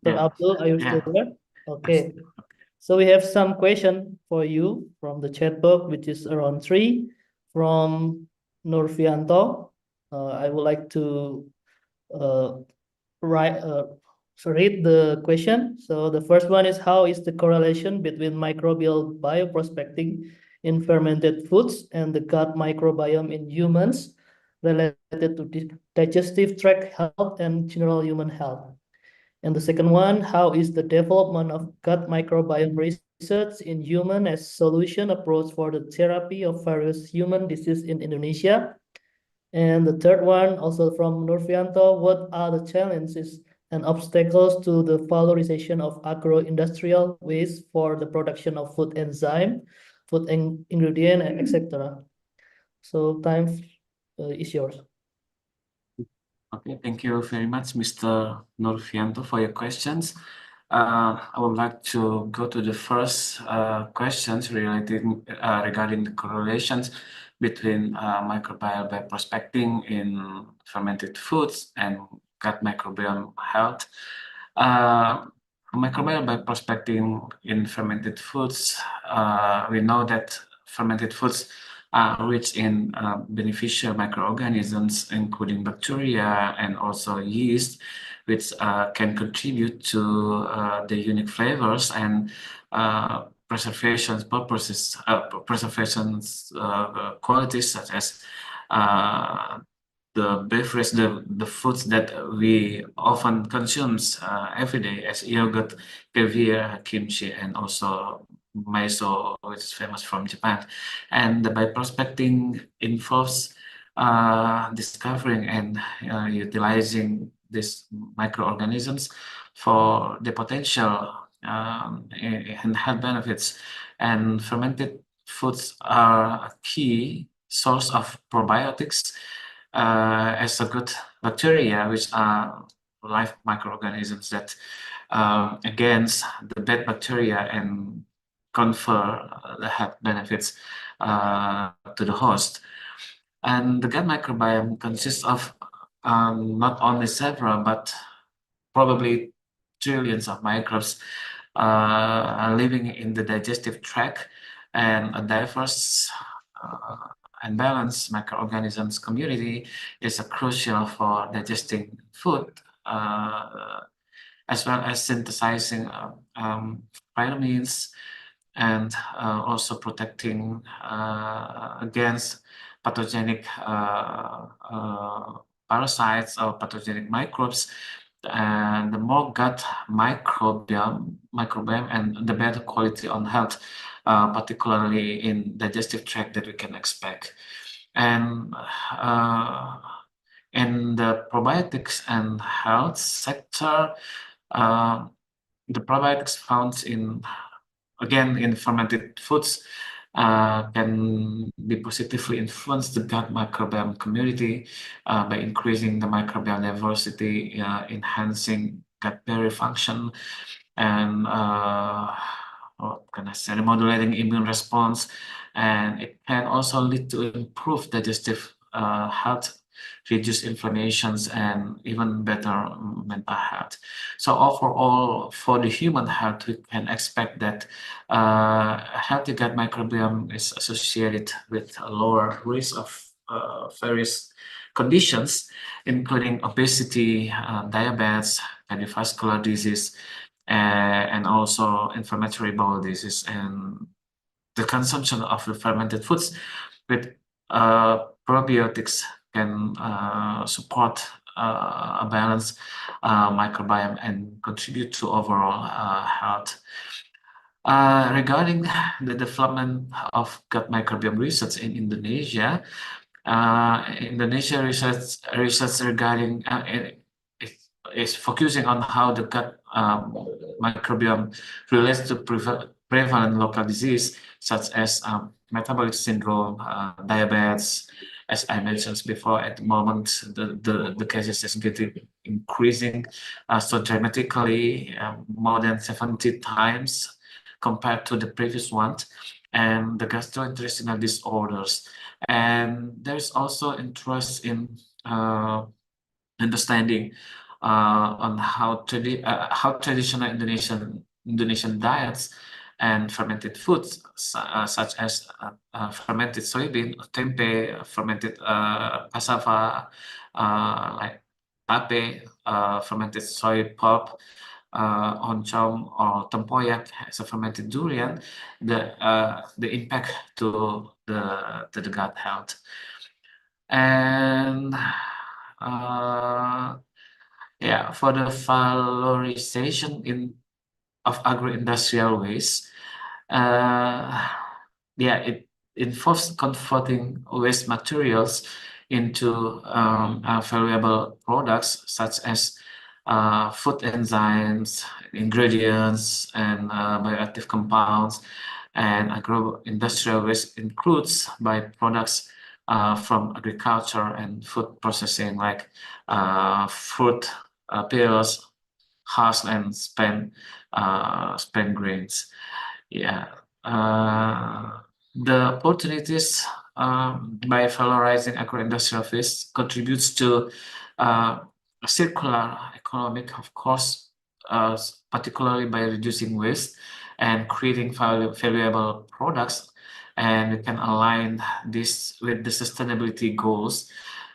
Yeah. Abdul, are you still there? Okay. So we have some question for you from the chat box, which is around 3 from Nurfianto. I would like to So read the question. So the first one is, how is the correlation between microbial bioprospecting in fermented foods and the gut microbiome in humans related to digestive tract health and general human health? And the second one, how is the development of gut microbiome research in human as solution approach for the therapy of various human disease in Indonesia? And the third one, also from Nurfianto, what are the challenges and obstacles to the valorization of agro-industrial waste for the production of food enzyme, food ingredient, and etc. So time is yours. Okay, thank you very much, Mr. Nurfianto, for your questions. I would like to go to the first questions regarding the correlations between microbial bioprospecting in fermented foods and gut microbiome health. Microbial bioprospecting in fermented foods, we know that fermented foods are rich in beneficial microorganisms, including bacteria and also yeast, which can contribute to the unique flavors and preservation purposes, qualities such as the beverage, the foods that we often consume every day, as yogurt, caviar, kimchi, and also miso, which is famous from Japan. And the bioprospecting involves discovering and utilizing these microorganisms for the potential and health benefits. And fermented foods are a key source of probiotics as a good bacteria, which are live microorganisms that against the bad bacteria and confer the health benefits to the host. And the gut microbiome consists of not only several, but probably trillions of microbes living in the digestive tract, and a diverse and balanced microorganisms community is crucial for digesting food, as well as synthesizing vitamins, and also protecting against pathogenic parasites or pathogenic microbes. And the more gut microbiome and the better quality on health, particularly in digestive tract, that we can expect. And in the probiotics and health sector, the probiotics found in fermented foods can be positively influence the gut microbiome community by increasing the microbial diversity, enhancing gut barrier function, and modulating immune response. And it can also lead to improved digestive health, reduce inflammations, and even better mental health. So overall, for the human health, we can expect that a healthy gut microbiome is associated with a lower risk of various conditions, including obesity, diabetes, cardiovascular disease, and also inflammatory bowel disease. And the consumption of the fermented foods with probiotics can support a balanced microbiome and contribute to overall health. Regarding the development of gut microbiome research in Indonesia, Indonesia research regarding is focusing on how the gut microbiome relates to prevalent local disease such as metabolic syndrome, diabetes. As I mentioned before, at the moment the cases is increasing so dramatically, more than 70 times compared to the previous one, and the gastrointestinal disorders. And there's also interest in understanding on how traditional Indonesian diets and fermented foods such as fermented soybean, tempe, fermented cassava, like tape, fermented soy pulp, oncom or tempoyak as a fermented durian, the impact to the gut health. And yeah, for the valorization of agro-industrial waste, yeah, it involves converting waste materials into valuable products such as food enzymes, ingredients, and bioactive compounds. And agro-industrial waste includes byproducts from agriculture and food processing, like fruit peels, husk, and spent grains. Yeah, the opportunities by valorizing agro-industrial waste contributes to a circular economic, of course, particularly by reducing waste and creating valuable products. And we can align this with the sustainability goals,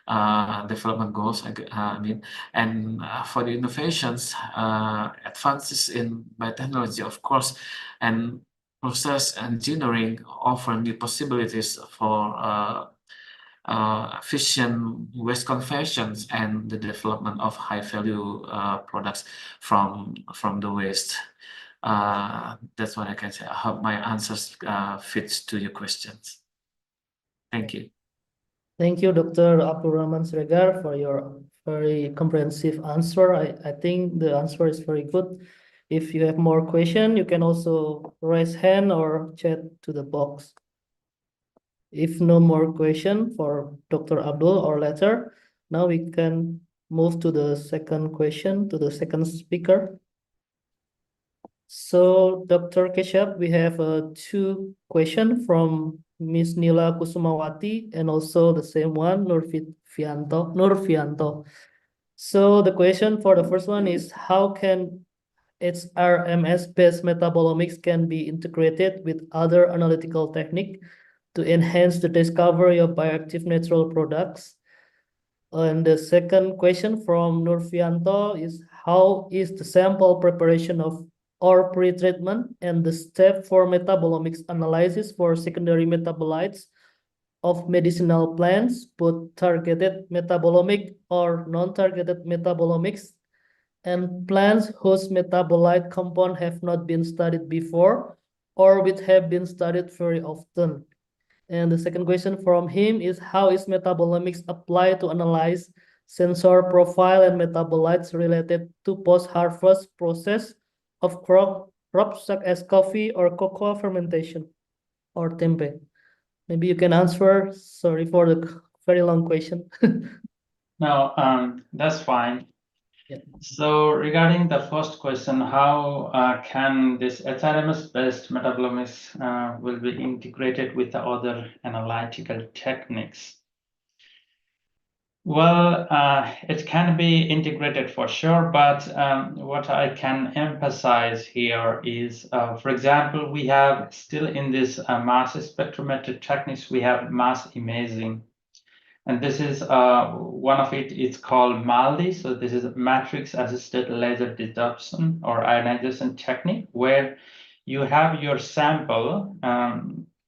development goals, I mean. And for the innovations, advances in biotechnology, of course, and process engineering offer new possibilities for efficient waste conversions and the development of high-value products from the waste. That's what I can say. I hope my answers fits to your questions. Thank you. Thank you, Dr. Abdurrahman Sregar, for your very comprehensive answer. I think the answer is very good. If you have more question, you can also raise hand or chat to the box. If no more question for Dr. Abdul or later, now we can move to the second question, to the second speaker. So, Dr. Keshap, we have two questions from Ms. Nila Kusumawati and also the same one, Nurfianto. So the question for the first one is, how can HRMS-based metabolomics can be integrated with other analytical techniques to enhance the discovery of bioactive natural products? And the second question from Nurfianto is, how is the sample preparation of or pre-treatment and the step for metabolomics analysis for secondary metabolites of medicinal plants, both targeted metabolomic or non-targeted metabolomics, and plants whose metabolite compound have not been studied before or which have been studied very often? And the second question from him is, how is metabolomics applied to analyze sensor profile and metabolites related to post-harvest process of crops such as coffee or cocoa fermentation or tempe? Maybe you can answer. Sorry for the very long question. No, that's fine. Yeah. So regarding the first question, how can this HRMS-based metabolomics will be integrated with the other analytical techniques? Well, it can be integrated for sure, but what I can emphasize here is, for example, we have still in this mass spectrometric techniques, we have mass imaging. And this is one of it, it's called MALDI. So this is matrix assisted laser detection or ionization technique, where you have your sample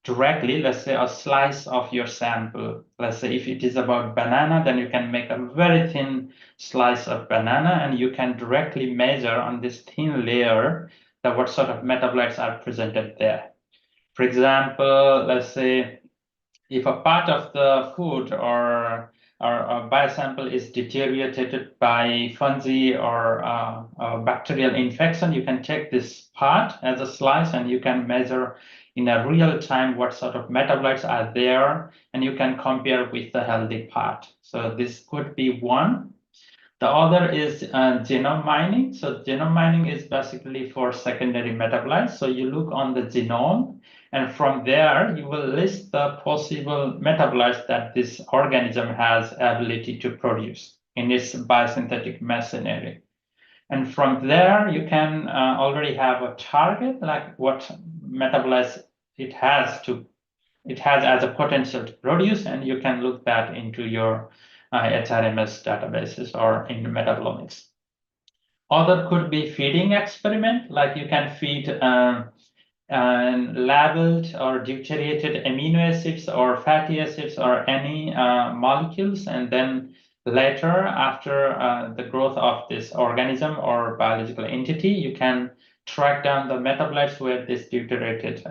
directly, let's say a slice of your sample. Let's say if it is about banana, then you can make a very thin slice of banana and you can directly measure on this thin layer that what sort of metabolites are presented there. For example, let's say if a part of the food or a biosample is deteriorated by fungi or bacterial infection, you can take this part as a slice and you can measure in a real time what sort of metabolites are there, and you can compare with the healthy part. So this could be one. The other is genome mining. So genome mining is basically for secondary metabolites. So you look on the genome, and from there you will list the possible metabolites that this organism has ability to produce in its biosynthetic machinery. And from there you can already have a target, like what metabolites it has as a potential to produce, and you can look that into your HRMS databases or in metabolomics. Other could be feeding experiment, like you can feed labeled or deuterated amino acids or fatty acids or any molecules, and then later, after the growth of this organism or biological entity, you can track down the metabolites where these deuterated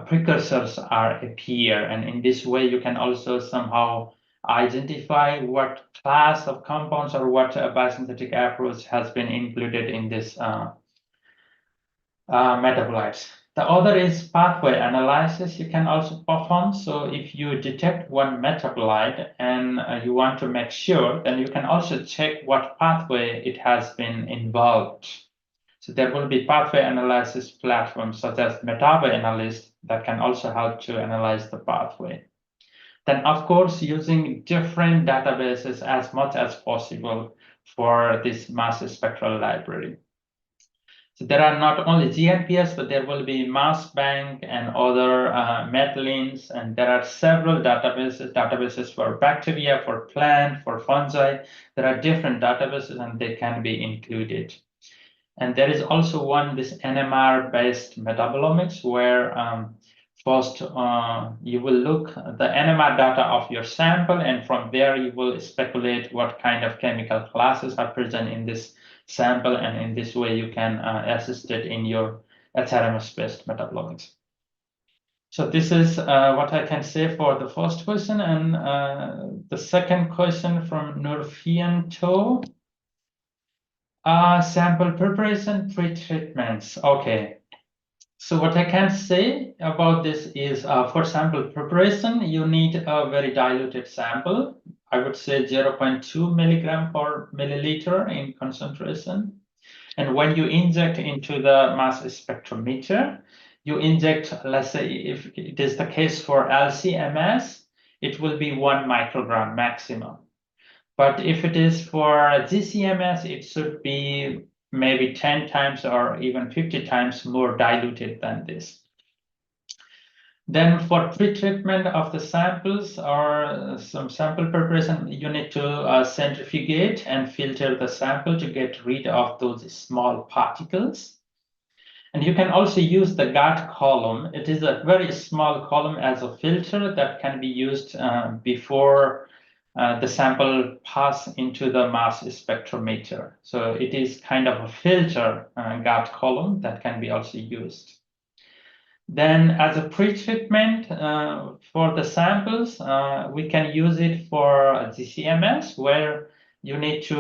precursors appear, and in this way you can also somehow identify what class of compounds or what biosynthetic approach has been included in this metabolites. The other is pathway analysis you can also perform. So if you detect one metabolite and you want to make sure, then you can also check what pathway it has been involved. So there will be pathway analysis platforms such as Metabolomic that can also help to analyze the pathway. Then, of course, using different databases as much as possible for this mass spectral library. So there are not only GNPS, but there will be mass bank and other metalins, and there are several databases for bacteria, for plant, for fungi. There are different databases and they can be included. And there is also one, this NMR-based metabolomics, where first you will look the NMR data of your sample, and from there you will speculate what kind of chemical classes are present in this sample, and in this way you can assist it in your HRMS-based metabolomics. So this is what I can say for the first question, and the second question from Nurfianto. Sample preparation, pre-treatments. Okay. So what I can say about this is for sample preparation, you need a very diluted sample. I would say 0.2 milligram per milliliter in concentration. And when you inject into the mass spectrometer, you inject, let's say, if it is the case for LC-MS, it will be 1 microgram maximum. But if it is for GC-MS, it should be maybe 10 times or even 50 times more diluted than this. Then for pre-treatment of the samples or some sample preparation, you need to centrifugate and filter the sample to get rid of those small particles. And you can also use the GATT column. It is a very small column as a filter that can be used before the sample pass into the mass spectrometer. So it is kind of a filter GATT column that can be also used. Then as a pre-treatment for the samples, we can use it for GC-MS, where you need to,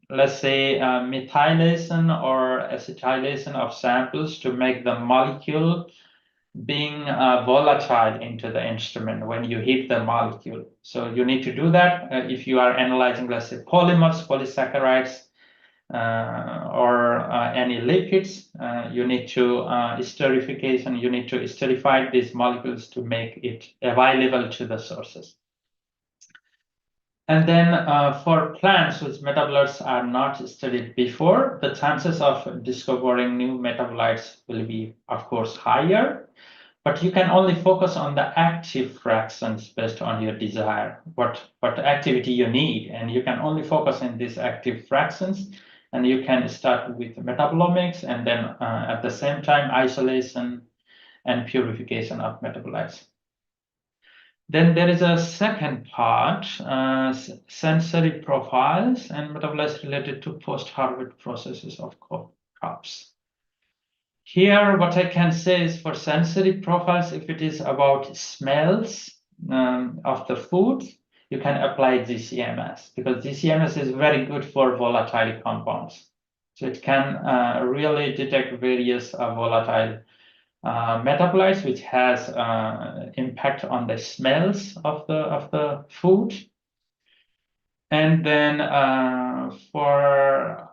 let's say, methylation or acetylation of samples to make the molecule being volatile into the instrument when you hit the molecule. So you need to do that if you are analyzing, let's say, polymers, polysaccharides, or any lipids. You need to esterification. You need to esterify these molecules to make it available to the sources. And then for plants whose metabolites are not studied before, the chances of discovering new metabolites will be, of course, higher. But you can only focus on the active fractions based on your desire, what activity you need. And you can only focus on these active fractions. And you can start with metabolomics and then at the same time, isolation and purification of metabolites. Then there is a second part, sensory profiles and metabolites related to post-harvest processes of crops. Here, what I can say is for sensory profiles, if it is about smells of the food, you can apply GC-MS, because GC-MS is very good for volatile compounds. So it can really detect various volatile metabolites, which has impact on the smells of the food. And then for,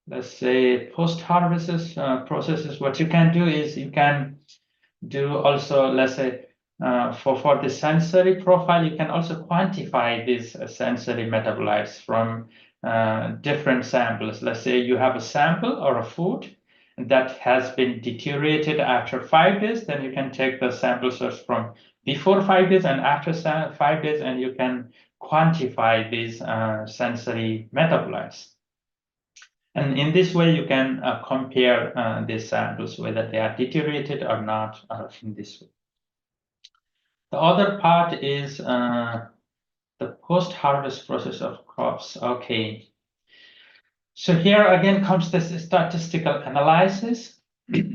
let's say, post-harvest processes, what you can do is you can do also, let's say, for the sensory profile, you can also quantify these sensory metabolites from different samples. Let's say you have a sample or a food that has been deteriorated after 5 days, then you can take the sample source from before 5 days and after 5 days, and you can quantify these sensory metabolites. And in this way, you can compare these samples, whether they are deteriorated or not, in this way. The other part is the post-harvest process of crops. Okay. So here again comes this statistical analysis.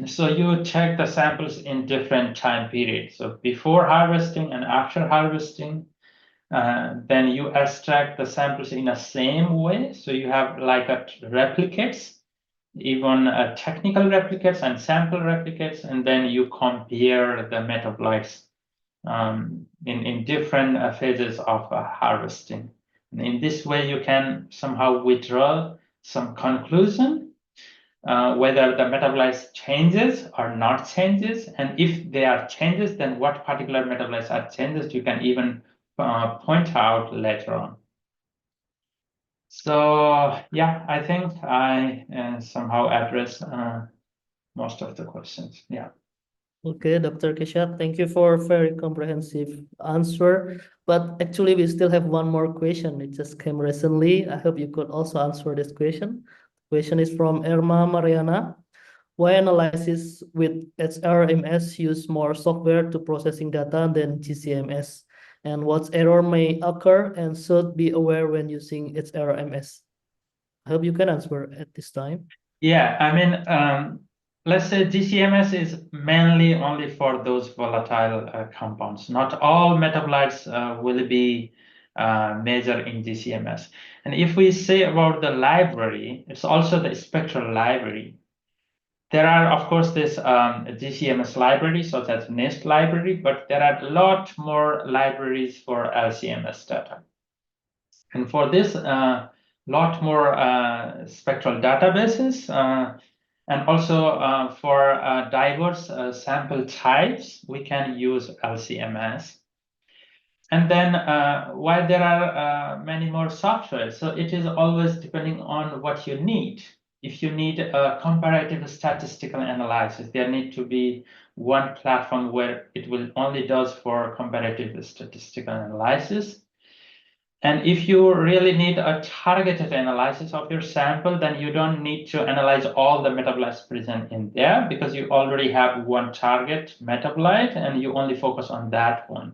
So you check the samples in different time periods. So before harvesting and after harvesting, then you extract the samples in the same way. So you have like replicates, even technical replicates and sample replicates, and then you compare the metabolites in different phases of harvesting. And in this way, you can somehow withdraw some conclusion whether the metabolites changes or not changes, and if they are changes, then what particular metabolites are changes, you can even point out later on. So yeah, I think I somehow addressed most of the questions. Yeah. Okay, Dr. Keshav, thank you for a very comprehensive answer. But actually, we still have one more question. It just came recently. I hope you could also answer this question. The question is from Irma Mariana. Why analysis with HRMS use more software to processing data than GCMS? And what error may occur and should be aware when using HRMS? I hope you can answer at this time. Yeah, I mean, let's say GCMS is mainly only for those volatile compounds. Not all metabolites will be measured in GCMS. And if we say about the library, it's also the spectral library. There are, of course, this GCMS library, such as NIST library, but there are a lot more libraries for LCMS data. And for this, lot more spectral databases, and also for diverse sample types, we can use LCMS. And then while there are many more software, so it is always depending on what you need. If you need a comparative statistical analysis, there need to be one platform where it will only does for comparative statistical analysis. And if you really need a targeted analysis of your sample, then you don't need to analyze all the metabolites present in there, because you already have one target metabolite and you only focus on that one.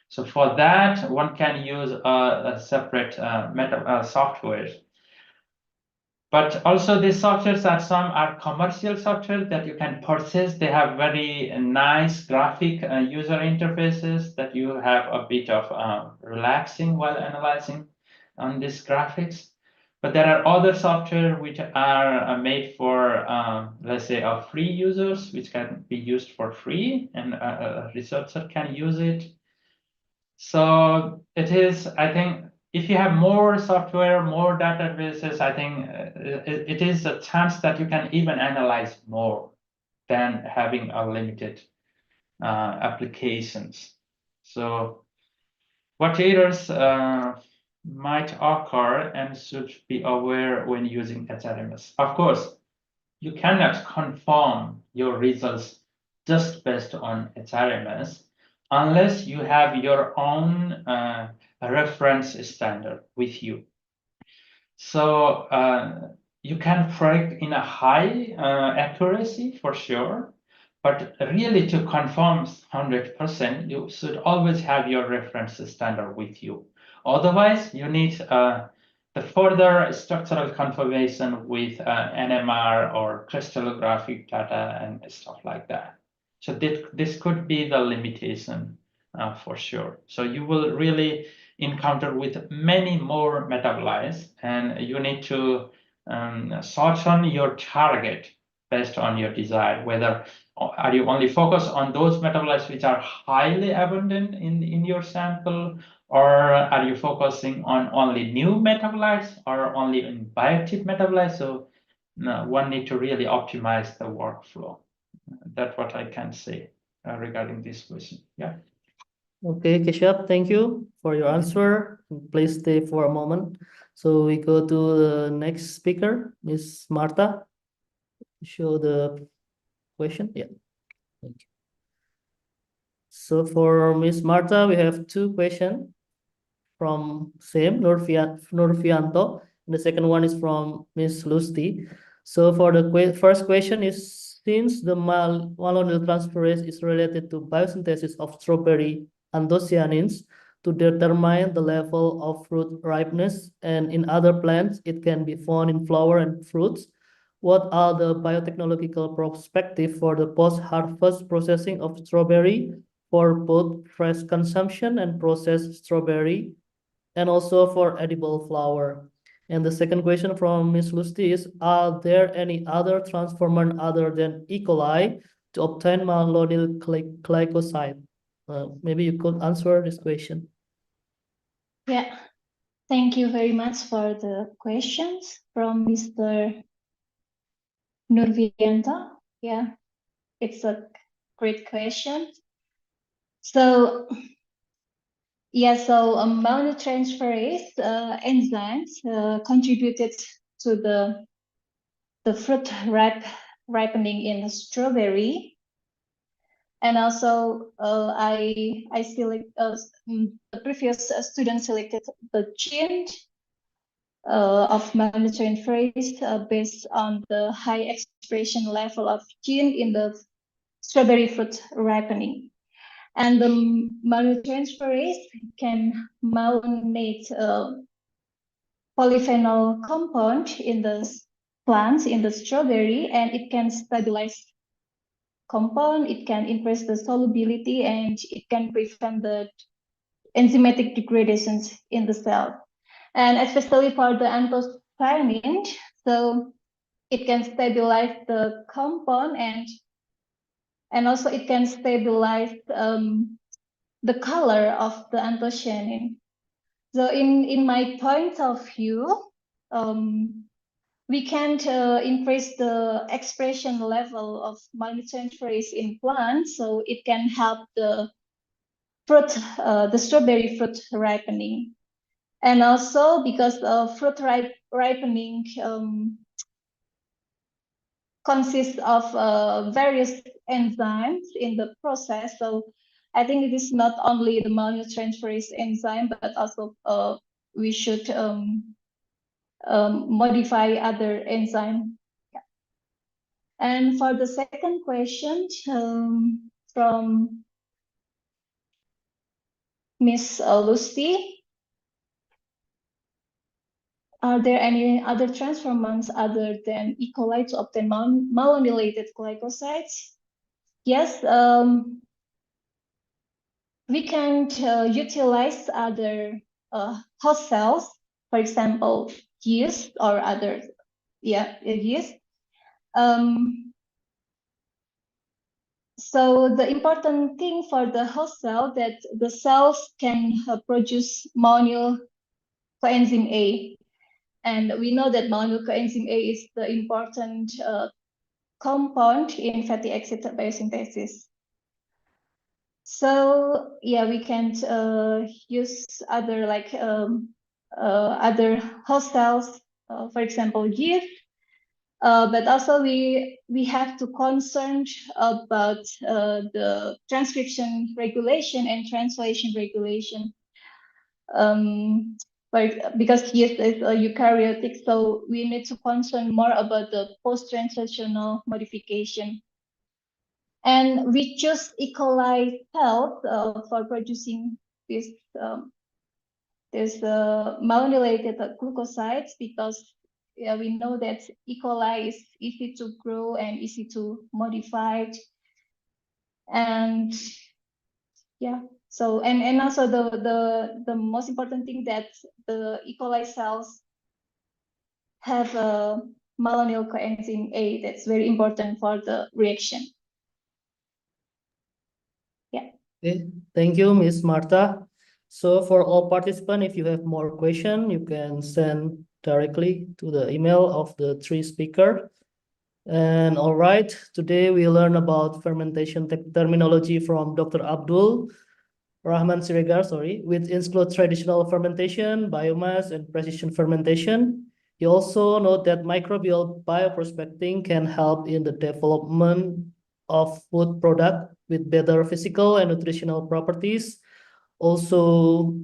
So for that, one can use a separate software. But also these softwares are, some are commercial software that you can purchase. They have very nice graphic user interfaces that you have a bit of relaxing while analyzing on these graphics. But there are other software which are made for, let's say, free users, which can be used for free, and a researcher can use it. So it is, I think, if you have more software, more databases, I think it is a chance that you can even analyze more than having a limited applications. So what errors might occur and should be aware when using HRMS? Of course, you cannot confirm your results just based on HRMS unless you have your own reference standard with you. So you can predict in a high accuracy for sure, but really to confirm 100%, you should always have your reference standard with you. Otherwise, you need the further structural confirmation with NMR or crystallographic data and stuff like that. So this could be the limitation for sure. So you will really encounter with many more metabolites, and you need to search on your target based on your desire. Whether are you only focused on those metabolites which are highly abundant in your sample, or are you focusing on only new metabolites or only in bioactive metabolites? So one need to really optimize the workflow. That's what I can say regarding this question. Yeah. Okay, Keshav, thank you for your answer. Please stay for a moment. So we go to the next speaker, Ms. Martha. Show the question. Yeah. Thank you. So for Miss Marta, we have two questions from same Nurfianto. And the second one is from Miss Lusty. So for the first question is, since the malonyl transferase is related to biosynthesis of strawberry anthocyanins to determine the level of fruit ripeness, and in other plants it can be found in flower and fruits, what are the biotechnological perspective for the post-harvest processing of strawberry for both fresh consumption and processed strawberry, and also for edible flower? And the second question from Ms. Lusty is, are there any other transformer other than E. coli to obtain malonyl glycoside? Maybe you could answer this question. Yeah, thank you very much for the questions from Mr. Nurvianta. Yeah, it's a great question. So, yeah, so malonyl-transferase enzymes contributed to the fruit ripening in the strawberry. And also, I select the previous student selected the gene of malonyl-transferase based on the high expression level of gene in the strawberry fruit ripening. And the malonyl-transferase can malonate polyphenol compound in the plants in the strawberry, and it can stabilize compound, it can increase the solubility, and it can prevent the enzymatic degradations in the cell. And especially for the anthocyanin, so it can stabilize the compound, and also it can stabilize the color of the anthocyanin. So in my point of view, we can increase the expression level of malonyl-transferase in plants, so it can help the fruit, the strawberry fruit ripening. And also because fruit ripening consists of various enzymes in the process. So I think it is not only the malonyl-transferase enzyme, but also we should modify other enzyme. Yeah. And for the second question from Ms. Lusty, are there any other transformants other than E. coli to obtain malonylated glycosides? Yes, we can utilize other host cells, for example, yeast or other, yeast. So the important thing for the host cell that the cells can produce malonyl coenzyme A. And we know that malonyl coenzyme A is the important compound in fatty acid biosynthesis. So yeah, we can use other other host cells, for example, yeast. But also we have to concern about the transcription regulation and translation regulation. Because yeast is eukaryotic, so we need to concern more about the post-translational modification. And we choose E. coli cells for producing this malonylated glucosides because we know that E. coli is easy to grow and easy to modify. And yeah, so and also the most important thing that the E. coli cells have a malonyl coenzyme A that's very important for the reaction. Yeah. Okay, thank you, Ms. Marta. So for all participants, if you have more questions, you can send directly to the email of the three speakers. And all right, today we learn about fermentation terminology from Dr. Abdul Rahman Siregar, which includes traditional fermentation, biomass, and precision fermentation. You also note that microbial bioprospecting can help in the development of food product with better physical and nutritional properties. Also,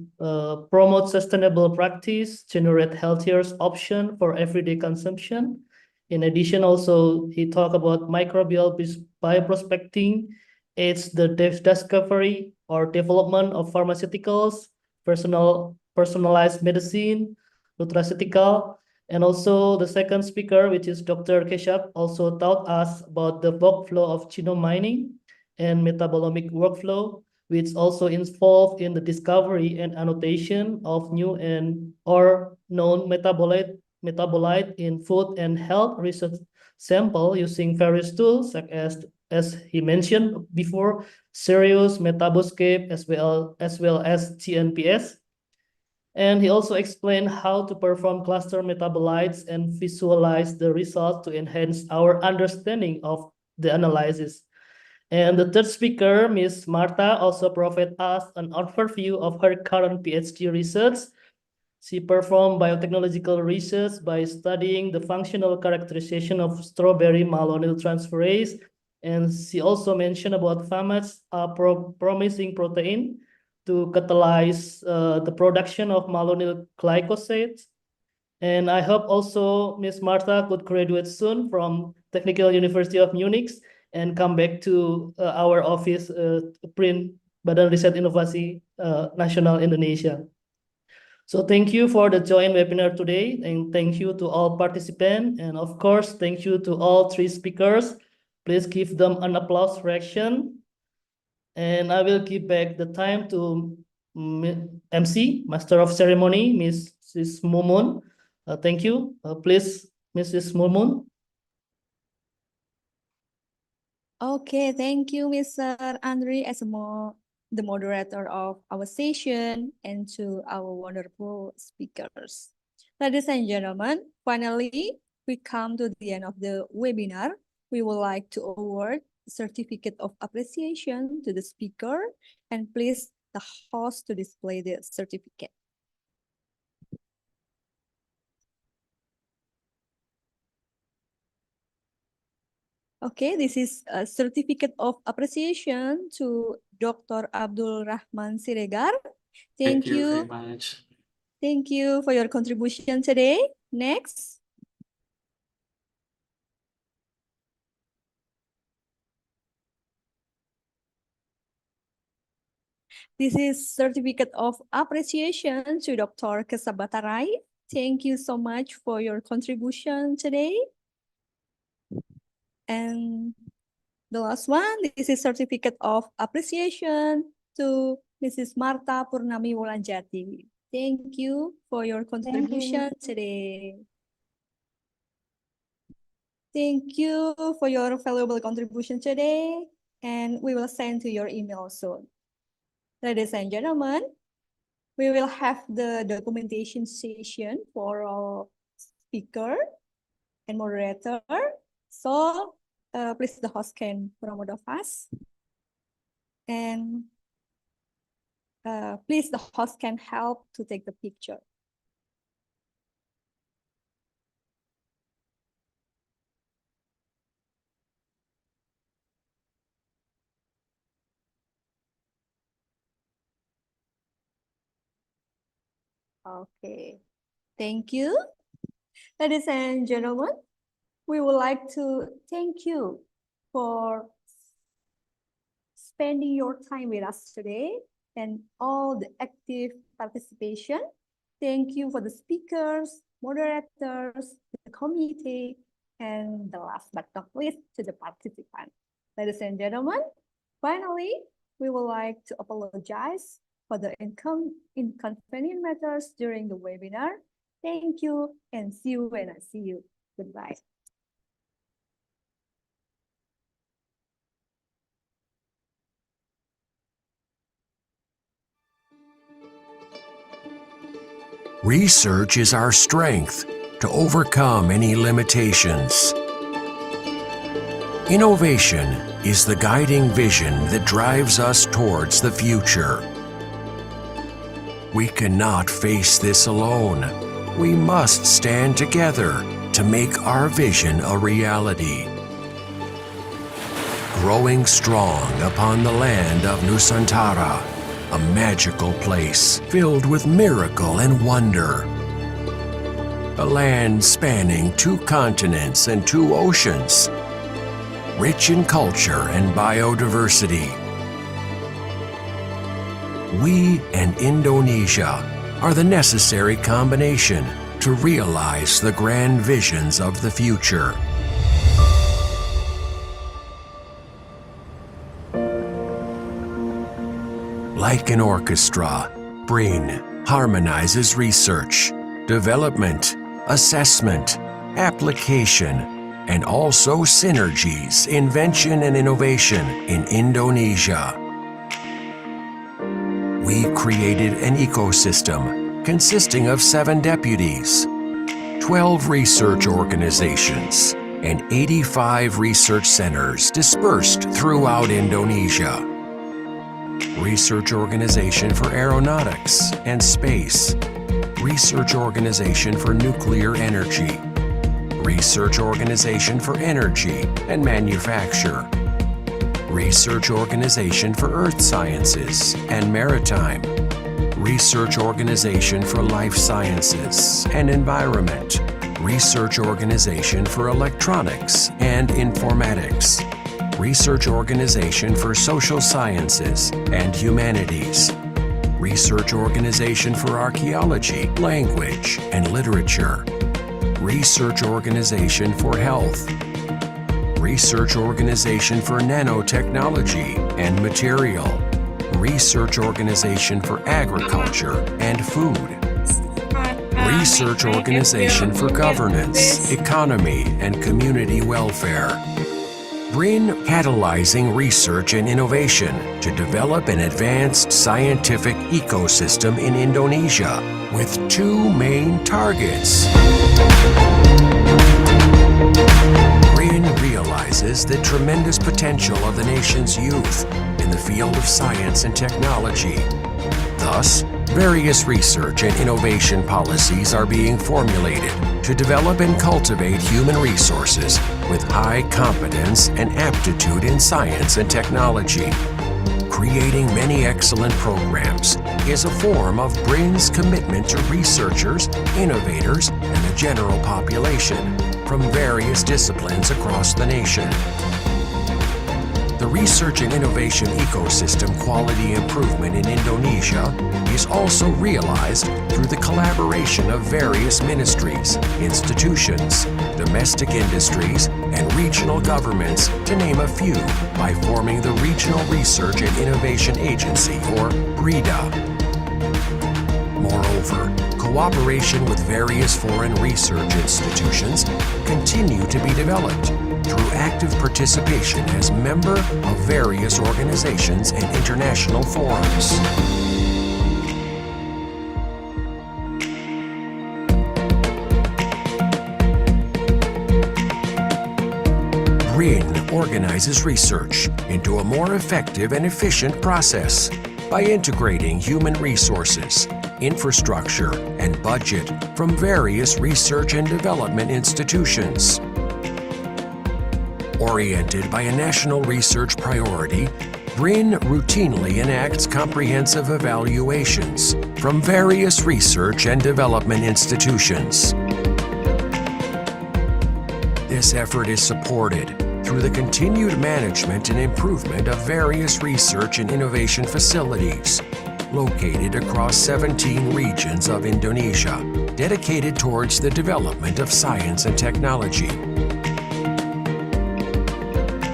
promote sustainable practice, generate healthier option for everyday consumption. In addition, also, he talked about microbial bioprospecting, aids the discovery or development of pharmaceuticals, personalized medicine, nutraceutical, and also the second speaker, which is Dr. Keshap, also taught us about the workflow of genome mining and metabolomic workflow, which also involved in the discovery and annotation of new and or known metabolite in food and health research sample using various tools such as he mentioned before, Sirius, Metaboscape, as well as GNPS. And he also explained how to perform cluster metabolites and visualize the results to enhance our understanding of the analysis. And the third speaker, Ms. Marta, also provided us an overview of her current PhD research. She performed biotechnological research by studying the functional characterization of strawberry malonyl transferase. And she also mentioned about FAMAS, promising protein to catalyze the production of malonyl glycosate. And I hope also Ms. Marta could graduate soon from Technical University of Munich and come back to our office, BRIN, Badan Riset Inovasi Nasional Indonesia. So thank you for the joint webinar today, and thank you to all participants, and of course, thank you to all three speakers. Please give them an applause reaction. And I will give back the time to MC, Master of Ceremony, Mrs. Mumun. Thank you. Please, Mrs. Mumun. Okay, thank you, Mr. Andre, as the moderator of our session, and to our wonderful speakers. Ladies and gentlemen, finally, we come to the end of the webinar. We would like to award certificate of appreciation to the speaker, and please the host to display the certificate. Okay, this is a certificate of appreciation to Dr. Abdul Rahman Siregar. Thank you very much. Thank you for your contribution today. Next. This is certificate of appreciation to Dr. Kesabatarai. Thank you so much for your contribution today. And the last one, this is certificate of appreciation to Mrs. Marta Purnami Wulanjati. Thank you for your contribution today. Thank you for your valuable contribution today, and we will send to your email soon. Ladies and gentlemen, we will have the documentation session for our speaker and moderator. So please the host can promote of us. And please the host can help to take the picture. Okay, thank you. Ladies and gentlemen, we would like to thank you for spending your time with us today and all the active participation. Thank you for the speakers, moderators, the committee, and the last but not least, to the participants. Ladies and gentlemen, finally, we would like to apologize for the inconvenient matters during the webinar. Thank you, and see you when I see you. Goodbye. Research is our strength to overcome any limitations. Innovation is the guiding vision that drives us towards the future. We cannot face this alone. We must stand together to make our vision a reality. growing strong upon the land of Nusantara, a magical place filled with miracle and wonder. A land spanning 2 continents and 2 oceans, rich in culture and biodiversity. We and Indonesia are the necessary combination to realize the grand visions of the future. Like an orchestra, BRIN harmonizes research, development, assessment, application, and also synergies, invention, and innovation in Indonesia. We created an ecosystem consisting of 7 deputies, 12 research organizations, and 85 research centers dispersed throughout Indonesia. Research Organization for Aeronautics and Space, Research Organization for Nuclear Energy, Research Organization for Energy and Manufacture, Research Organization for Earth Sciences and Maritime, Research Organization for Life Sciences and Environment, Research Organization for Electronics and Informatics, Research Organization for Social Sciences and Humanities, Research Organization for Archaeology, Language, and Literature, Research Organization for Health, Research Organization for Nanotechnology and Material, Research Organization for Agriculture and Food, Research Organization for Governance, Economy, and Community Welfare. BRIN catalyzing research and innovation to develop an advanced scientific ecosystem in Indonesia with 2 main targets. BRIN realizes the tremendous potential of the nation's youth in the field of science and technology. Thus, various research and innovation policies are being formulated to develop and cultivate human resources with high competence and aptitude in science and technology. Creating many excellent programs is a form of BRIN's commitment to researchers, innovators, and the general population from various disciplines across the nation. The research and innovation ecosystem quality improvement in Indonesia is also realized through the collaboration of various ministries, institutions, domestic industries, and regional governments, to name a few, by forming the Regional Research and Innovation Agency, or RIDA. Moreover, cooperation with various foreign research institutions continue to be developed through active participation as member of various organizations and international forums. BRIN organizes research into a more effective and efficient process by integrating human resources, infrastructure, and budget from various research and development institutions. Oriented by a national research priority, BRIN routinely enacts comprehensive evaluations from various research and development institutions. This effort is supported through the continued management and improvement of various research and innovation facilities located across 17 regions of Indonesia, dedicated towards the development of science and technology.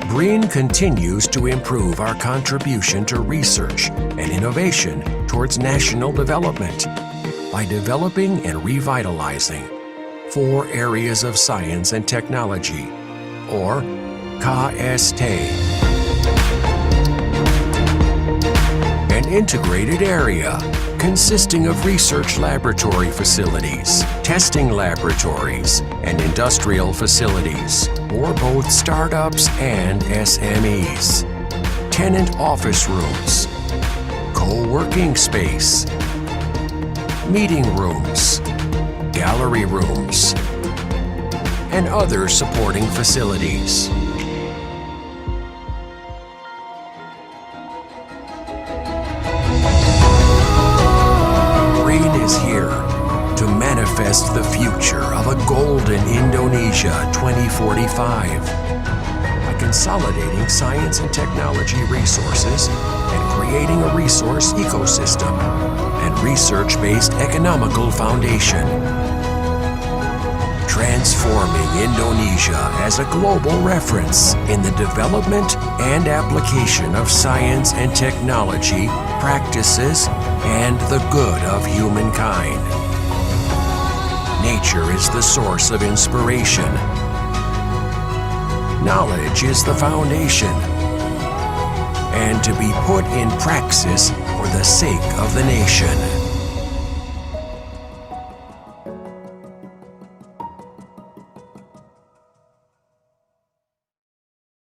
BRIN continues to improve our contribution to research and innovation towards national development by developing and revitalizing 4 areas of science and technology, or KST. An integrated area consisting of research laboratory facilities, testing laboratories, and industrial facilities for both startups and SMEs, tenant office rooms, co-working space, meeting rooms, gallery rooms, and other supporting facilities. manifest the future of a golden Indonesia 2045 by consolidating science and technology resources and creating a resource ecosystem and research-based economical foundation. Transforming Indonesia as a global reference in the development and application of science and technology, practices, and the good of humankind. Nature is the source of inspiration. Knowledge is the foundation, and to be put in praxis for the sake of the nation.